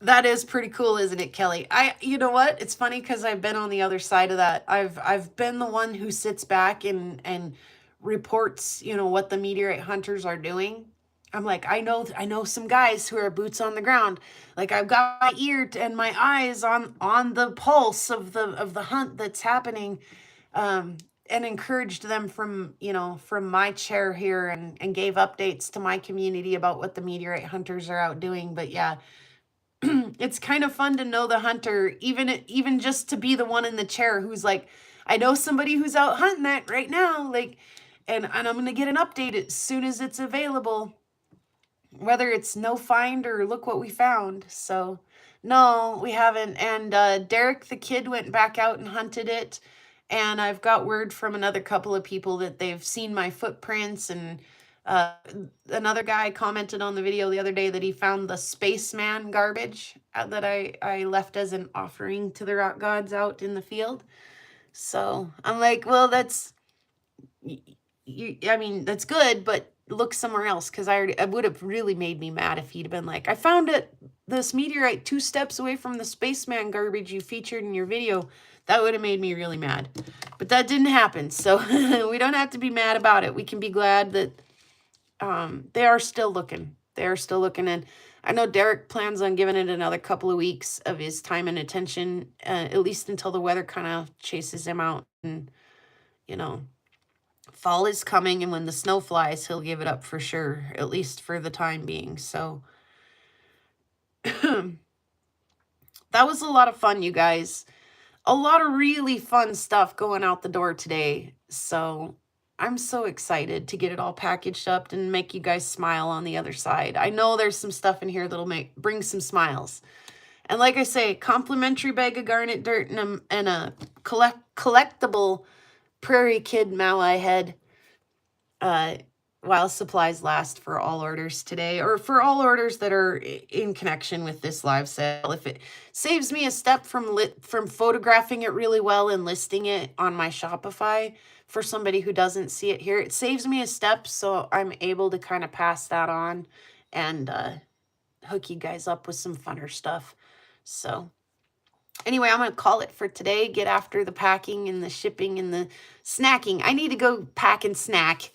S1: That is pretty cool, isn't it, Kelly? You know what? It's funny because I've been on the other side of that. I've been the one who sits back and reports, what the meteorite hunters are doing. I'm like, I know some guys who are boots on the ground. Like I've got my ear and my eyes on the pulse of the hunt that's happening, and encouraged them from my chair here and gave updates to my community about what the meteorite hunters are out doing. But yeah. It's kind of fun to know the hunter, even just to be the one in the chair who's like, I know somebody who's out hunting that right now, like, and I'm going to get an update as soon as it's available, whether it's no find or look what we found. So no, we haven't. And Derek the kid went back out and hunted it, and I've got word from another couple of people that they've seen my footprints. And another guy commented on the video the other day that he found the spaceman garbage that I left as an offering to the rock gods out in the field. So I'm like, well, that's, I mean, that's good, but look somewhere else, because it would have really made me mad if he'd been like, I found this meteorite 2 steps away from the spaceman garbage you featured in your video. That would have made me really mad. But that didn't happen, so we don't have to be mad about it. We can be glad that they are still looking. They are still looking, and I know Derek plans on giving it another couple of weeks of his time and attention, at least until the weather kind of chases him out. And, you know, fall is coming, and when the snow flies, he'll give it up for sure, at least for the time being. So that was a lot of fun, you guys. A lot of really fun stuff going out the door today. So I'm so excited to get it all packaged up and make you guys smile on the other side. I know there's some stuff in here that'll bring some smiles. And like I say, complimentary bag of garnet dirt and a collectible Prairie Kid Malai head while supplies last, for all orders today, or for all orders that are in connection with this live sale. If it saves me a step from photographing it really well and listing it on my Shopify for somebody who doesn't see it here, it saves me a step, so I'm able to kind of pass that on and hook you guys up with some funner stuff. So anyway, I'm going to call it for today. Get after the packing and the shipping and the snacking. I need to go pack and snack.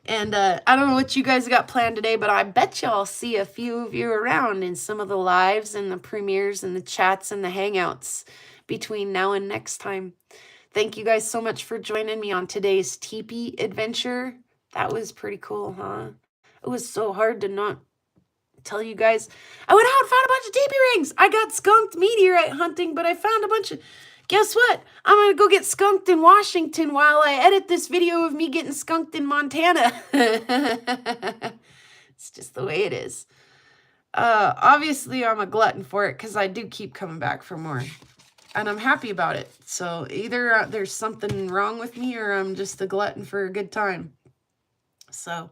S1: And I don't know what you guys got planned today, but I bet y'all see a few of you around in some of the lives and the premieres and the chats and the hangouts between now and next time. Thank you guys so much for joining me on today's teepee adventure. That was pretty cool, huh? It was so hard to not tell you guys. I went out and found a bunch of teepee rings. I got skunked meteorite hunting, but I found a bunch of... Guess what? I'm going to go get skunked in Washington while I edit this video of me getting skunked in Montana. It's just the way it is. Obviously, I'm a glutton for it because I do keep coming back for more. And I'm happy about it. So either there's something wrong with me or I'm just a glutton for a good time. So,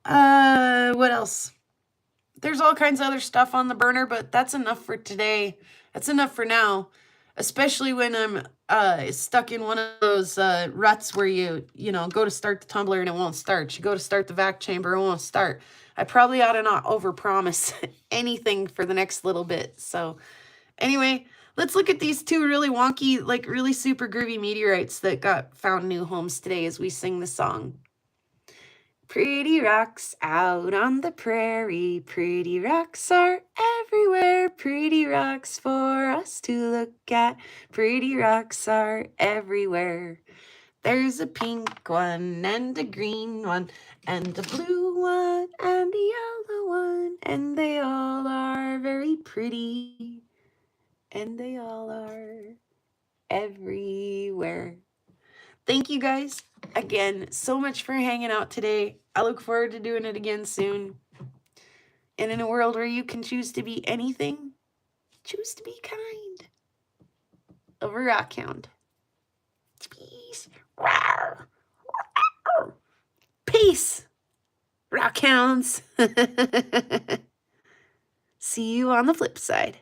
S1: what else? There's all kinds of other stuff on the burner, but that's enough for today. That's enough for now. Especially when I'm stuck in one of those ruts where you go to start the tumbler and it won't start. You go to start the vac chamber, it won't start. I probably ought to not overpromise anything for the next little bit. So anyway, let's look at these 2 really wonky, like really super groovy meteorites that got found new homes today as we sing the song. Pretty rocks out on the prairie, pretty rocks are everywhere, pretty rocks for us to look at, pretty rocks are everywhere. There's a pink one and a green one and a blue one and a yellow one, and they all are very pretty, and they all are everywhere. Thank you guys again so much for hanging out today. I look forward to doing it again soon. And in a world where you can choose to be anything, choose to be kind. Over Rockhound. Peace. Peace, Rockhounds. See you on the flip side.